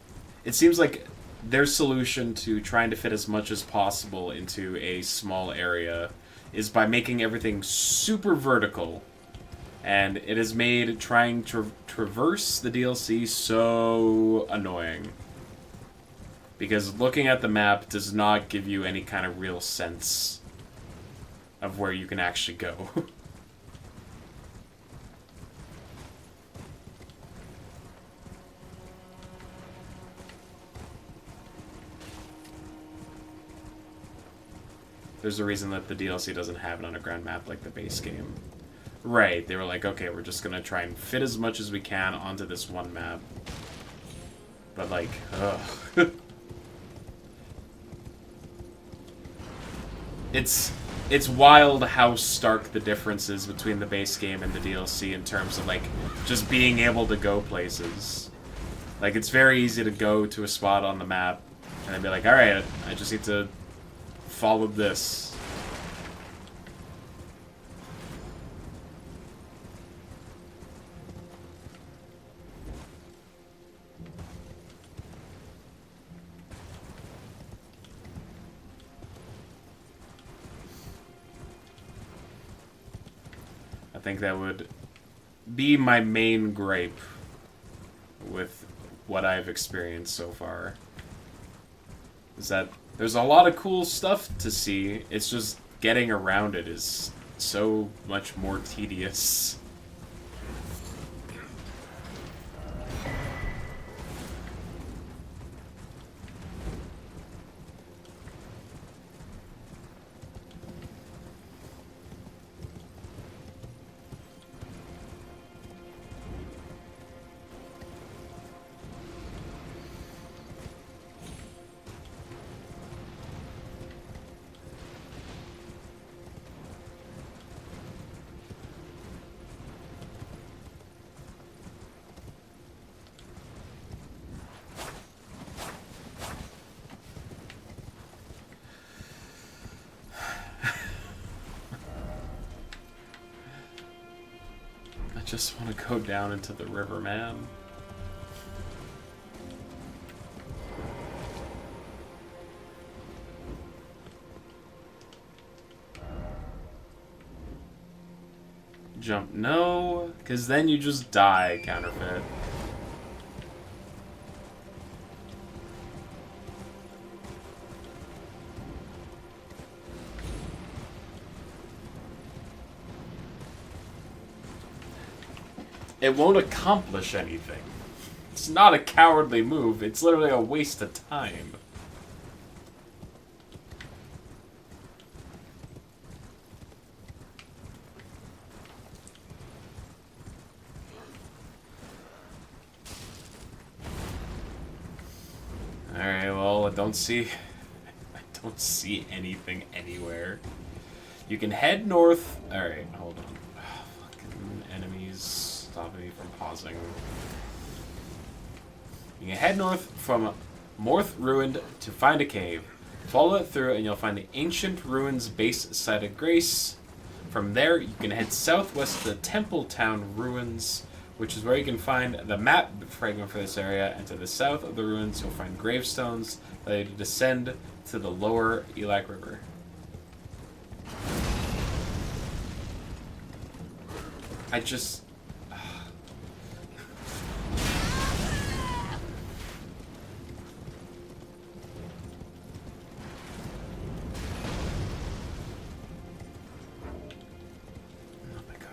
it seems like their solution to trying to fit as much as possible into a small area is by making everything super vertical. And it has made trying to traverse the DLC so annoying. Because looking at the map does not give you any kind of real sense of where you can actually go. There's a reason that the DLC doesn't have an underground map like the base game. Right, they were like, okay, we're just gonna try and fit as much as we can onto this one map. But like, ugh. It's wild how stark the difference is between the base game and the DLC in terms of like, just being able to go places. Like, it's very easy to go to a spot on the map and then be like, alright, I just need to follow this. I think that would be my main gripe with what I've experienced so far. Is that there's a lot of cool stuff to see, it's just getting around it is so much more tedious. I just want to go down into the river, man. Jump, no, because then you just die, counterfeit. It won't accomplish anything. It's not a cowardly move, it's literally a waste of time. Alright, well, I don't see anything anywhere. You can head north. Alright, hold on. Fucking enemies. Stop me from pausing. You can head north from Morth Ruined to find a cave. Follow it through and you'll find the Ancient Ruins base site of Grace. From there, you can head southwest to the Temple Town Ruins, which is where you can find the map fragment for this area. And to the south of the ruins, you'll find gravestones that allow you to descend to the lower Elak River. I just...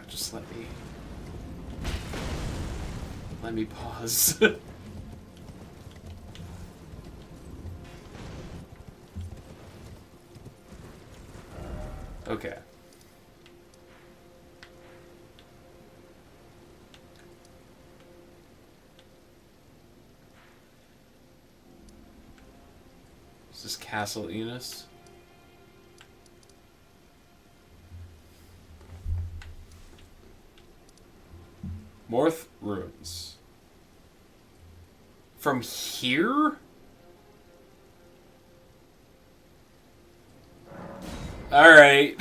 Just let me pause. Okay. Is this Castle Enos? Morth Ruins. From here? Alright.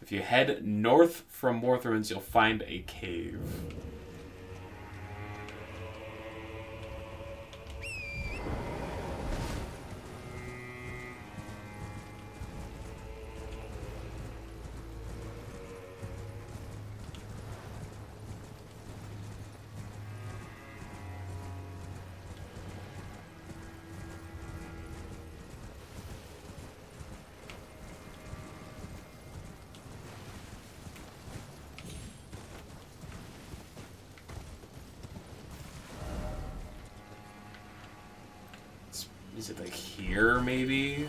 If you head north from Morth Ruins, you'll find a cave. Is it like here, maybe?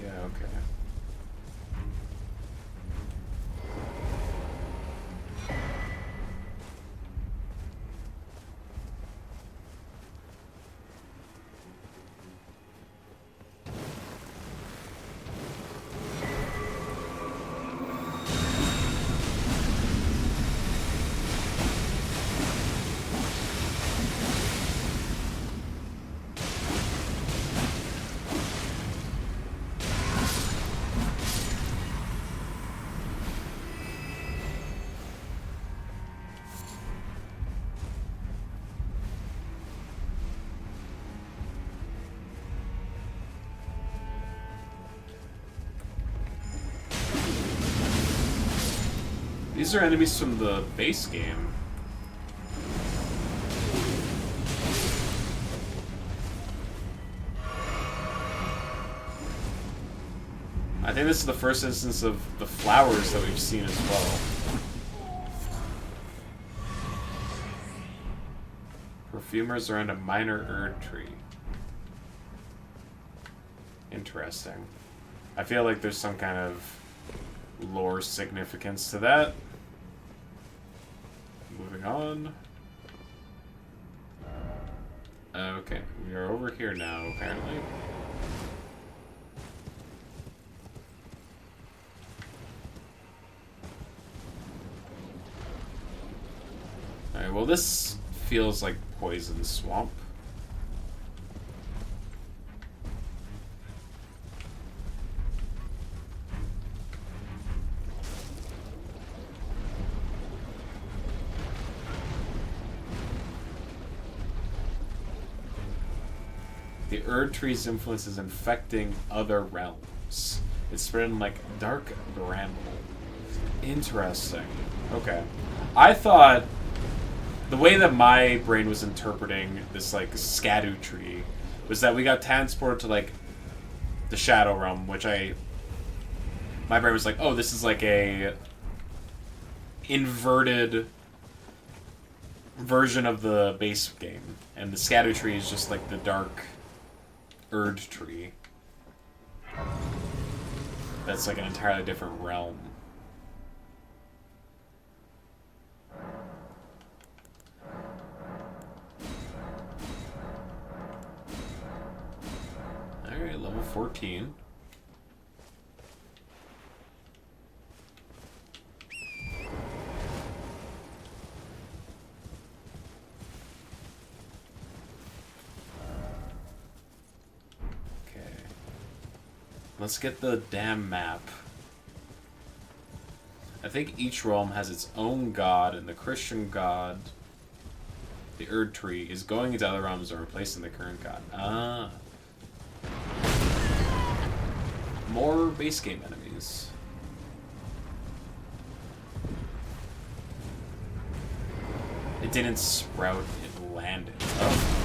Yeah, okay. These are enemies from the base game. I think this is the first instance of the flowers that we've seen as well. Perfumers around a minor Erdtree. Interesting. I feel like there's some kind of lore significance to that. Moving on. Okay, we are over here now, apparently. Alright, well this feels like Poison Swamp. The Erdtree's influence is infecting other realms. It's spreading like dark bramble. Interesting. Okay. I thought the way that my brain was interpreting this like Scadu tree was that we got transported to like the Shadow Realm, which my brain was like, oh, this is like a inverted version of the base game, and the Scadu tree is just like the dark Erdtree. That's like an entirely different realm. Alright, level 14. Let's get the damn map. I think each realm has its own god, and the Christian god, the Erdtree, is going into other realms and replacing the current god. Ah. More base game enemies. It didn't sprout, it landed. Oh.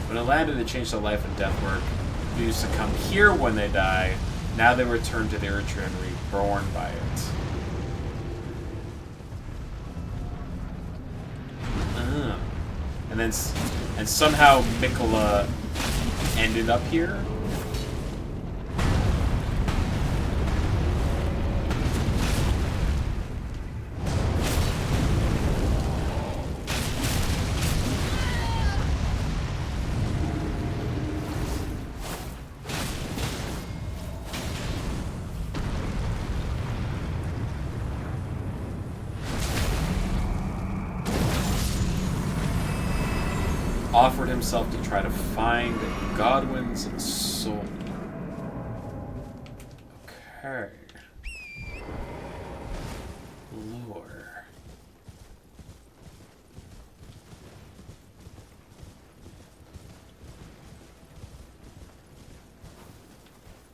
When it landed, it changed the life and death work. They used to come here when they die. Now they return to the Erdtree and reborn by it. And somehow Mikola ended up here. Offered himself to try to find Godwin's soul. Okay. Lore.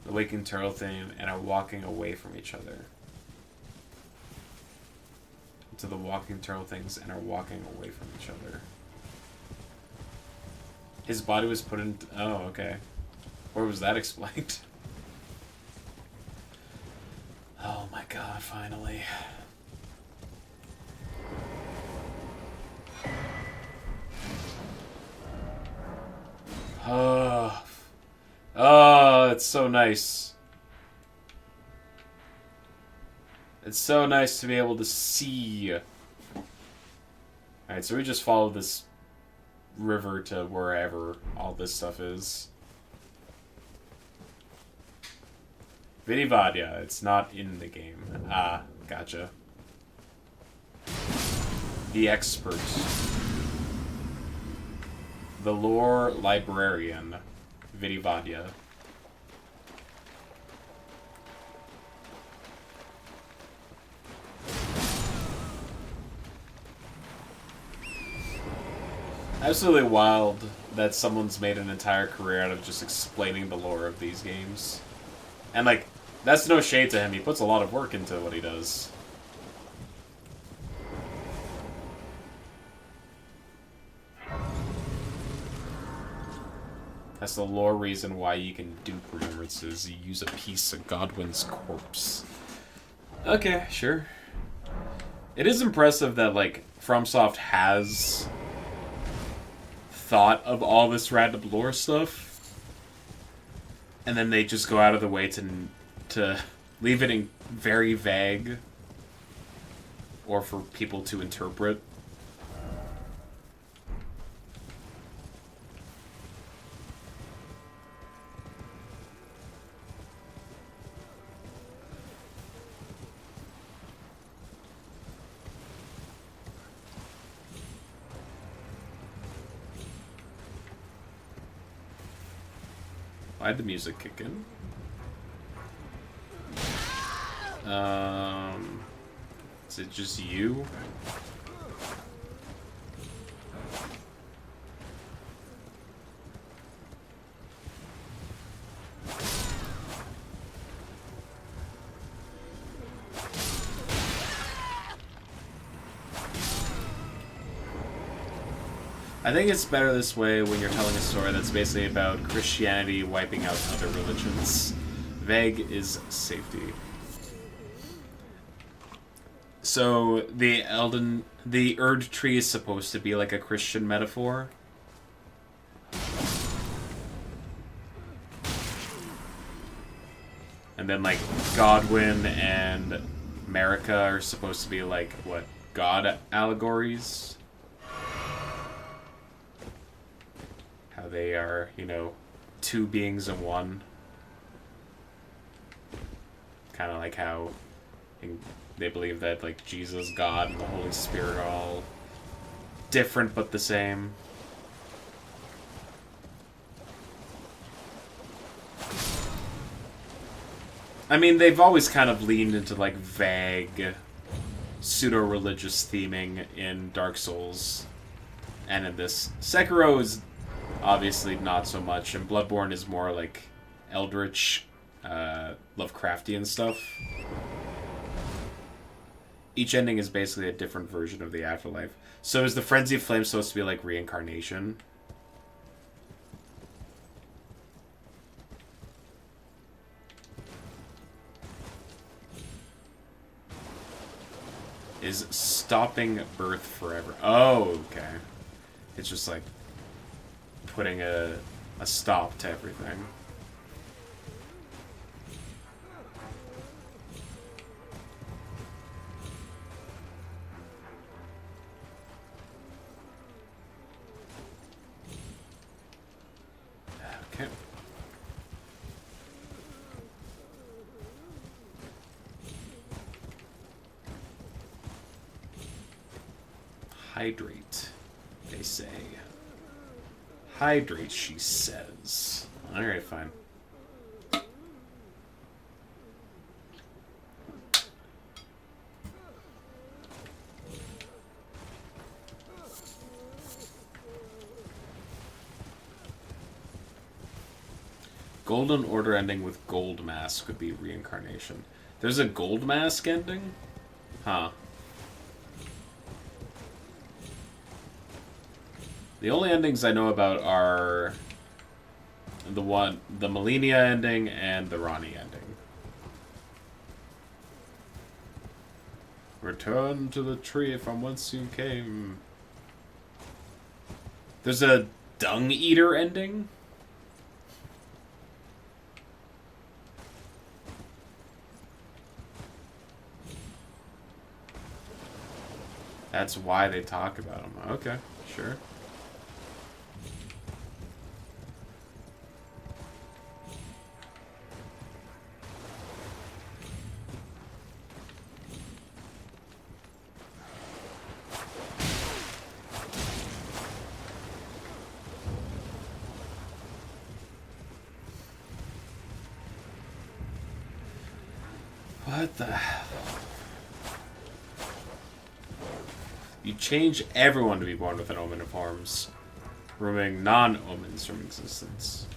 The waking turtle theme and are walking away from each other. To the walking turtle things and are walking away from each other. His body was put in... Oh, okay. Where was that explained? Oh my god, finally. Oh. Oh, it's so nice. It's so nice to be able to see. Alright, so we just follow this river to wherever all this stuff is. Vidivadia, it's not in the game. Ah, gotcha. The expert. The lore librarian. Vidivadia. Absolutely wild that someone's made an entire career out of just explaining the lore of these games. And, like, that's no shade to him. He puts a lot of work into what he does. That's the lore reason why you can dupe remembrances. You use a piece of Godwin's corpse. Okay, sure. It is impressive that, like, FromSoft has thought of all this random lore stuff, and then they just go out of the way to leave it in very vague, or for people to interpret. Why'd the music kick in? Is it just you? I think it's better this way when you're telling a story that's basically about Christianity wiping out other religions. Vague is safety. So the Erdtree is supposed to be like a Christian metaphor. And then like Godwin and America are supposed to be like, what, God allegories? How they are, you know, two beings in one. Kind of like how they believe that, like, Jesus, God, and the Holy Spirit are all different but the same. I mean, they've always kind of leaned into, like, vague, pseudo-religious theming in Dark Souls. And in this, Sekiro is obviously not so much, and Bloodborne is more like Eldritch, Lovecraftian stuff. Each ending is basically a different version of the afterlife. So is the Frenzy of Flame supposed to be like reincarnation? Is stopping birth forever? Oh, okay. It's just like putting a stop to everything. Okay. Hydrate, they say. Hydrate, she says. Alright, fine. Golden Order ending with Gold Mask would be reincarnation. There's a Gold Mask ending? Huh. The only endings I know about are the Melania ending and the Ronnie ending. Return to the tree from whence you came. There's a Dung Eater ending? That's why they talk about him. Okay, sure. What the hell? You change everyone to be born with an omen of harms, removing non-omens from existence.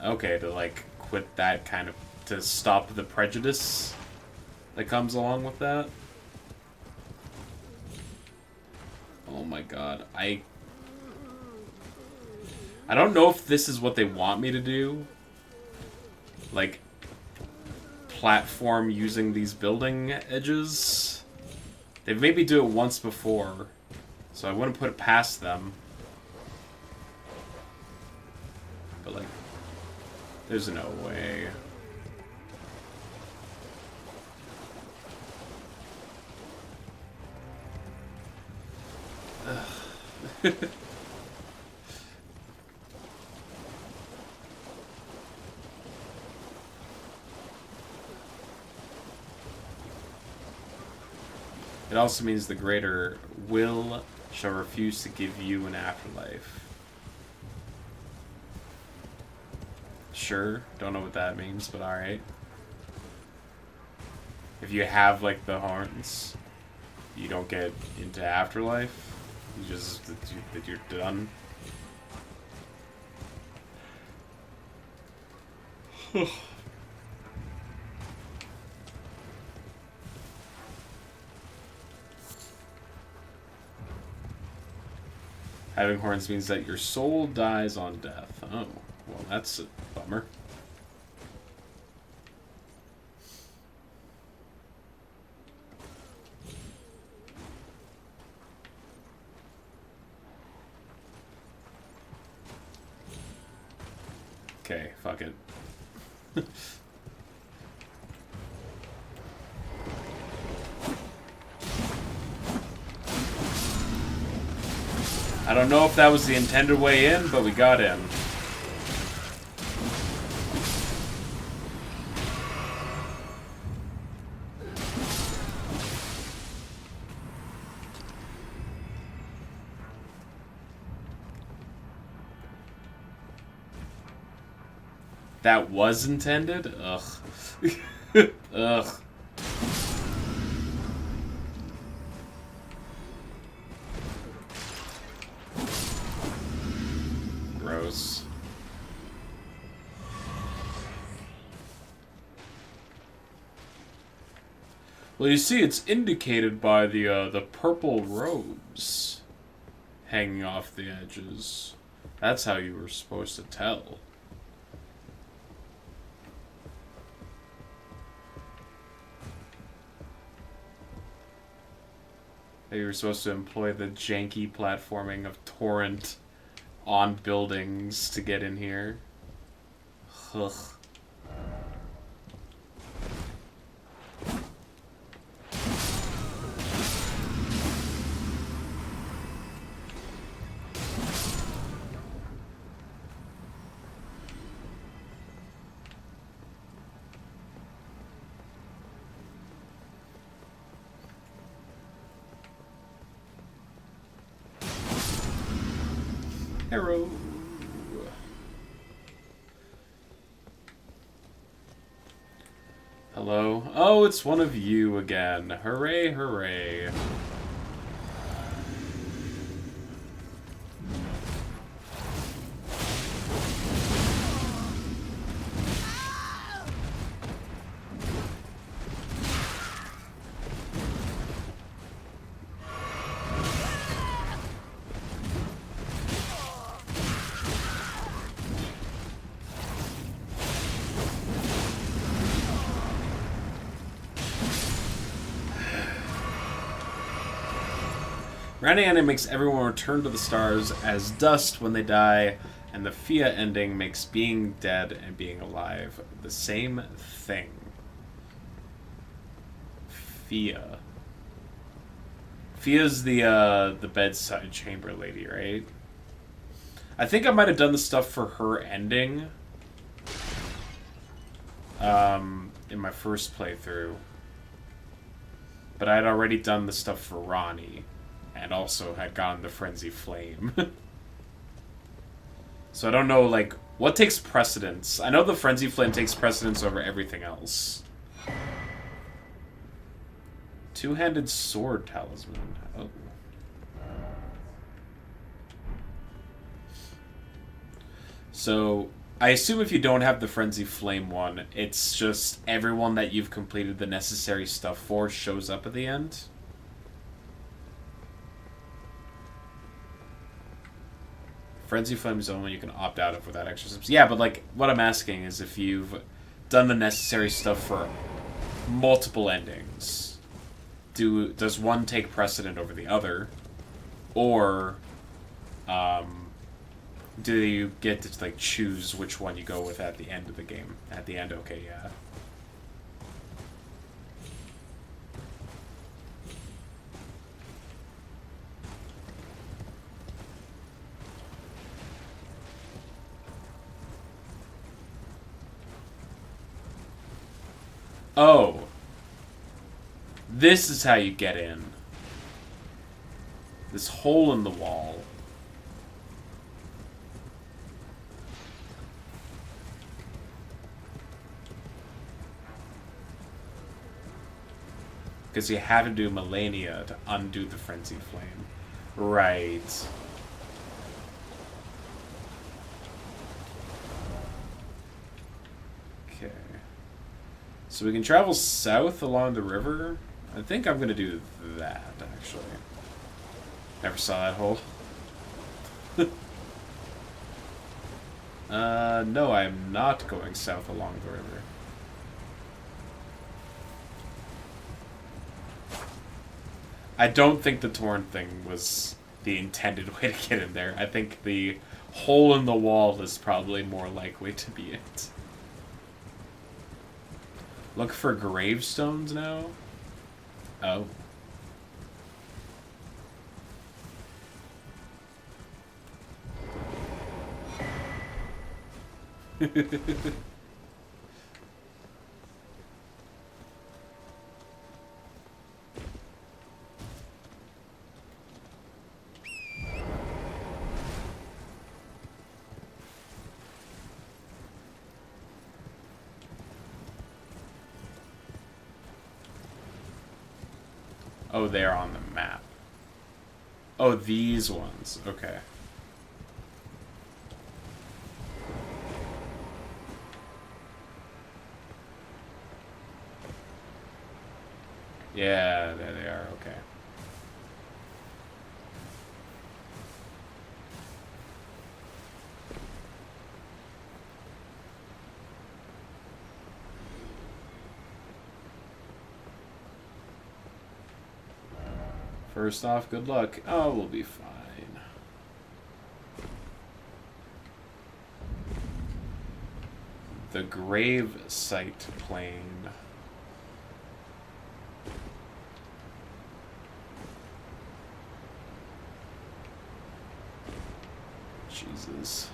Okay, to like quit that kind of, to stop the prejudice that comes along with that. Oh my god, I don't know if this is what they want me to do. Like, platform using these building edges. They've made me do it once before, so I wouldn't put it past them. But like, there's no way. Ugh. It also means the greater will shall refuse to give you an afterlife. Sure, don't know what that means, but alright. If you have, like, the horns, you don't get into afterlife. You just, that you're done. Having horns means that your soul dies on death. Oh, well, that's a bummer. Okay, fuck it. I don't know if that was the intended way in, but we got in. That was intended? Ugh. Ugh. Gross. Well, you see, it's indicated by the purple robes hanging off the edges. That's how you were supposed to tell. You were supposed to employ the janky platforming of torrent on buildings to get in here. Ugh. Arrow. Hello? Oh, it's one of you again. Hooray, hooray. Randy makes everyone return to the stars as dust when they die, and the Fia ending makes being dead and being alive the same thing. Fia. Fia's the bedside chamber lady, right? I think I might have done the stuff for her ending. In my first playthrough. But I had already done the stuff for Ronnie. And also had gotten the Frenzy Flame. So I don't know, like, what takes precedence? I know the Frenzy Flame takes precedence over everything else. Two-handed sword talisman. Oh. So, I assume if you don't have the Frenzy Flame one, it's just everyone that you've completed the necessary stuff for shows up at the end. Frenzy Flame is the only one you can opt out of without extra steps. Yeah, but like, what I'm asking is if you've done the necessary stuff for multiple endings, does one take precedent over the other? Or, do you get to, like, choose which one you go with at the end of the game? At the end, okay, yeah. Oh. This is how you get in. This hole in the wall. Because you have to do Millennia to undo the Frenzy Flame. Right. Okay. So we can travel south along the river. I think I'm going to do that, actually. Never saw that hole. No, I'm not going south along the river. I don't think the torn thing was the intended way to get in there. I think the hole in the wall is probably more likely to be it. Look for gravestones now? Oh. Oh, they're on the map. Oh, these ones. Okay. Yeah, there they are. Okay. First off, good luck. Oh, we'll be fine. The grave site plane. Jesus.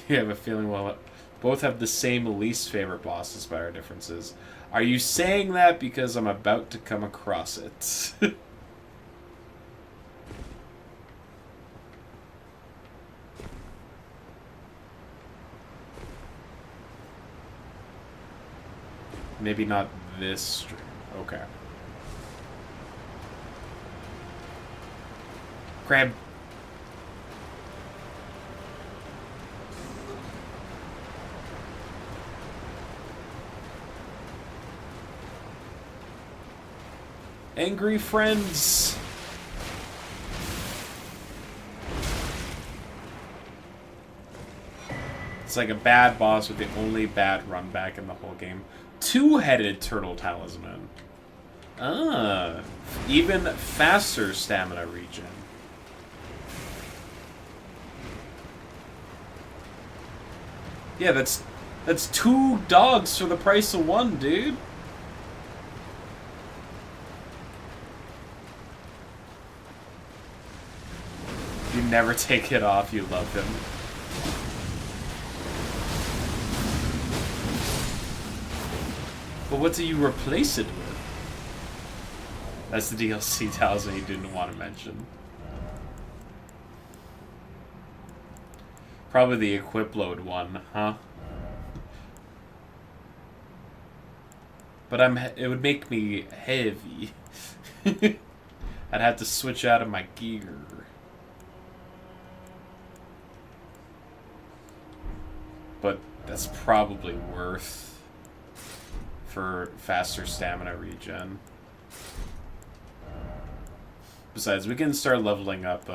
You have a feeling we'll both have the same least favorite bosses by our differences. Are you saying that because I'm about to come across it? Maybe not this stream. Okay. Crab. Angry friends. It's like a bad boss with the only bad run back in the whole game. Two-headed turtle talisman. Ah, even faster stamina regen. Yeah, that's 2 dogs for the price of 1, dude. You never take it off, you love him. But what do you replace it with? That's the DLC talisman you didn't want to mention. Probably the equip load one, huh? But it would make me heavy. I'd have to switch out of my gear. But that's probably worth for faster stamina regen. Besides, we can start leveling up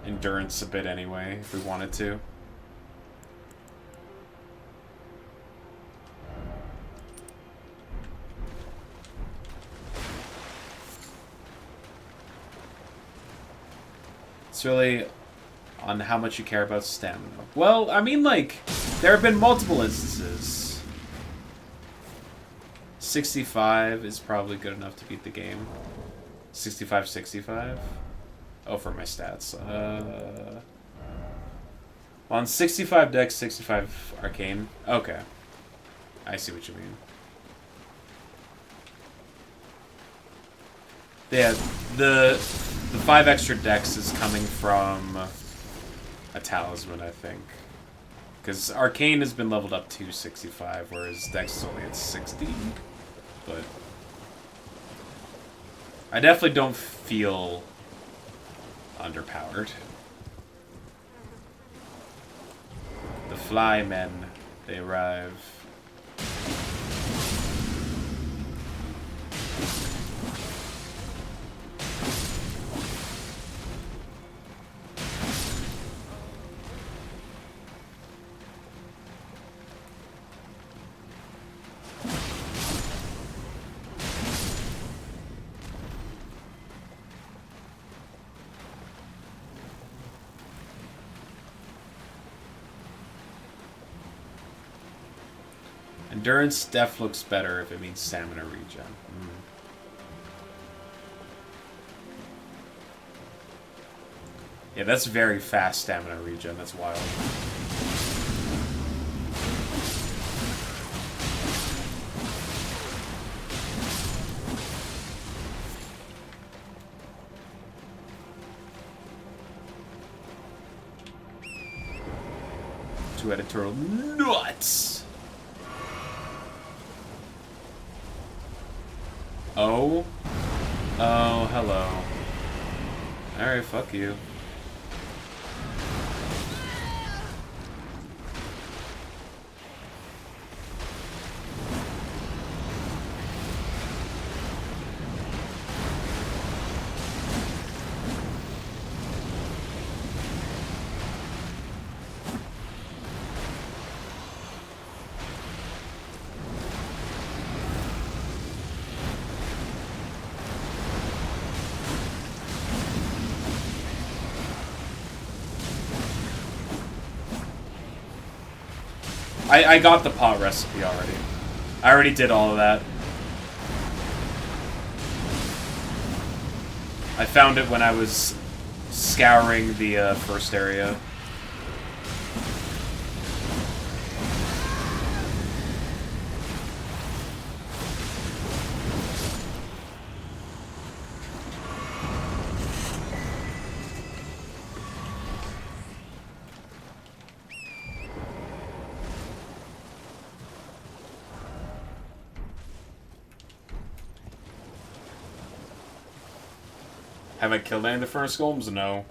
endurance a bit anyway, if we wanted to. It's really on how much you care about stamina. Well, I mean, like, there have been multiple instances. 65 is probably good enough to beat the game. 65. Oh, for my stats. On 65 Dex, 65 Arcane. Okay. I see what you mean. Yeah, the 5 extra Dex is coming from a talisman, I think. Because Arcane has been leveled up to 65, whereas Dex is only at 60. But I definitely don't feel underpowered. The flymen, they arrive. Endurance def looks better if it means stamina regen. Yeah, that's very fast stamina regen. That's wild. Two-headed turtle nuts! Oh? Oh, hello. Alright, fuck you. I got the pot recipe already. I already did all of that. I found it when I was scouring the first area. Have I killed any of the first golems? No.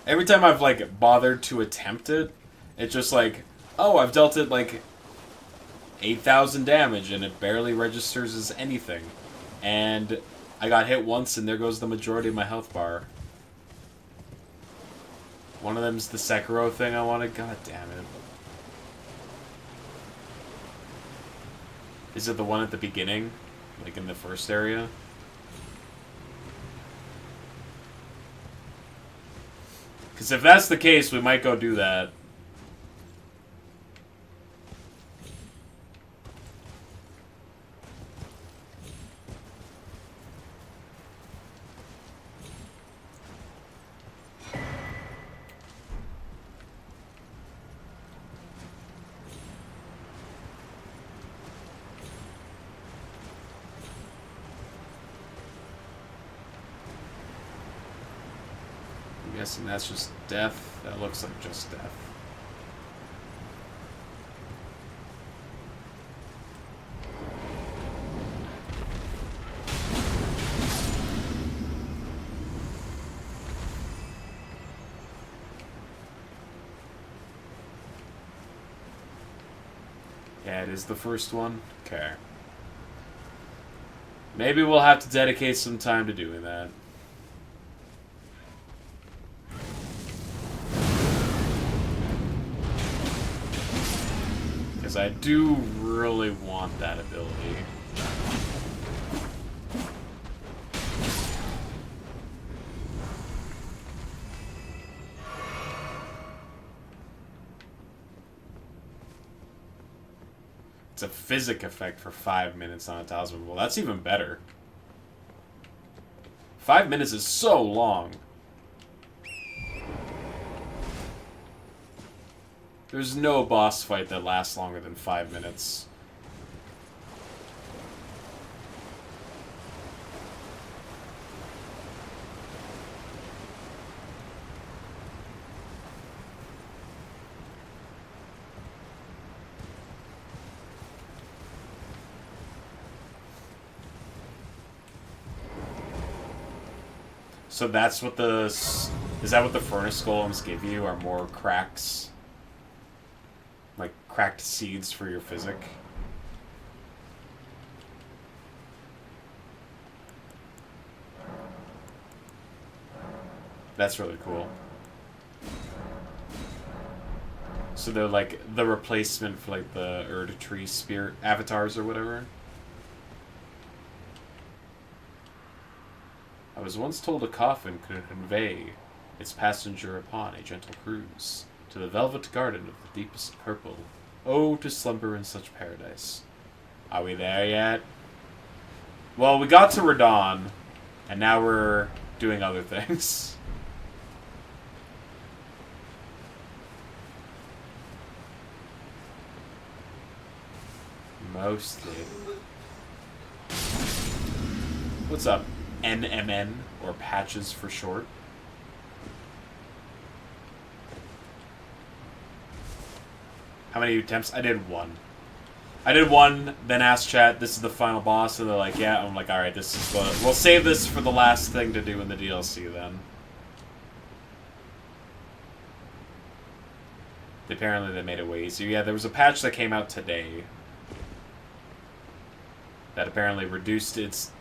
Every time I've, like, bothered to attempt it, it's just like, oh, I've dealt it, like, 8,000 damage, and it barely registers as anything. And I got hit once, and there goes the majority of my health bar. One of them's the Sekiro thing I wanted. God damn it. Is it the one at the beginning? Like, in the first area? Because if that's the case, we might go do that. I'm guessing that's just death. That looks like just death. Yeah, it is the first one. Okay. Maybe we'll have to dedicate some time to doing that. Because I do really want that ability. It's a physic effect for 5 minutes on a talisman. Well, that's even better. 5 minutes is so long. There's no boss fight that lasts longer than 5 minutes. So that's what the... Is that what the furnace golems give you? Are more cracks? Like, cracked seeds for your physic? That's really cool. So they're like the replacement for like the Erdtree spirit avatars or whatever? I was once told a coffin could convey its passenger upon a gentle cruise to the velvet garden of the deepest purple. Oh, to slumber in such paradise. Are we there yet? Well, we got to Radon, and now we're doing other things. Mostly. What's up? NMN, or patches for short. How many attempts? I did one. I did one, then asked chat, this is the final boss, and they're like, yeah. I'm like, alright, this is the... We'll save this for the last thing to do in the DLC, then. Apparently they made it way easier. Yeah, there was a patch that came out today that apparently reduced his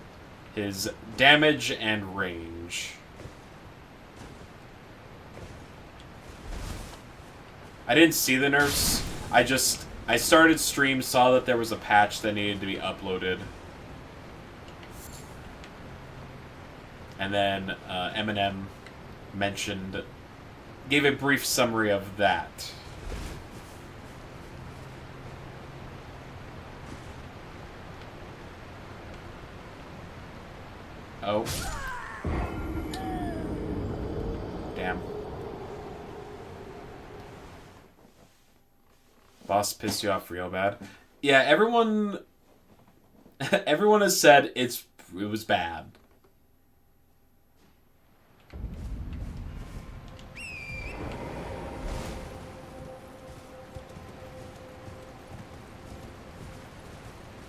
damage and range. I didn't see the nerfs. I started stream, saw that there was a patch that needed to be uploaded. And then Eminem gave a brief summary of that. Oh. Damn. Boss pissed you off real bad. Yeah, everyone has said it was bad.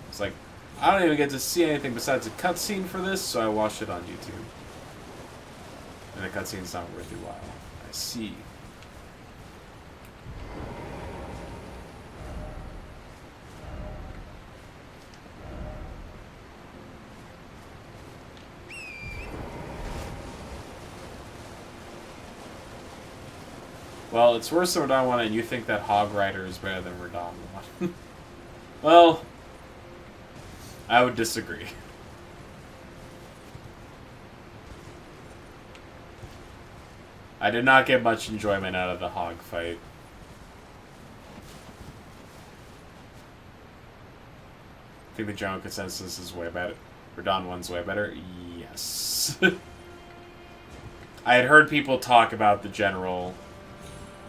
It's like, I don't even get to see anything besides a cutscene for this, so I watched it on YouTube. And the cutscene's not worth your while. I see. Well, it's worse than Radon 1, and you think that Hog Rider is better than Radon 1. Well, I would disagree. I did not get much enjoyment out of the hog fight. I think the general consensus is way better. Radahn 1's way better? Yes. I had heard people talk about the general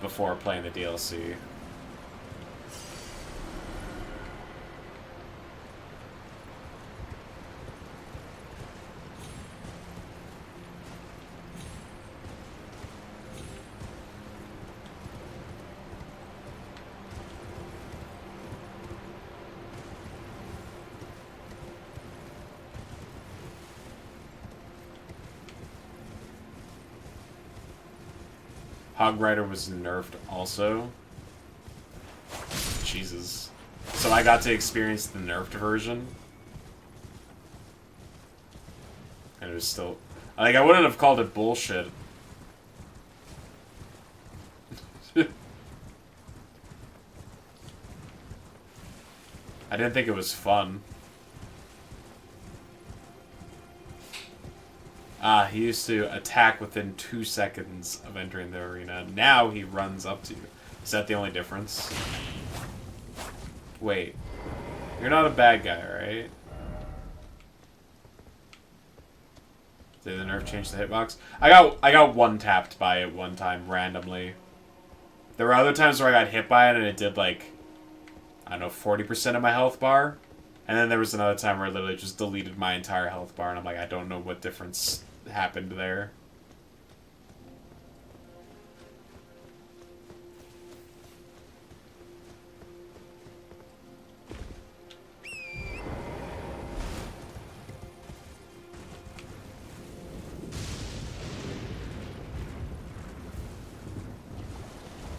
before playing the DLC. Hog Rider was nerfed also. Jesus. So I got to experience the nerfed version. And it was still... Like, I wouldn't have called it bullshit. I didn't think it was fun. He used to attack within 2 seconds of entering the arena. Now he runs up to you. Is that the only difference? Wait. You're not a bad guy, right? Did the nerf change the hitbox? I got one-tapped by it one time, randomly. There were other times where I got hit by it and it did, like, I don't know, 40% of my health bar. And then there was another time where I literally just deleted my entire health bar and I'm like, I don't know what difference happened there.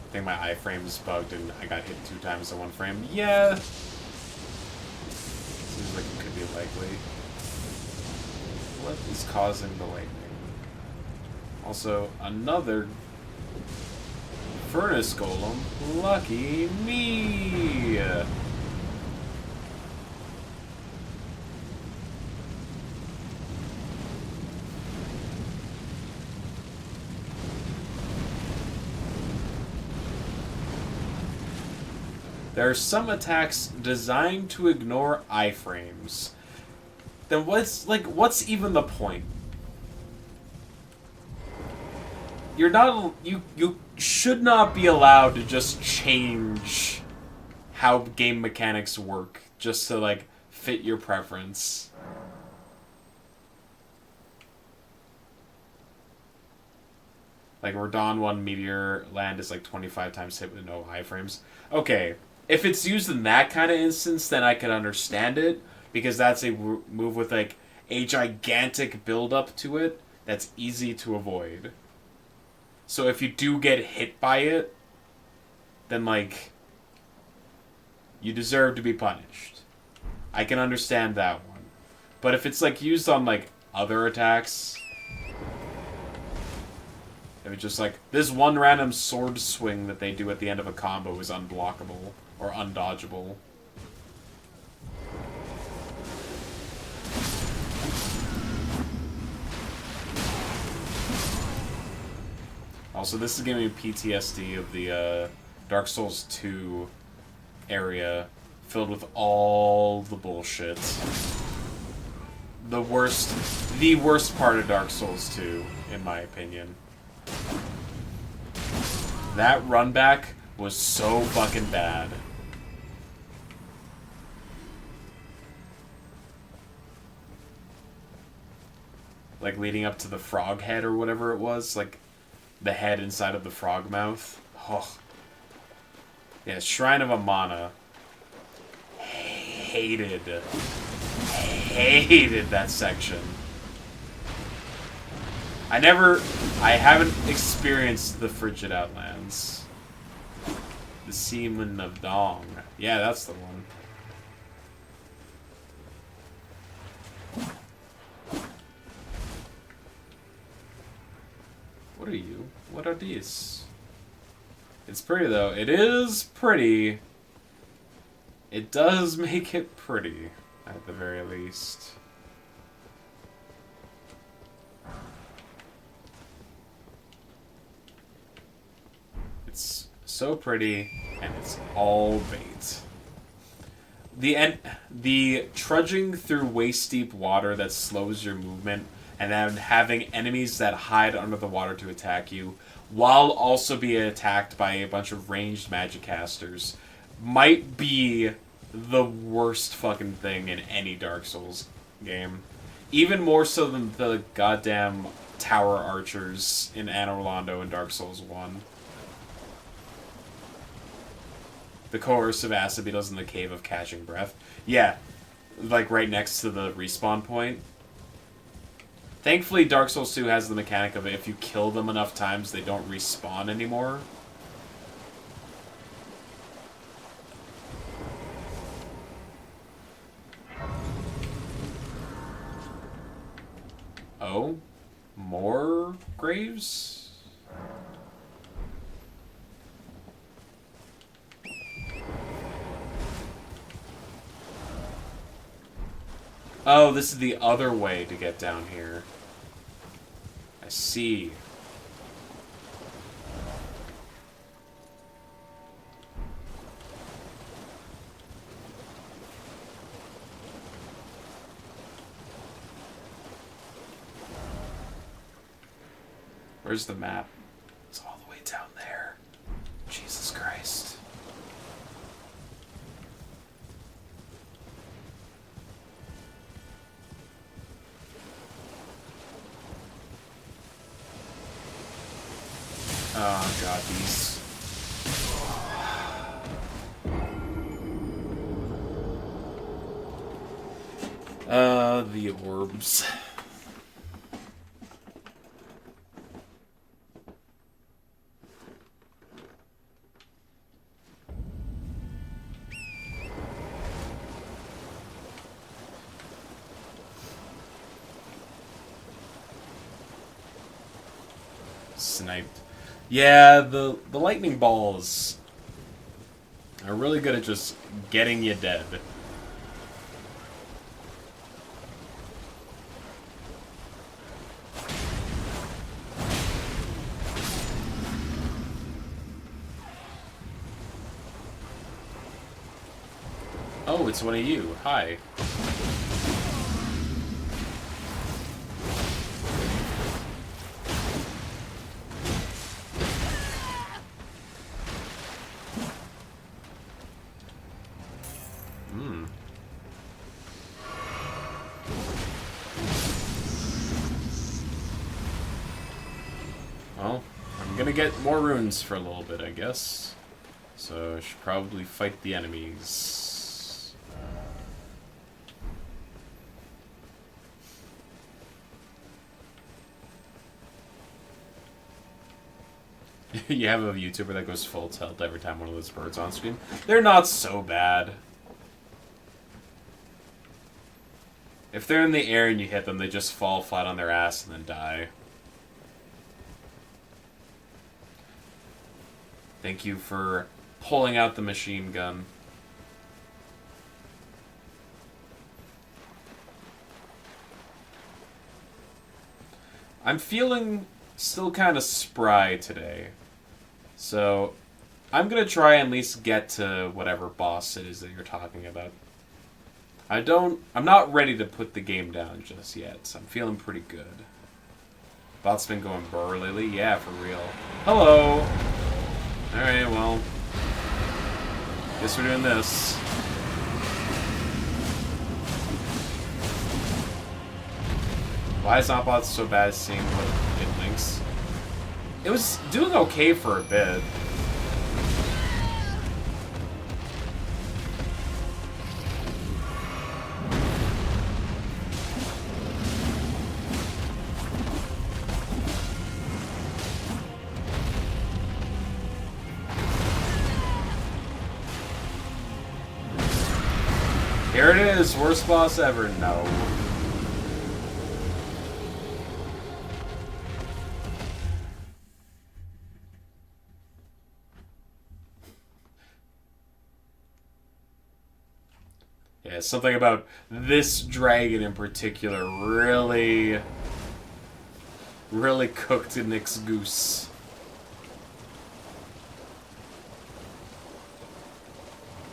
I think my iframe's bugged and I got hit 2 times in 1 frame. Yeah! Seems like it could be likely. What is causing the lightning? Also, another furnace golem. Lucky me! There are some attacks designed to ignore iframes. Then what's even the point? You're not you should not be allowed to just change how game mechanics work just to like fit your preference. Like Radahn 1 Meteor Land is like 25 times hit with no iframes. Okay, if it's used in that kind of instance, then I can understand it. Because that's a move with, like, a gigantic build-up to it that's easy to avoid. So if you do get hit by it, then, like, you deserve to be punished. I can understand that one. But if it's, like, used on, like, other attacks... If it's just, like, this one random sword swing that they do at the end of a combo is unblockable or undodgeable. Also, this is giving me PTSD of the Dark Souls 2 area filled with all the bullshit. The worst part of Dark Souls 2, in my opinion. That run back was so fucking bad. Like leading up to the frog head or whatever it was, like the head inside of the frog mouth. Oh. Yeah, Shrine of Amana. Hated that section. I haven't experienced the Frigid Outlands. The Seaman of Dong. Yeah, that's the one. What are you? What are these? It's pretty, though. It is pretty. It does make it pretty, at the very least. so pretty, and it's all bait. The trudging through waist-deep water that slows your movement, and then having enemies that hide under the water to attack you, while also being attacked by a bunch of ranged magic casters, might be the worst fucking thing in any Dark Souls game. Even more so than the goddamn tower archers in Anor Londo in Dark Souls 1. The coercive acid beetles in the Cave of Catching Breath. Yeah, like right next to the respawn point. Thankfully, Dark Souls 2 has the mechanic of if you kill them enough times, they don't respawn anymore. Oh? More graves? Oh, this is the other way to get down here. I see. Where's the map? It's all the way down there. Jesus Christ. Oh god, these. The orbs. Sniped. Yeah, the lightning balls are really good at just getting you dead. Oh, it's one of you. Hi. Well, I'm gonna get more runes for a little bit, I guess. So I should probably fight the enemies. You have a YouTuber that goes full tilt every time one of those birds on screen. They're not so bad. If they're in the air and you hit them, they just fall flat on their ass and then die. Thank you for pulling out the machine gun. I'm feeling still kind of spry today. So, I'm going to try and at least get to whatever boss it is that you're talking about. I'm not ready to put the game down just yet, so I'm feeling pretty good. Bot's been going burr lately? Yeah, for real. Hello! Alright, well. Guess we're doing this. Why is Notbot so bad at seeing what it links? It was doing okay for a bit. Here it is, worst boss ever. No. Yeah, something about this dragon in particular really cooked Nick's goose.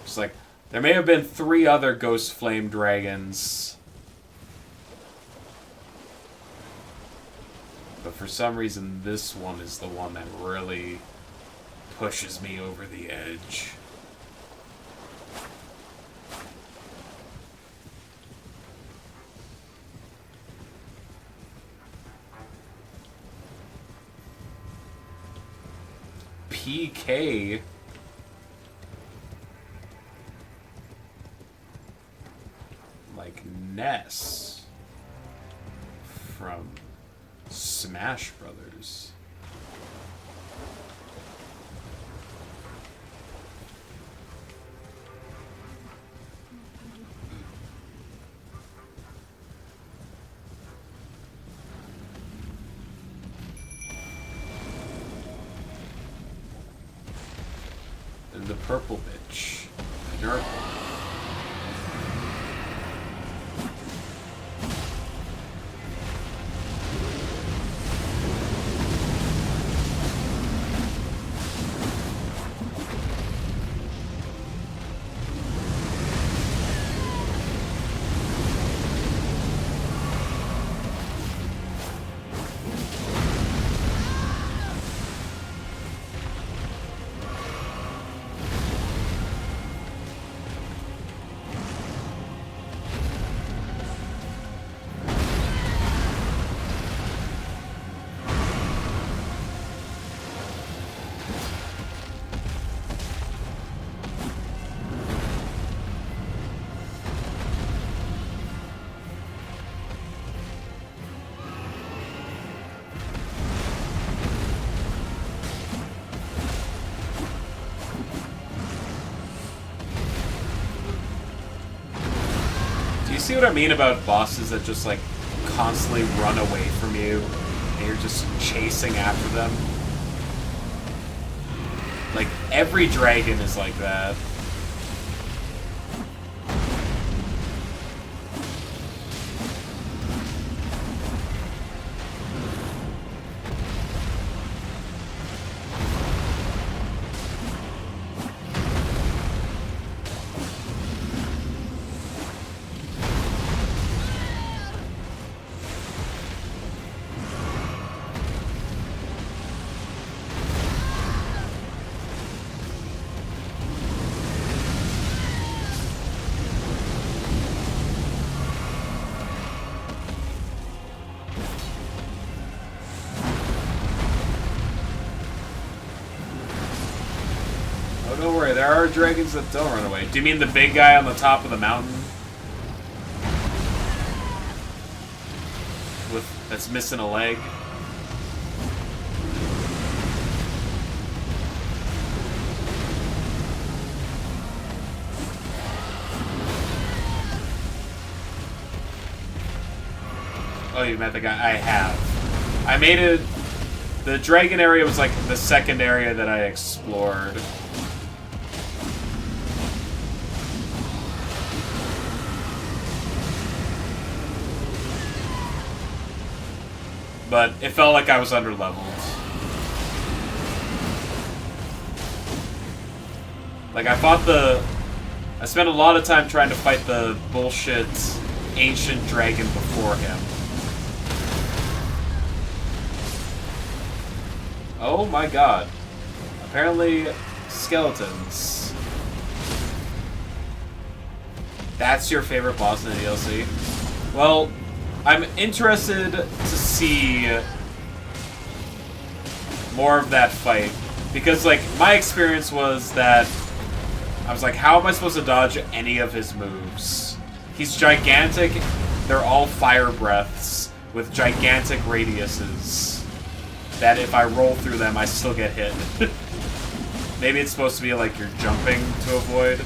It's like, there may have been 3 other Ghost Flame Dragons, but for some reason this one is the one that really pushes me over the edge. PK? Like Ness from Smash Brothers. And the purple bitch. Nurgle. See what I mean about bosses that just, like, constantly run away from you, and you're just chasing after them? Like, every dragon is like that. Don't worry, there are dragons that don't run away. Do you mean the big guy on the top of the mountain? That's missing a leg? Oh, you met the guy? I have. I made it... The dragon area was like the second area that I explored. But it felt like I was underleveled. Like, I spent a lot of time trying to fight the bullshit ancient dragon before him. Oh my god. Apparently, skeletons. That's your favorite boss in the DLC? Well, I'm interested to see more of that fight. Because, like, my experience was that I was like, how am I supposed to dodge any of his moves? He's gigantic. They're all fire breaths with gigantic radiuses. That if I roll through them, I still get hit. Maybe it's supposed to be like you're jumping to avoid.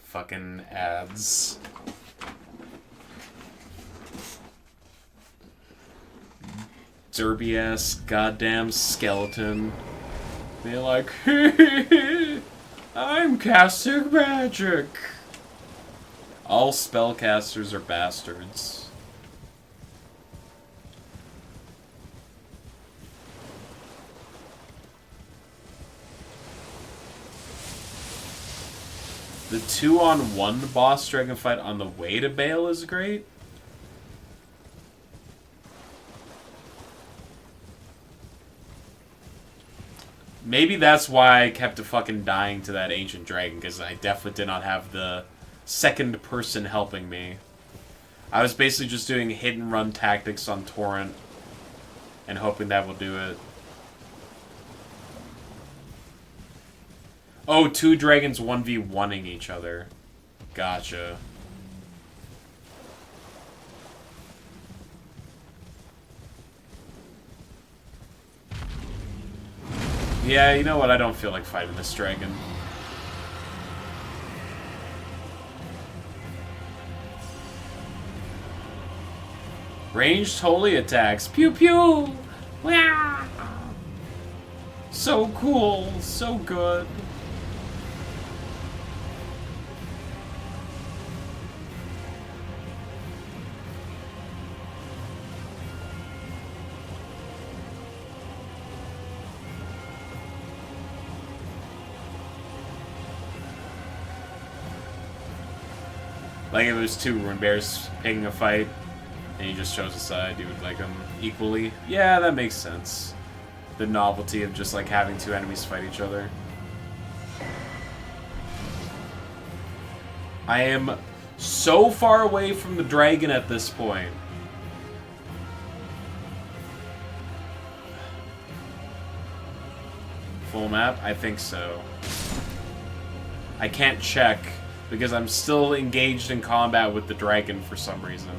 Fucking ads. Derby ass goddamn skeleton. They're like, I'm casting magic. All spellcasters are bastards. The 2-on-1 boss dragon fight on the way to Bale is great. Maybe that's why I kept fucking dying to that ancient dragon, because I definitely did not have the second person helping me. I was basically just doing hit and run tactics on Torrent and hoping that will do it. Oh, 2 dragons 1v1ing each other. Gotcha. Yeah, you know what? I don't feel like fighting this dragon. Ranged holy attacks. Pew pew! Wow! So cool. So good. Like if it was 2 rune bears picking a fight, and you just chose a side, you would like them equally. Yeah, that makes sense. The novelty of just like having 2 enemies fight each other. I am so far away from the dragon at this point. Full map? I think so. I can't check because I'm still engaged in combat with the dragon for some reason.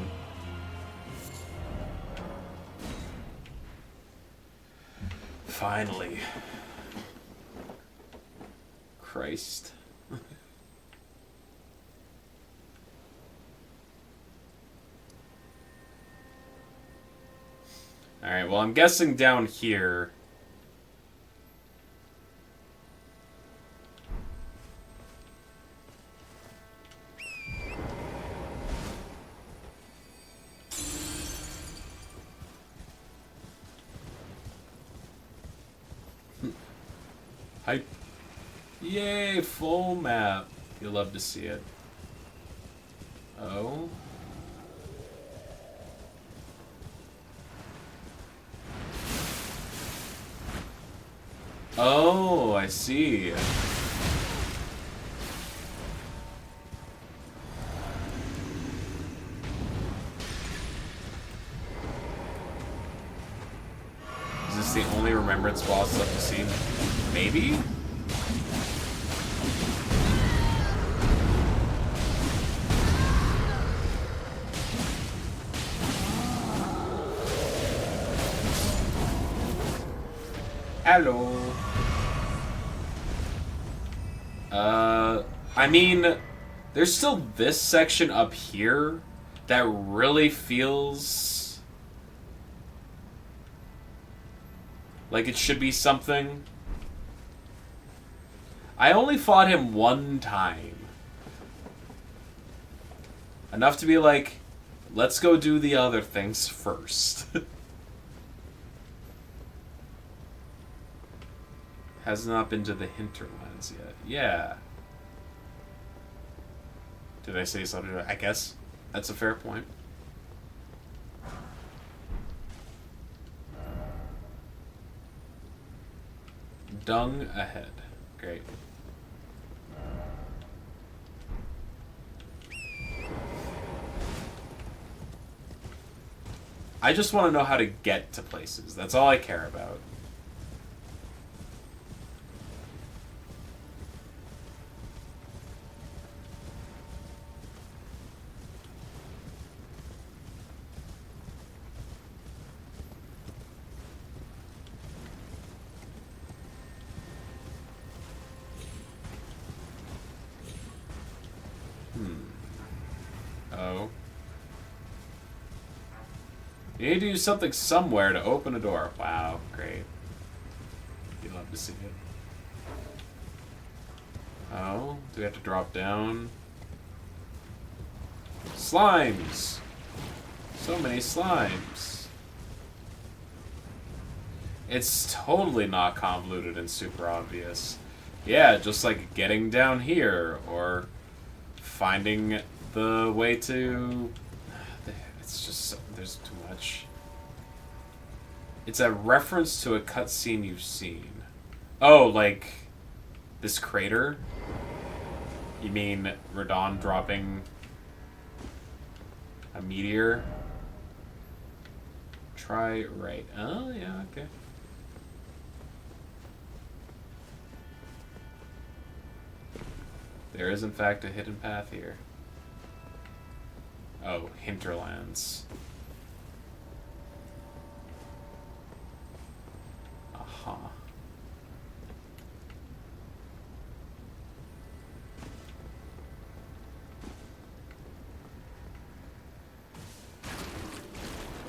Finally. Christ. Alright, well I'm guessing down here. Hype. Yay, full map. You'll love to see it. Oh. Oh, I see. Is this the only remembrance boss left to see? Maybe? Hello. I mean, there's still this section up here that really feels like it should be something. I only fought him 1 time. Enough to be like, let's go do the other things first. Has not been to the hinterlands yet. Yeah. Did I say something? I guess that's a fair point. Dung ahead. Great. I just want to know how to get to places. That's all I care about. Oh. You need to do something somewhere to open a door. Wow, great. You'd love to see it. Oh, do we have to drop down? Slimes! So many slimes. It's totally not convoluted and super obvious. Yeah, just like getting down here, or finding the way to... It's just... there's too much. It's a reference to a cutscene you've seen. Oh, like... this crater? You mean Radon dropping a meteor? Try right. Oh, yeah, okay. There is, in fact, a hidden path here. Oh, hinterlands. Aha.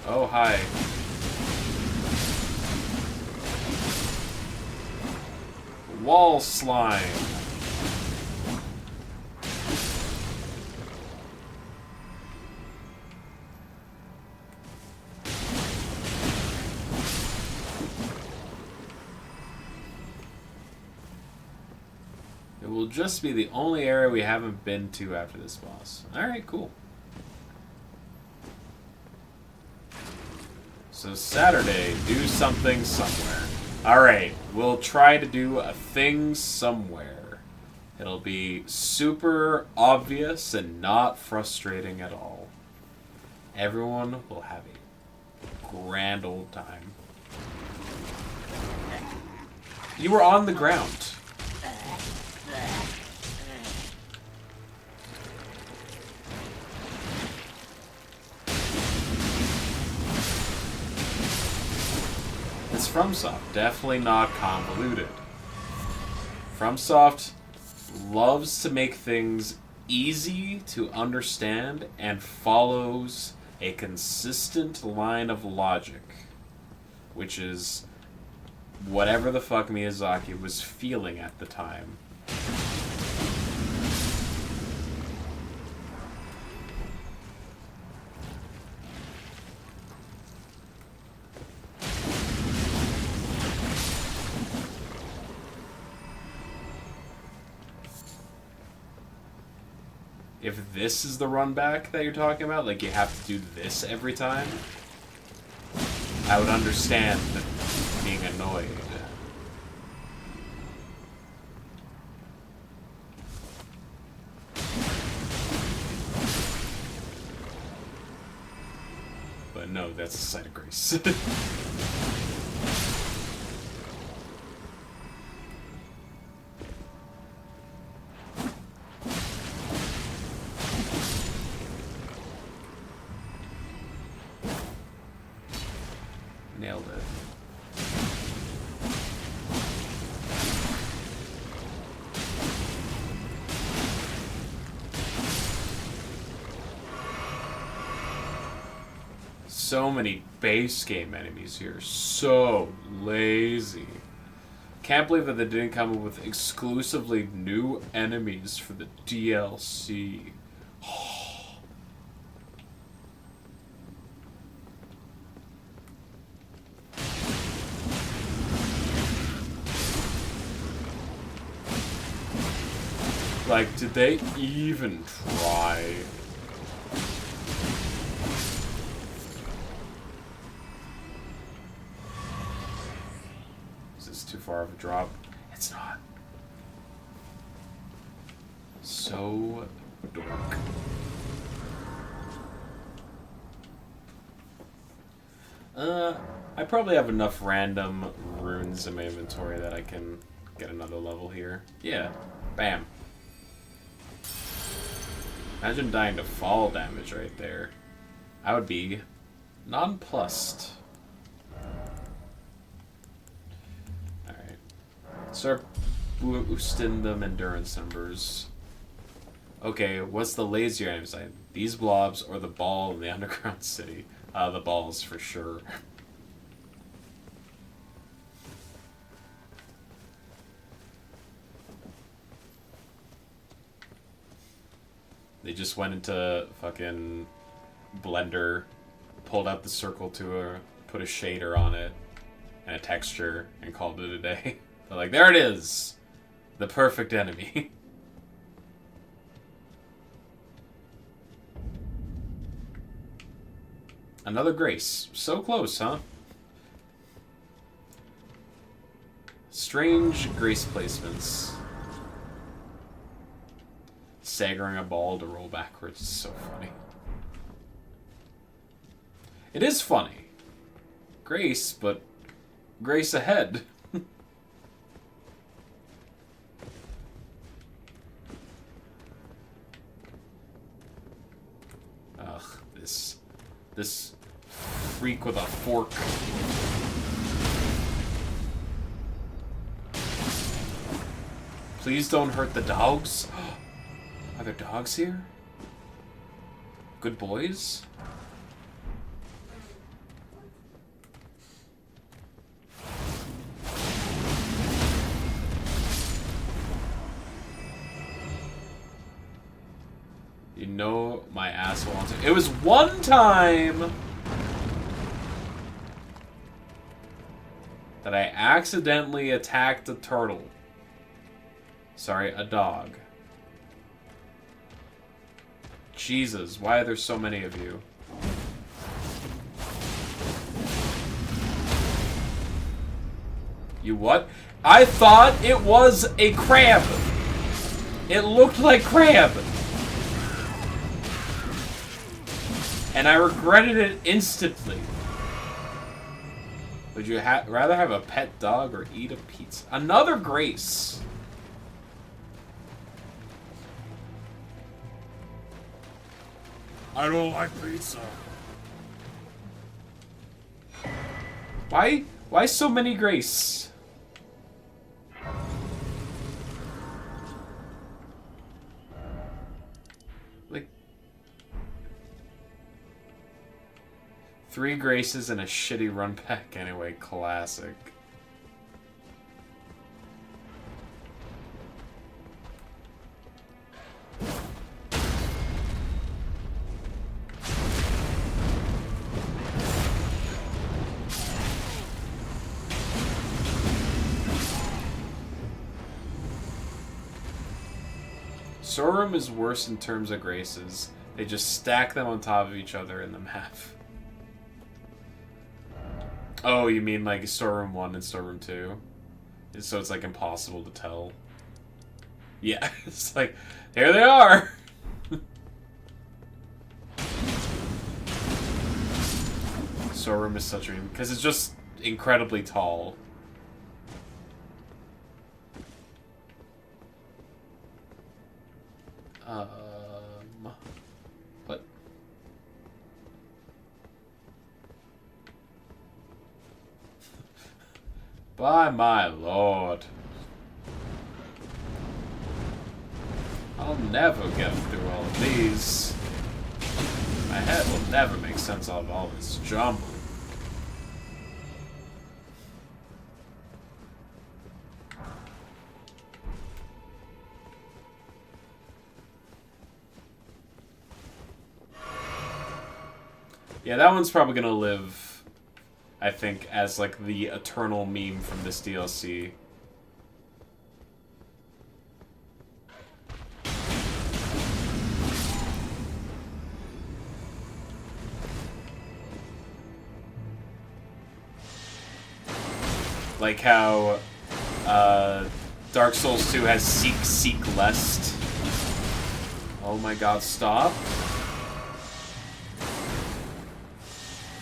Oh, hi. Wall slime. It will just be the only area we haven't been to after this boss. Alright, cool. So Saturday, do something somewhere. Alright, we'll try to do a thing somewhere. It'll be super obvious and not frustrating at all. Everyone will have a grand old time. You were on the ground. It's FromSoft, definitely not convoluted. FromSoft loves to make things easy to understand and follows a consistent line of logic, which is whatever the fuck Miyazaki was feeling at the time. If this is the run back that you're talking about, like you have to do this every time, I would understand being annoyed. But no, that's a site of grace. Nailed it. So many base game enemies here. So lazy. Can't believe that they didn't come up with exclusively new enemies for the DLC. Like, did they even try? Is this too far of a drop? It's not. So dork. I probably have enough random runes in my inventory that I can get another level here. Yeah. Bam. Imagine dying to fall damage right there. I would be nonplussed. Alright. Start boosting them endurance numbers. Okay, what's the lazier enemy side? These blobs or the ball in the underground city? The balls for sure. They just went into fucking Blender, pulled out the circle to put a shader on it and a texture and called it a day. They're like, there it is! The perfect enemy. Another Grace. So close, huh? Strange Grace placements. Staggering a ball to roll backwards is so funny. It is funny. Grace, but Grace ahead. Ugh, this freak with a fork. Please don't hurt the dogs. Are there dogs here? Good boys? You know my asshole wants it. It was one time that I accidentally attacked a turtle. Sorry, a dog. Jesus, why are there so many of you? You what? I thought it was a crab. It looked like crab. And I regretted it instantly. Would you rather have a pet dog or eat a pizza? Another Grace. I don't like pizza. Why so many Grace? Like 3 Graces and a shitty run back anyway, classic. Storeroom is worse in terms of Graces. They just stack them on top of each other in the map. Oh, you mean like Storeroom 1 and Storeroom 2? So it's like impossible to tell. Yeah, it's like, here they are! Storeroom is such a... because it's just incredibly tall. What? By my lord. I'll never get through all of these. My head will never make sense out of all this jumble. Yeah, that one's probably gonna live, I think, as like the eternal meme from this DLC. Like how Dark Souls 2 has Seek Lest. Oh my god, stop.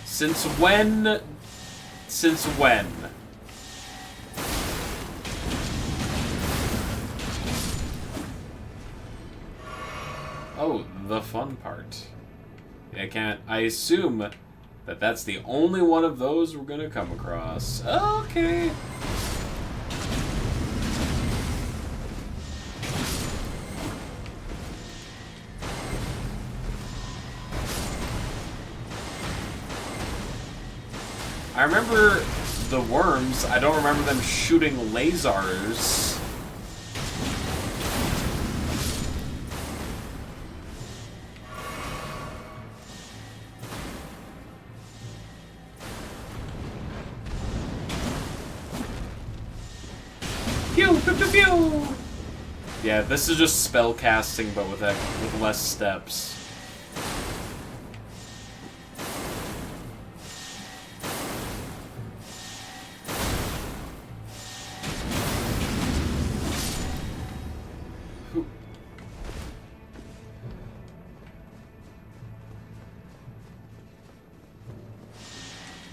Since when? Since when? Oh, the fun part. I assume that that's the only one of those we're gonna come across. Okay. I remember the worms. I don't remember them shooting lasers. Pew, pew, pew, pew. Yeah, this is just spell casting, but with less steps.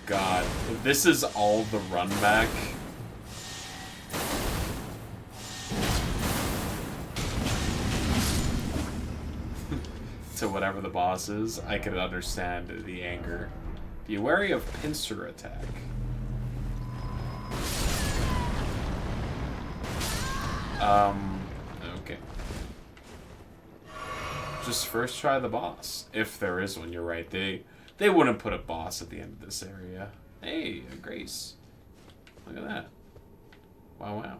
God, if this is all the run back. To whatever the boss is, I can understand the anger. Be wary of pincer attack. Okay. Just first try the boss. If there is one, you're right. They wouldn't put a boss at the end of this area. Hey, a Grace. Look at that. Wow, wow.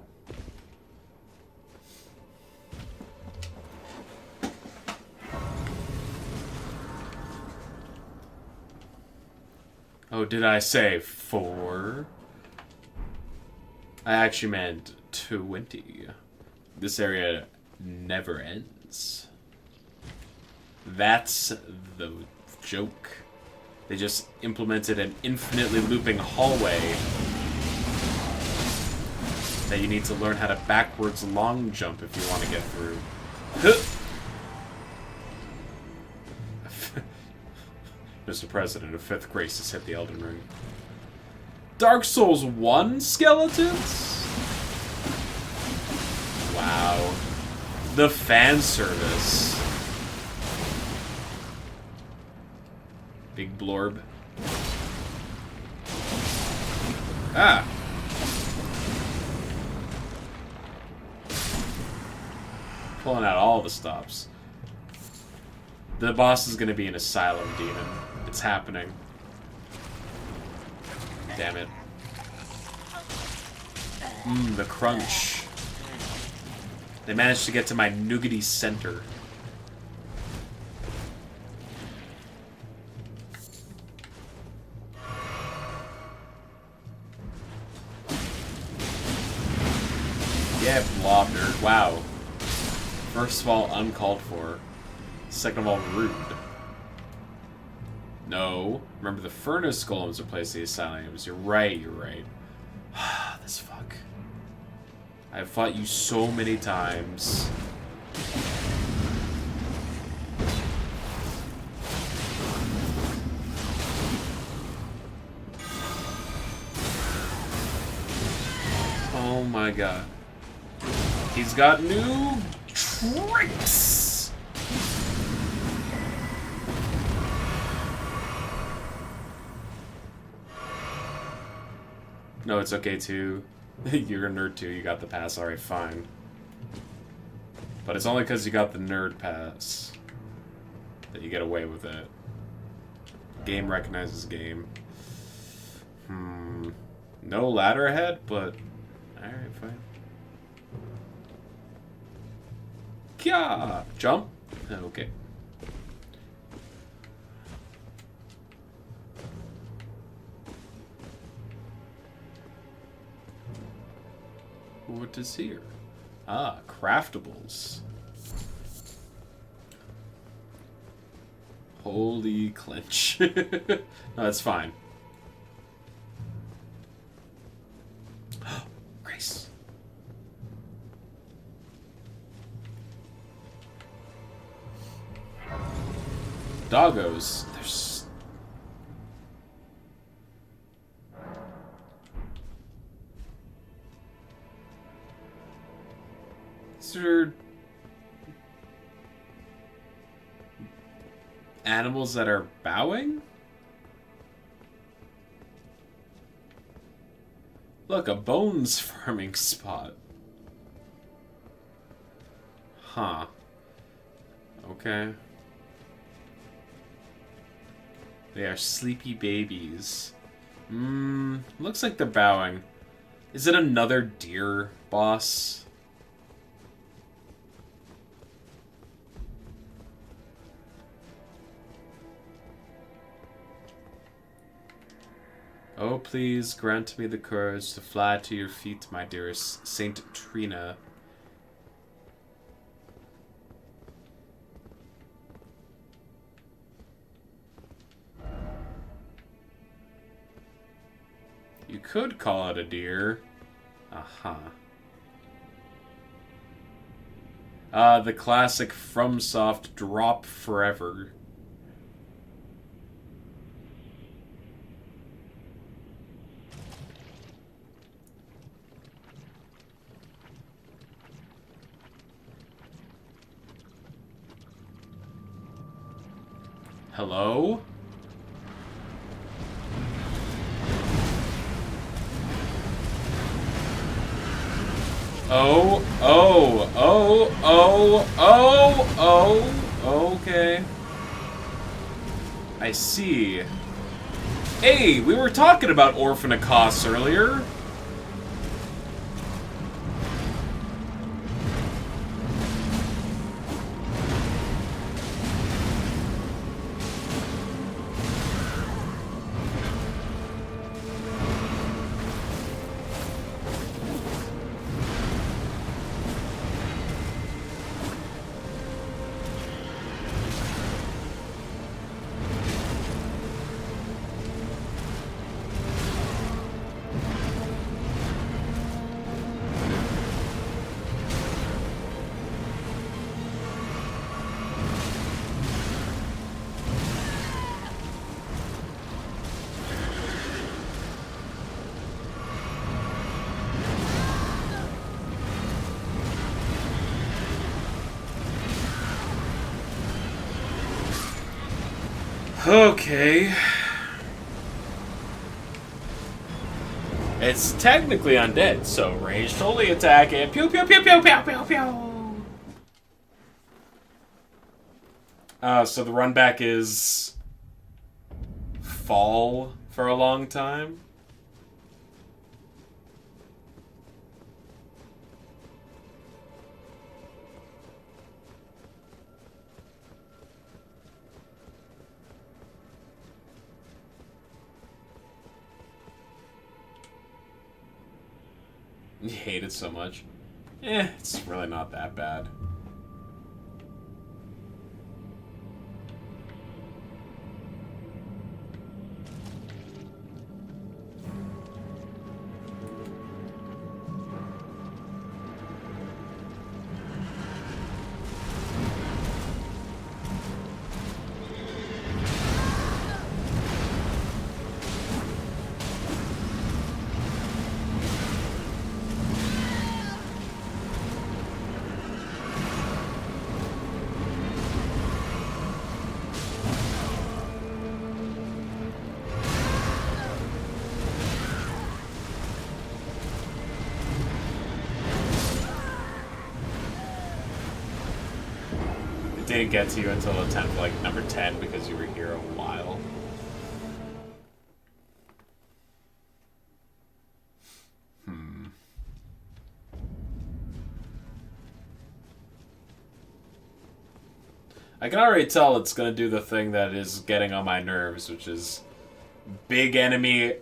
Oh, did I say 4? I actually meant 20. This area never ends. That's the joke. They just implemented an infinitely looping hallway that you need to learn how to backwards long jump if you want to get through. Mr. President, a 5th grace has hit the Elden Ring. Dark Souls 1 skeletons? Wow. The fan service. Big blorb. Ah! Pulling out all the stops. The boss is gonna be an asylum demon. It's happening. Damn it. The crunch. They managed to get to my nougaty center. Yeah, blob nerd. Wow. First of all, uncalled for. Second of all, rude. No. Remember, the furnace golems replace the asylums. You're right, you're right. This fuck. I've fought you so many times. Oh my god. He's got new tricks! No, it's okay too. You're a nerd too, you got the pass, alright, fine. But it's only because you got the nerd pass that you get away with it. Game recognizes game. No ladder ahead, but alright, fine. Kya! Jump? Okay. What is here? Ah, craftables. Holy clench. No, that's fine. Grace. Doggos. There's... These are... animals that are bowing? Look, a bones farming spot. Huh. Okay. They are sleepy babies. Looks like they're bowing. Is it another deer boss? Oh, please grant me the courage to fly to your feet, my dearest Saint Trina. You could call it a deer. The classic FromSoft drop forever. Hello? Okay. I see. Hey, we were talking about Orphanacos earlier. Okay. It's technically undead, so ranged only attack it. Pew pew pew pew pew pew pew. So the run back is fall for a long time. You hate it so much. It's really not that bad. Didn't get to you until attempt like number 10 because you were here a while. I can already tell it's gonna do the thing that is getting on my nerves, which is big enemy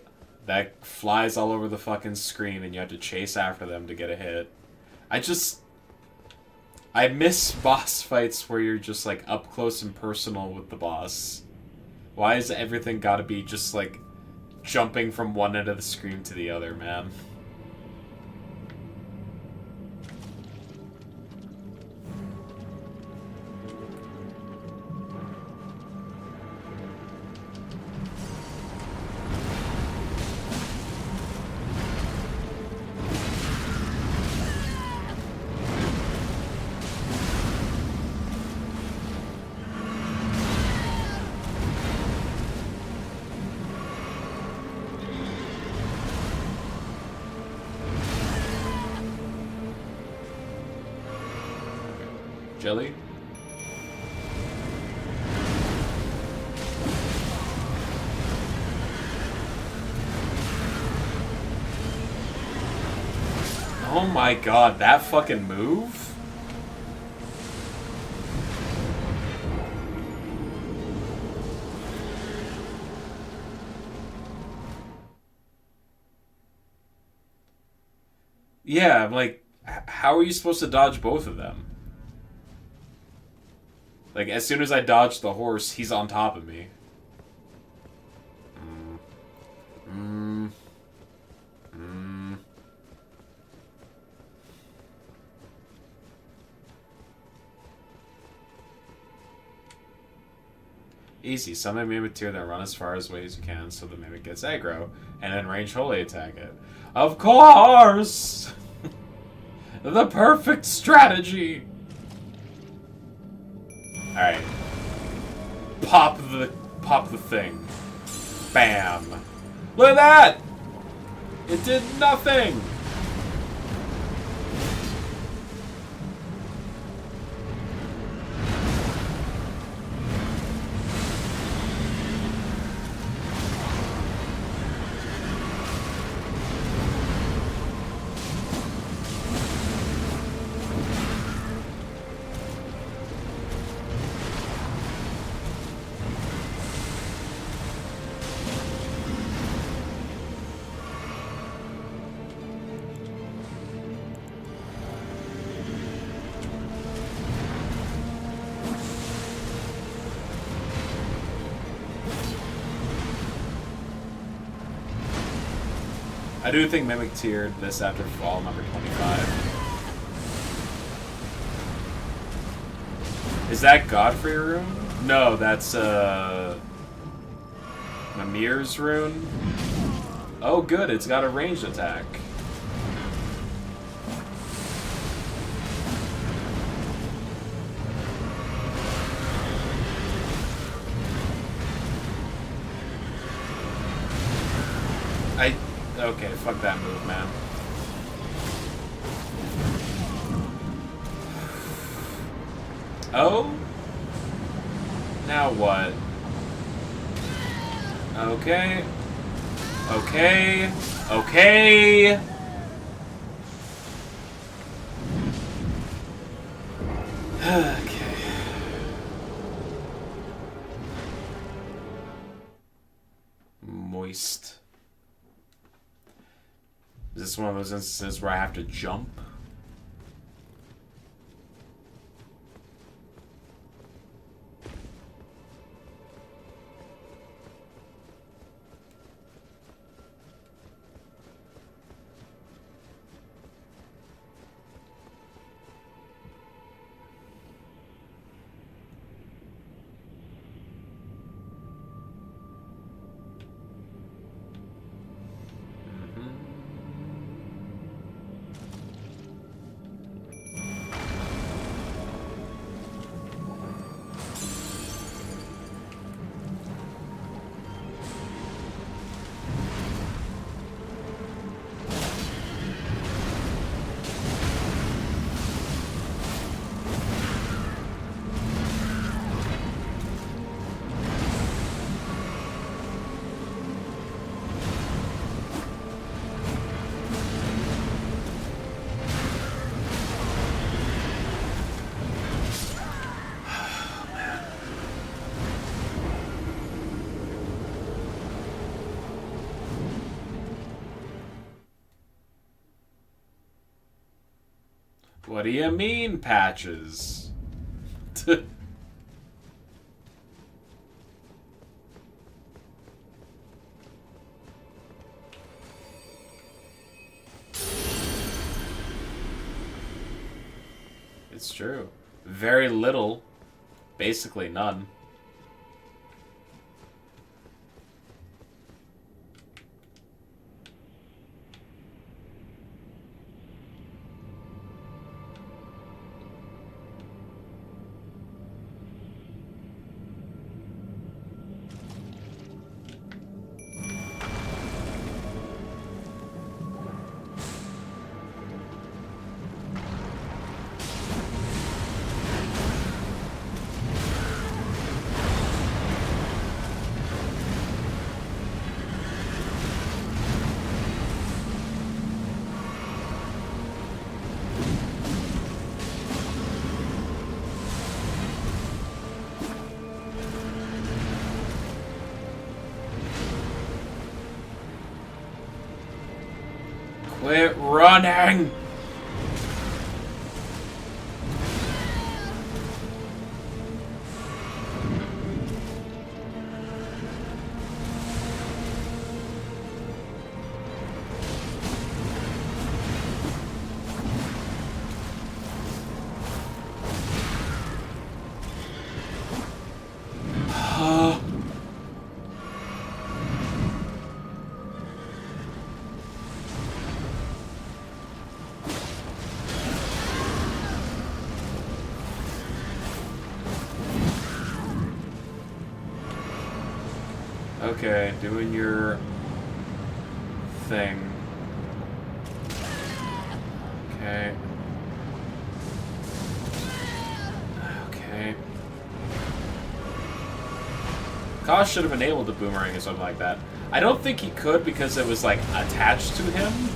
that flies all over the fucking screen and you have to chase after them to get a hit. I miss boss fights where you're just, like, up close and personal with the boss. Why is everything gotta be just, like, jumping from one end of the screen to the other, man? Jelly? Oh my god, that fucking move? Yeah, I'm like, how are you supposed to dodge both of them? Like, as soon as I dodge the horse, he's on top of me. Easy. Summon Mimic Tier, then run as far away as you can so the Mimic gets aggro, and then range holy attack it. Of course! The perfect strategy! Alright. Pop the thing. Bam. Look at that! It did nothing! I do think Mimic tiered this after fall number 25. Is that Godfrey rune? No, that's Mimir's rune. Oh good, it's got a ranged attack. Okay, fuck that move, man. Oh? Now what? Okay. Okay. Okay. Okay. Moist. Is this one of those instances where I have to jump? What do you mean, patches? It's true. Very little. Basically none. Quit running! Okay, doing your thing. Okay. Okay. Kosh should have been able to boomerang or something like that. I don't think he could because it was, like, attached to him.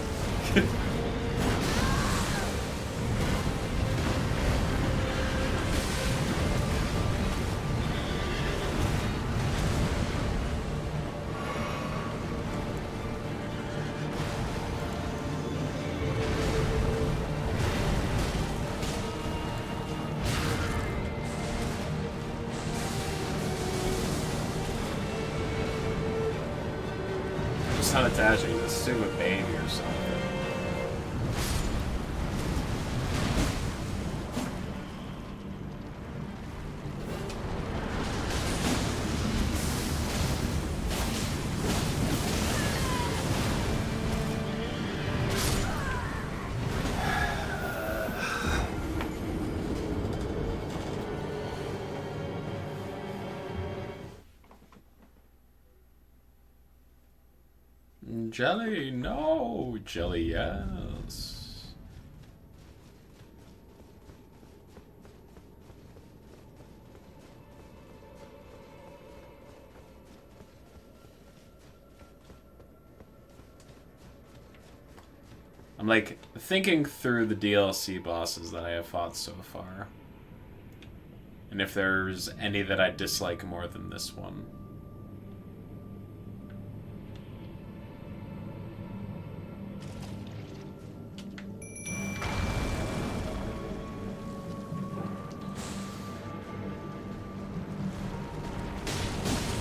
Not attaching, just assume a baby or something. Jelly, no. Jelly, yes. I'm like thinking through the DLC bosses that I have fought so far. And if there's any that I dislike more than this one.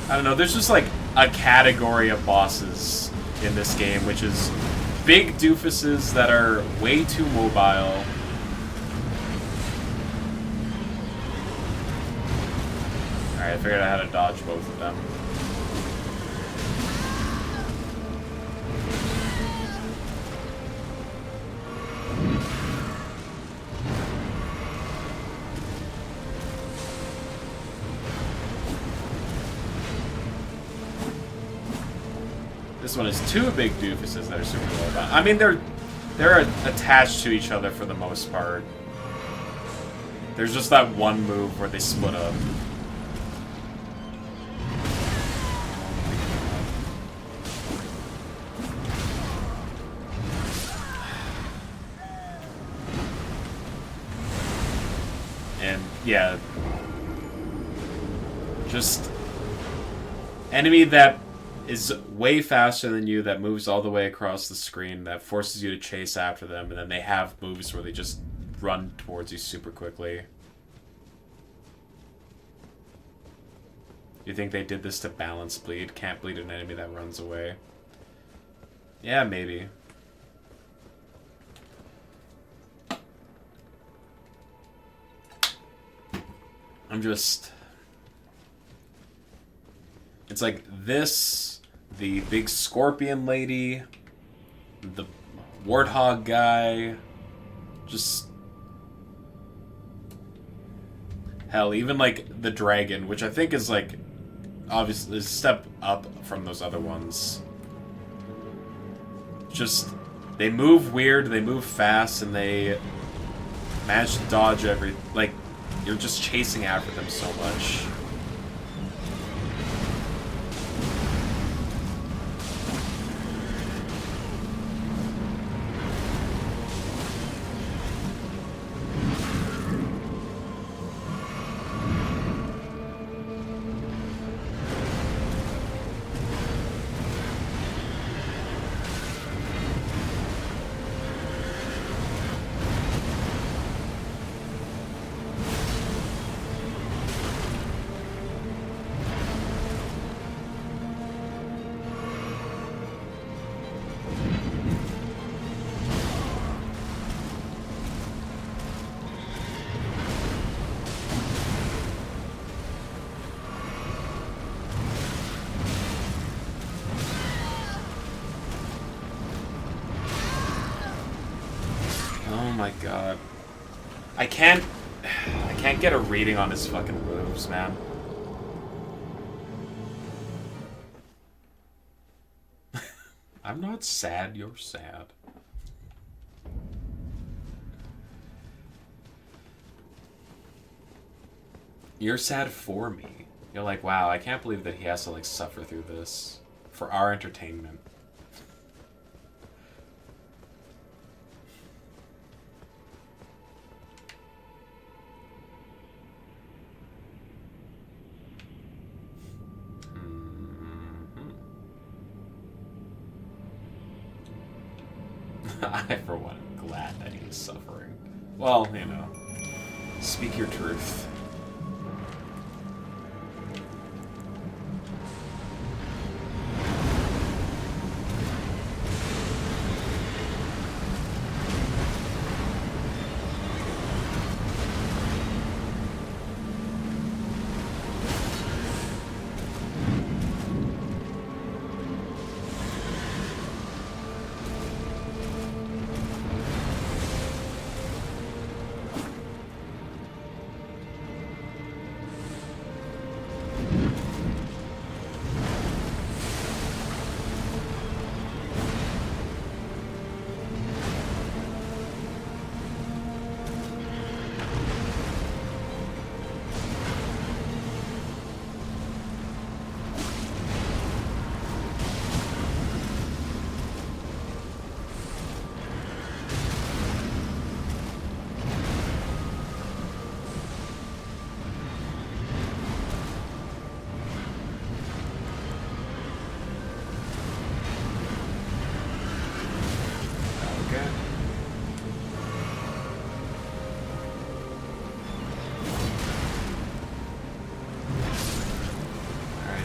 I don't know, there's just like a category of bosses in this game, which is big doofuses that are way too mobile. Alright, I figured out how to dodge both of them. This one is two big doofuses that are super mobile. I mean, they're attached to each other for the most part. There's just that one move where they split up. And yeah, just enemy that is way faster than you, that moves all the way across the screen, that forces you to chase after them, and then they have moves where they just run towards you super quickly. You think they did this to balance bleed? Can't bleed an enemy that runs away. Yeah, maybe. I'm just... It's like this, the big scorpion lady, the warthog guy, just... Hell, even like the dragon, which I think is like, obviously, a step up from those other ones. Just, they move weird, they move fast, and they manage to dodge every... Like, you're just chasing after them so much. my god. I can't get a reading on his fucking moves, man. I'm not sad, you're sad. You're sad for me. You're like, wow, I can't believe that he has to, like, suffer through this for our entertainment. I, for one, am glad that he's suffering. Well, you know, speak your truth.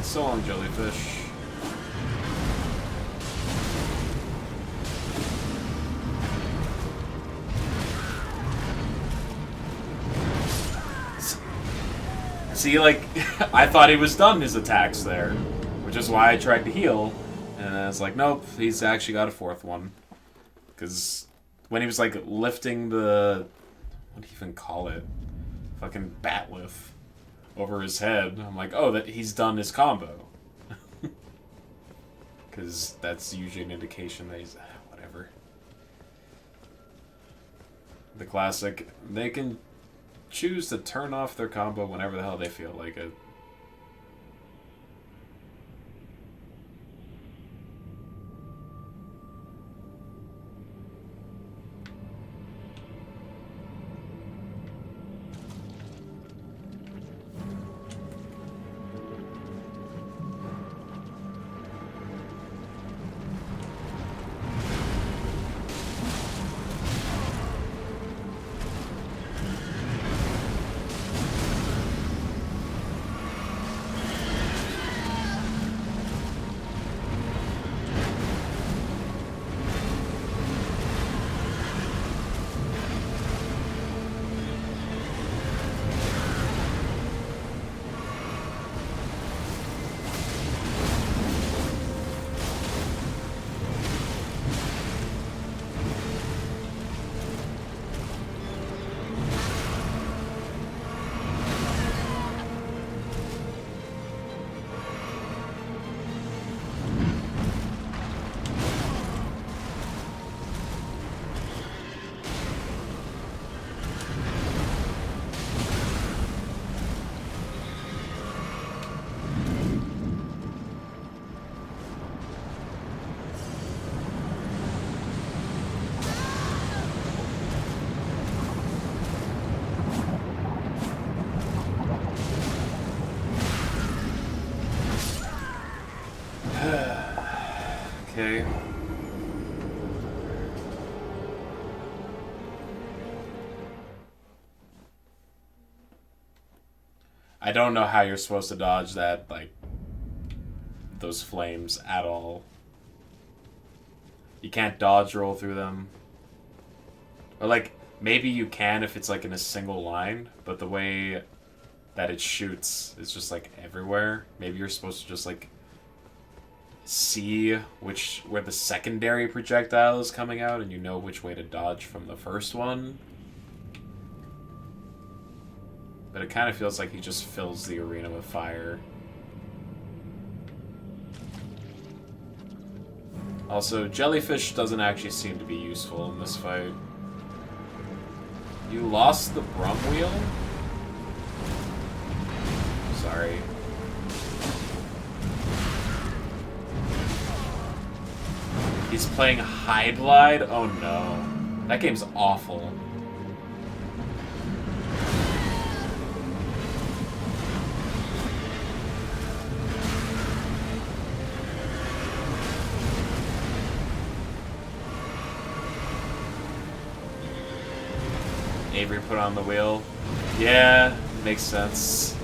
So long, jellyfish. See, like, I thought he was done his attacks there, which is why I tried to heal, and I was like, nope, he's actually got a fourth one. Because when he was, like, lifting the... what do you even call it? Fucking bat lift over his head, I'm like, oh, that he's done his combo. Because that's usually an indication that he's... whatever. The classic, they can choose to turn off their combo whenever the hell they feel like it. Okay. I don't know how you're supposed to dodge that, like, those flames at all. You can't dodge roll through them. Or, like, maybe you can if it's, like, in a single line, but the way that it shoots is just, like, everywhere. Maybe you're supposed to just, like, see where the secondary projectile is coming out, and you know which way to dodge from the first one. But it kind of feels like he just fills the arena with fire. Also, jellyfish doesn't actually seem to be useful in this fight. You lost the Brum Wheel? Sorry. He's playing High Glide? Oh no. That game's awful. Avery put on the wheel. Yeah, makes sense.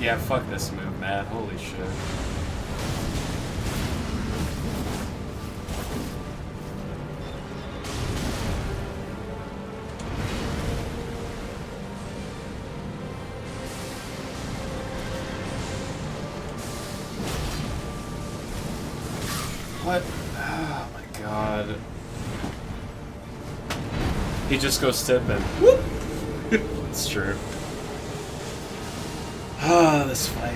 Yeah, fuck this move, man. Holy shit. What? Oh my god. He just goes tipping. Whoop! It's true. Ah, this fight.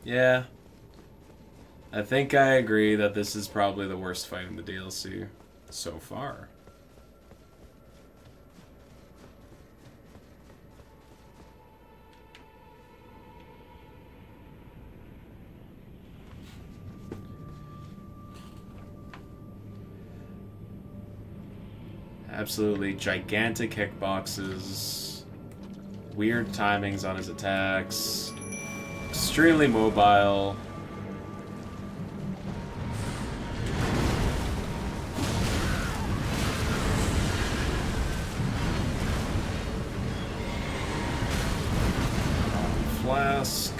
Yeah. I think I agree that this is probably the worst fight in the DLC so far. Absolutely gigantic hitboxes, weird timings on his attacks, extremely mobile. Flask.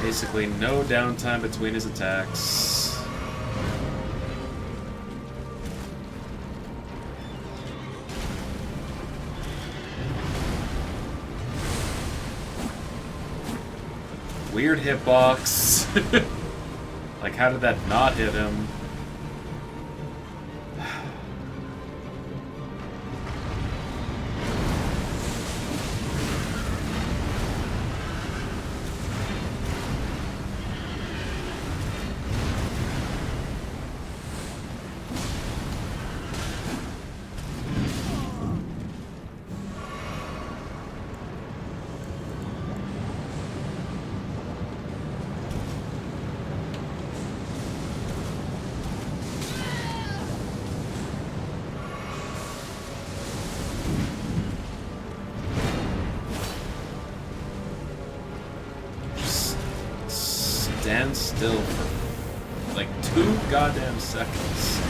Basically no downtime between his attacks. Weird hitbox. Like, how did that not hit him? stand still for like 2 goddamn seconds.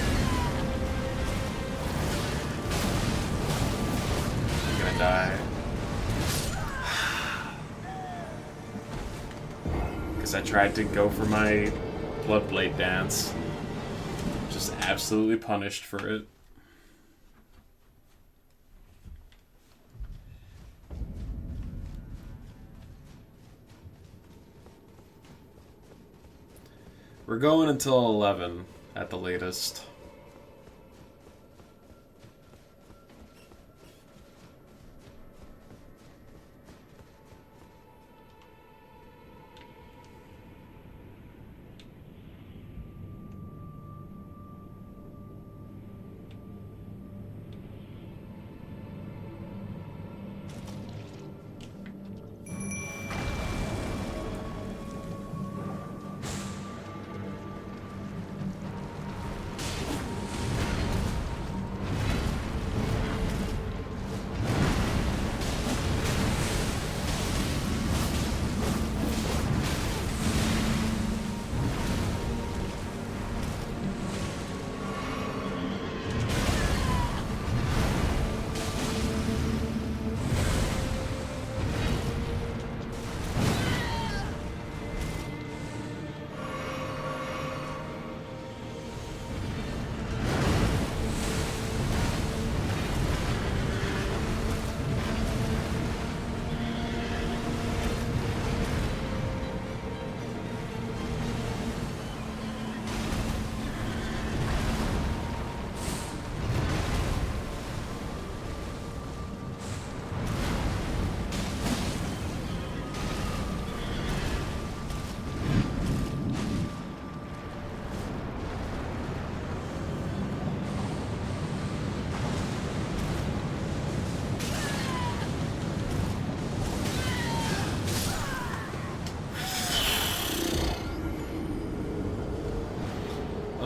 I'm gonna die. Because I tried to go for my Bloodblade dance. Just absolutely punished for it. We're going until 11 at the latest.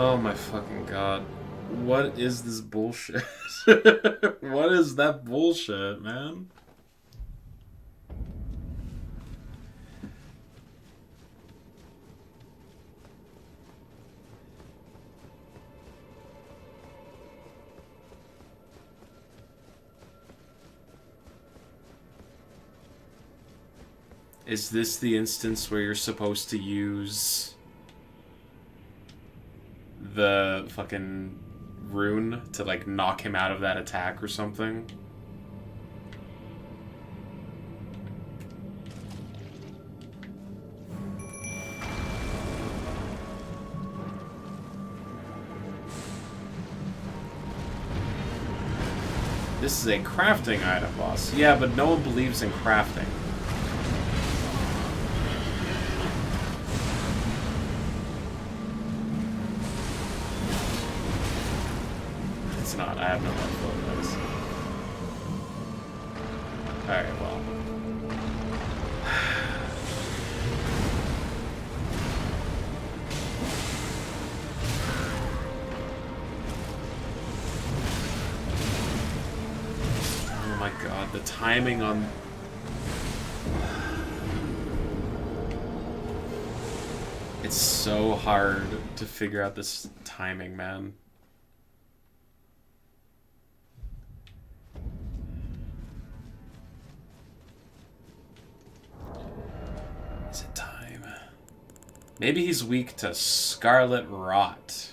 Oh my fucking god. What is this bullshit? What is that bullshit, man? Is this the instance where you're supposed to use the fucking rune to like knock him out of that attack or something? This is a crafting item, boss. Yeah, but no one believes in crafting. It's not. I have no idea what it is. Alright, well. Oh my god, the timing on... It's so hard to figure out this timing, man. Is it time? Maybe he's weak to Scarlet Rot.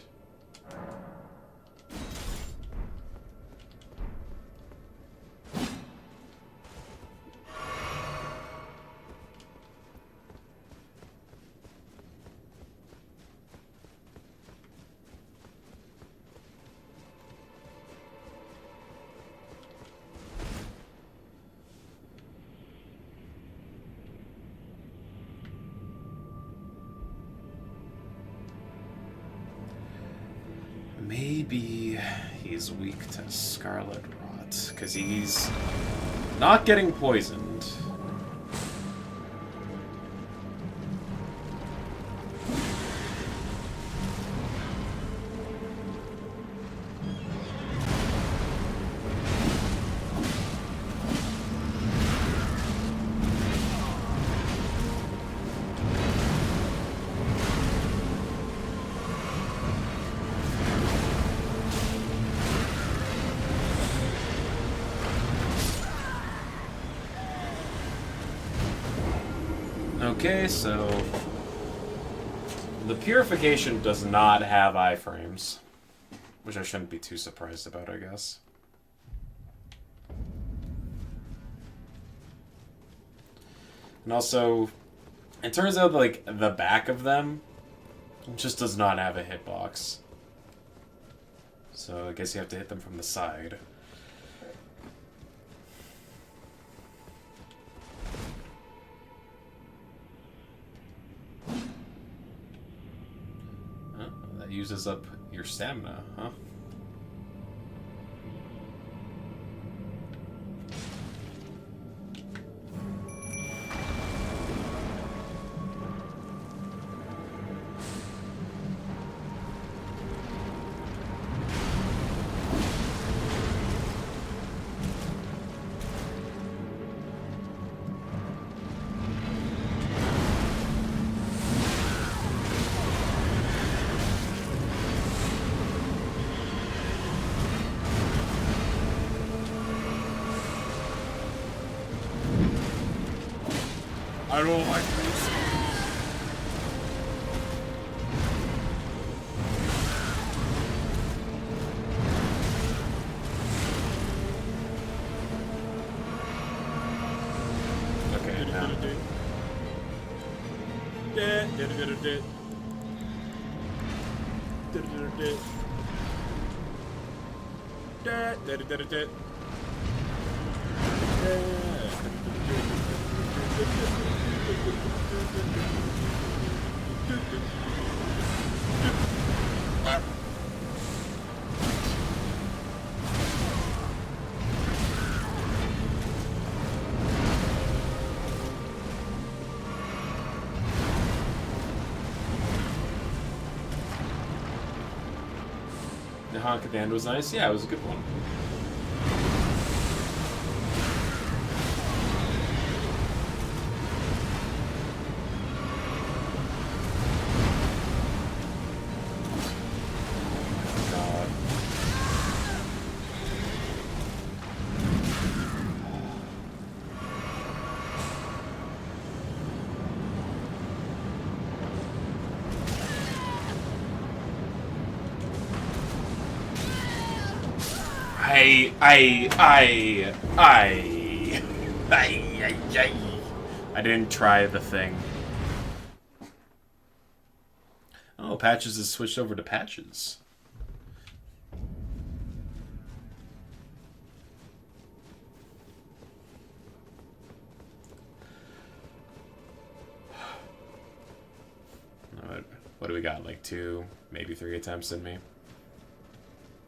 Maybe he's weak to Scarlet Rot, because he's not getting poisoned. Okay, so the Purification does not have iframes, which I shouldn't be too surprised about, I guess. And also, it turns out, like, the back of them just does not have a hitbox. So I guess you have to hit them from the side. Oh, that uses up your stamina, huh? I don't like this. Okay, now. The honk at the end was nice. Yeah, it was a good one. God. I didn't try the thing. Oh, Patches has switched over to Patches. What do we got? Like 2, maybe 3 attempts in me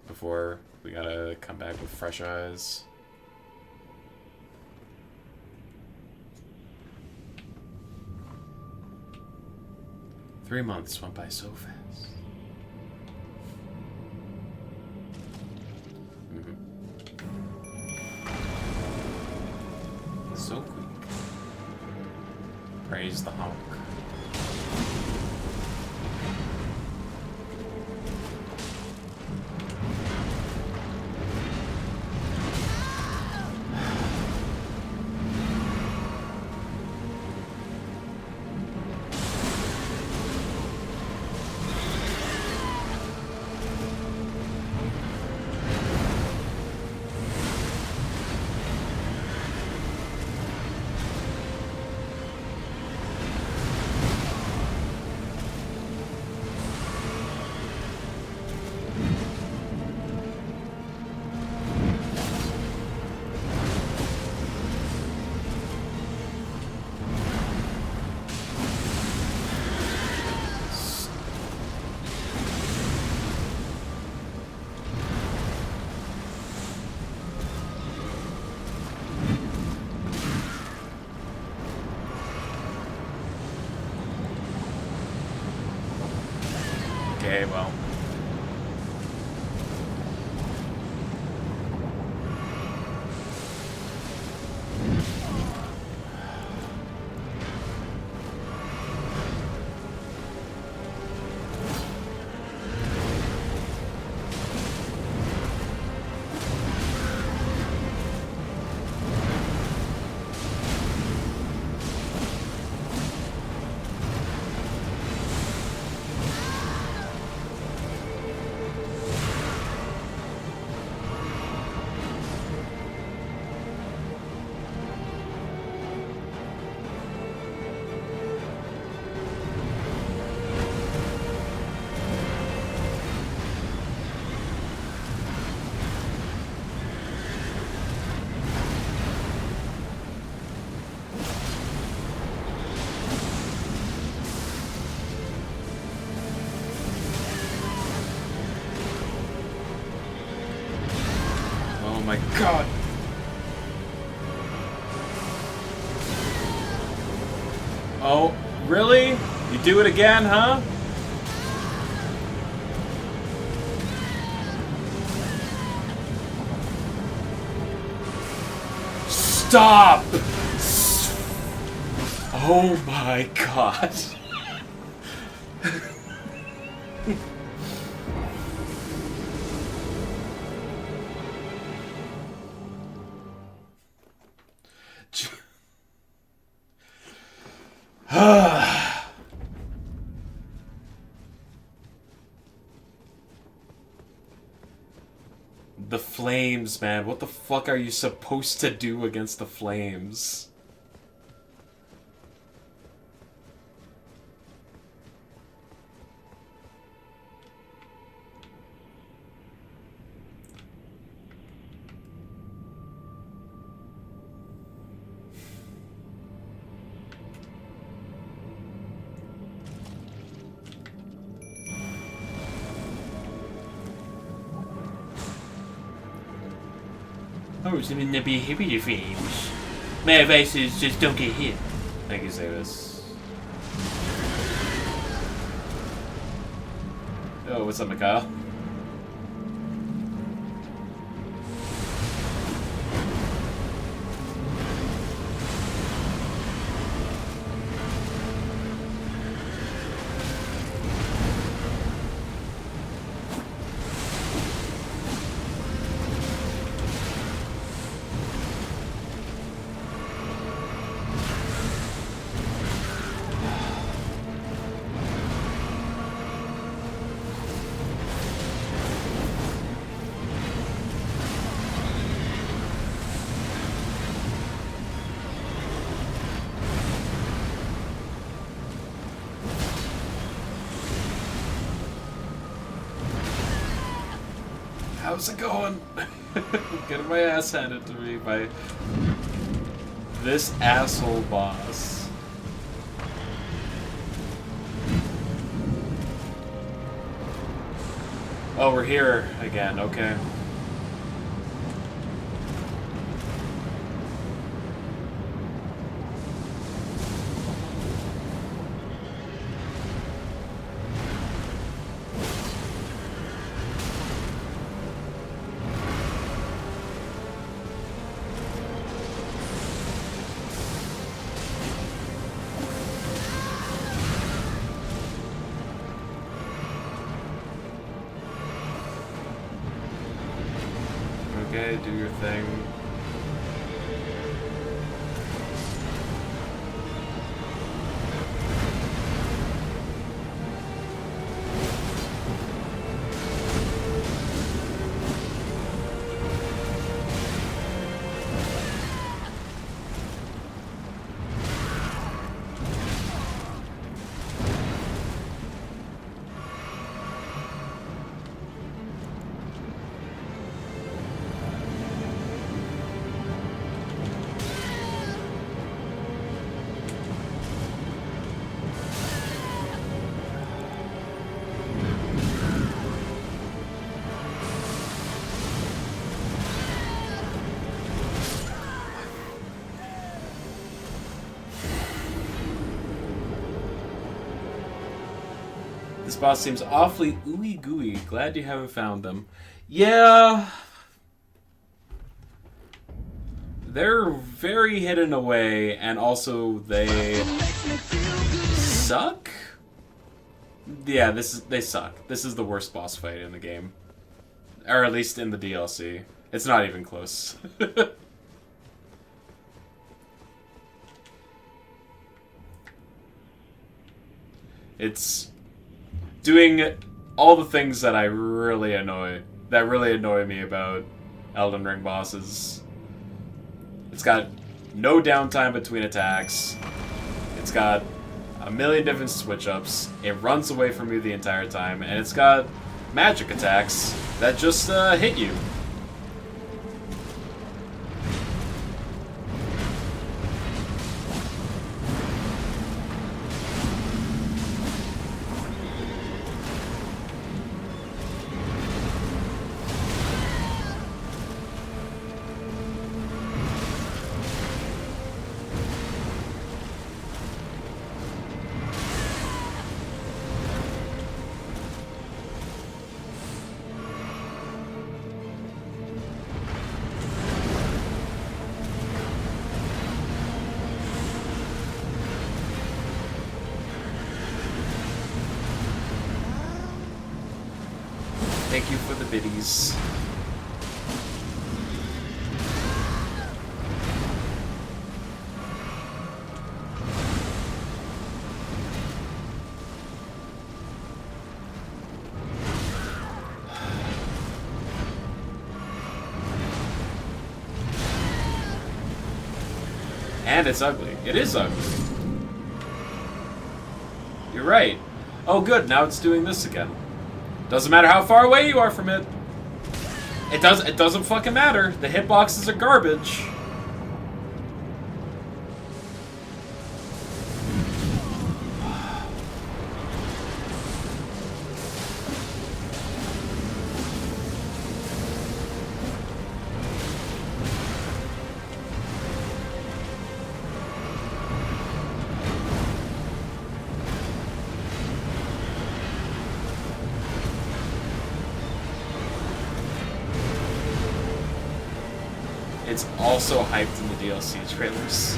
before we gotta come back with fresh eyes. Three months went by so fast. So quick. Praise the honk. Okay, well. my god. Oh, really? You do it again, huh? Stop! Oh my god. The flames, man. What the fuck are you supposed to do against the flames? Oh, it's in the behavior frames. My advice is just don't get hit. Thank you, Zavis. Oh, what's up, Mikhail? How's it going? Getting my ass handed to me by this asshole boss. Oh, we're here again, okay. Okay, do your thing. This boss seems awfully ooey gooey. Glad you haven't found them. Yeah. They're very hidden away, and also they suck? Yeah, they suck. This is the worst boss fight in the game. Or at least in the DLC. It's not even close. It's doing all the things that really annoy me about Elden Ring bosses. It's got no downtime between attacks. It's got a million different switch-ups. It runs away from you the entire time, and it's got magic attacks that just hit you. Thank you for the biddies. And it's ugly. It is ugly. You're right. Oh good, now it's doing this again. Doesn't matter how far away you are from it. It doesn't fucking matter. The hitboxes are garbage. It's also hyped in the DLC trailers.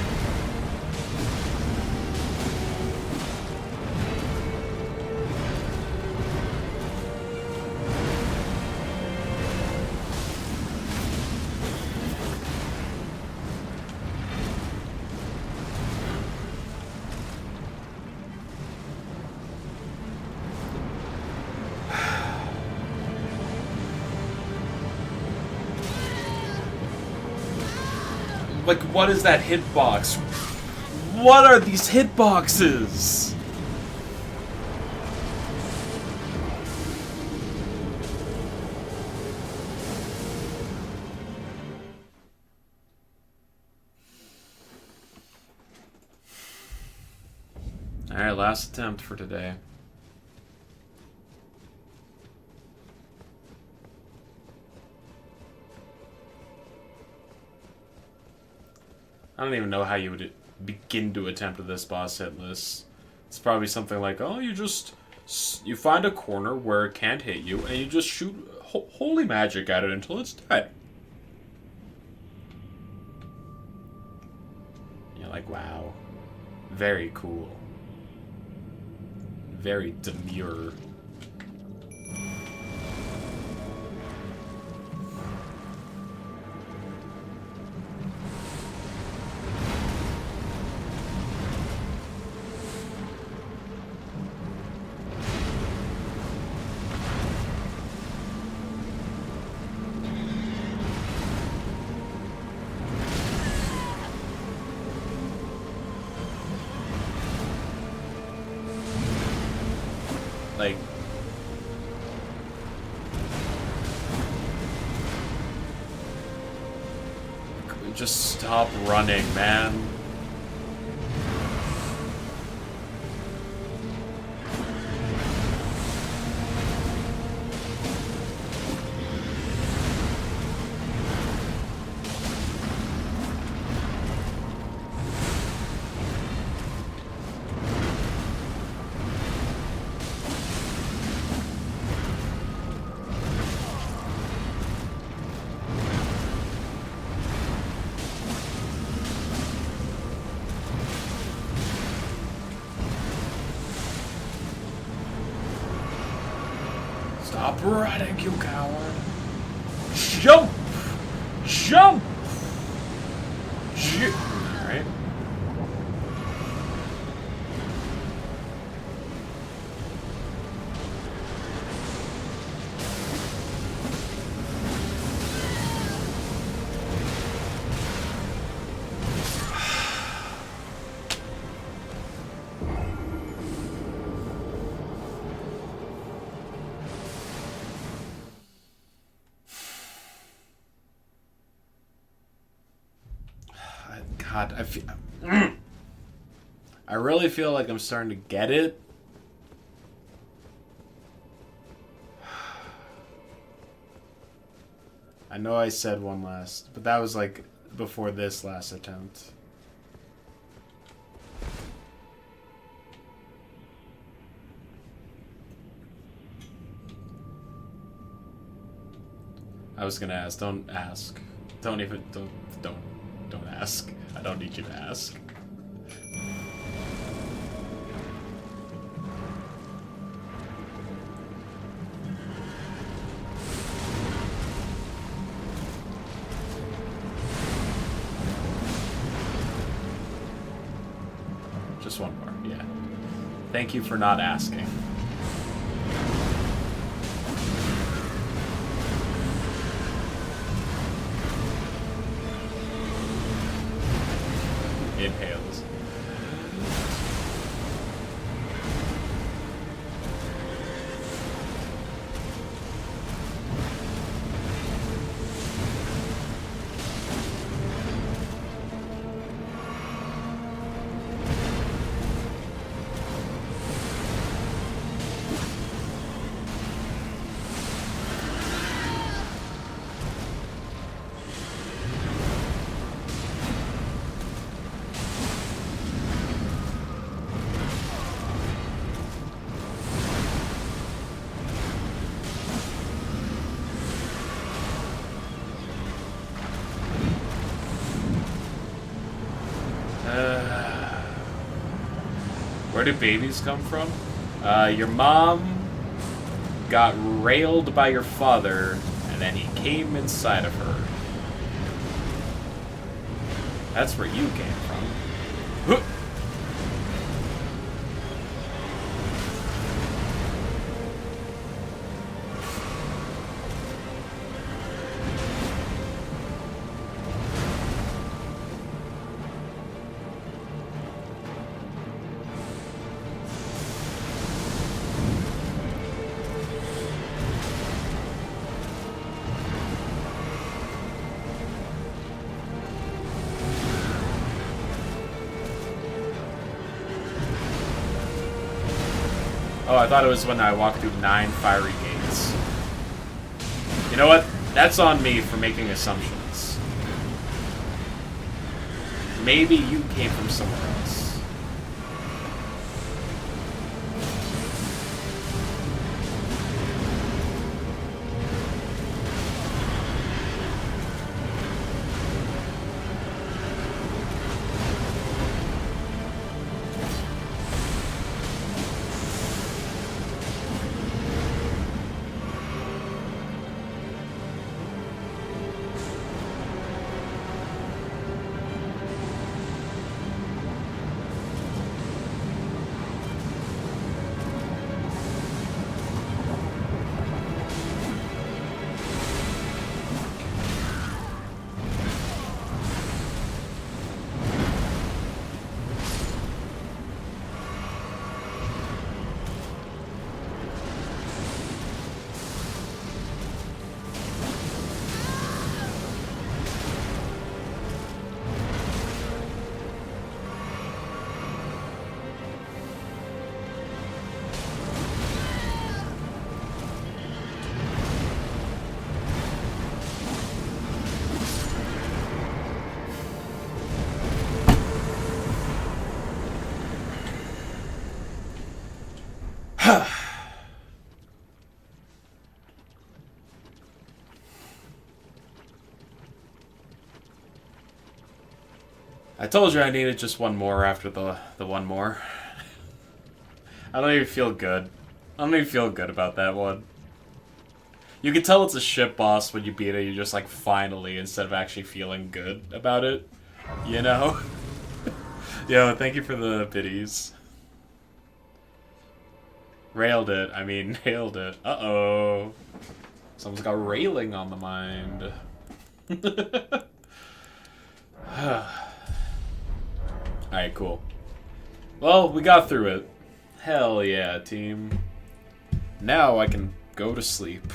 Like, what is that hitbox? What are these hitboxes? Alright, last attempt for today. I don't even know how you would begin to attempt this boss hit list. It's probably something like, oh, you find a corner where it can't hit you, and you just shoot holy magic at it until it's dead. You're like, wow. Very cool. Very demure. Like, just stop running, man. Stop running, you coward. Jump! Jump! Alright. God, I really feel like I'm starting to get it. I know I said one last, but that was like before this last attempt. I was gonna ask. Don't ask. Don't ask. I don't need you to ask. Thank you for not asking. Inhales. Where do babies come from? Your mom got railed by your father, and then he came inside of her. That's where you came from. Huh. Oh, I thought it was when I walked through 9 fiery gates. You know what? That's on me for making assumptions. Maybe you came from somewhere else. I told you I needed just one more after the one more. I don't even feel good. I don't even feel good about that one. You can tell it's a shit boss when you beat it. You're just like, finally, instead of actually feeling good about it. You know? Yo, thank you for the biddies. Railed it. I mean, nailed it. Uh-oh. Someone's got railing on the mind. Alright, cool. Well, we got through it. Hell yeah, team. Now I can go to sleep.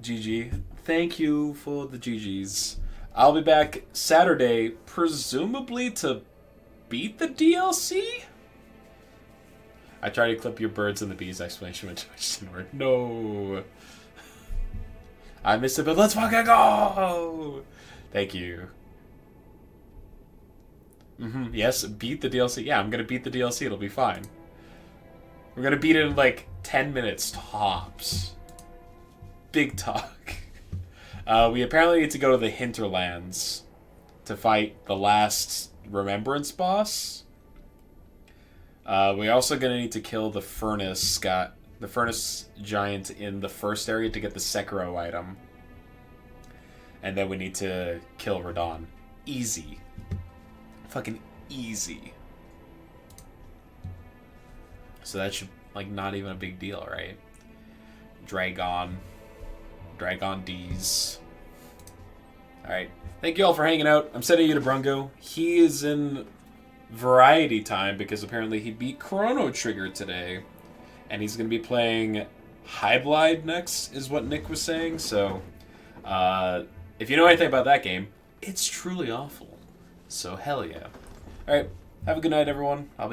GG. Thank you for the GGs. I'll be back Saturday, presumably to beat the DLC? I tried to clip your birds and the bees explanation, which didn't work. No. I missed it, but let's fucking go! Thank you. Yes, beat the DLC. Yeah, I'm gonna beat the DLC. It'll be fine. We're gonna beat it in like 10 minutes tops. Big talk. We apparently need to go to the Hinterlands to fight the last Remembrance boss. We're also gonna need to kill the furnace giant in the first area to get the Sekiro item. And then we need to kill Radon. Easy. Fucking easy. So that should, like, not even a big deal, right? Dragon D's. Alright. Thank you all for hanging out. I'm sending you to Brungo. He is in variety time because apparently he beat Chrono Trigger today. And he's going to be playing Highblade next, is what Nick was saying. So, if you know anything about that game, it's truly awful. So, hell yeah. Alright, have a good night, everyone. I'll be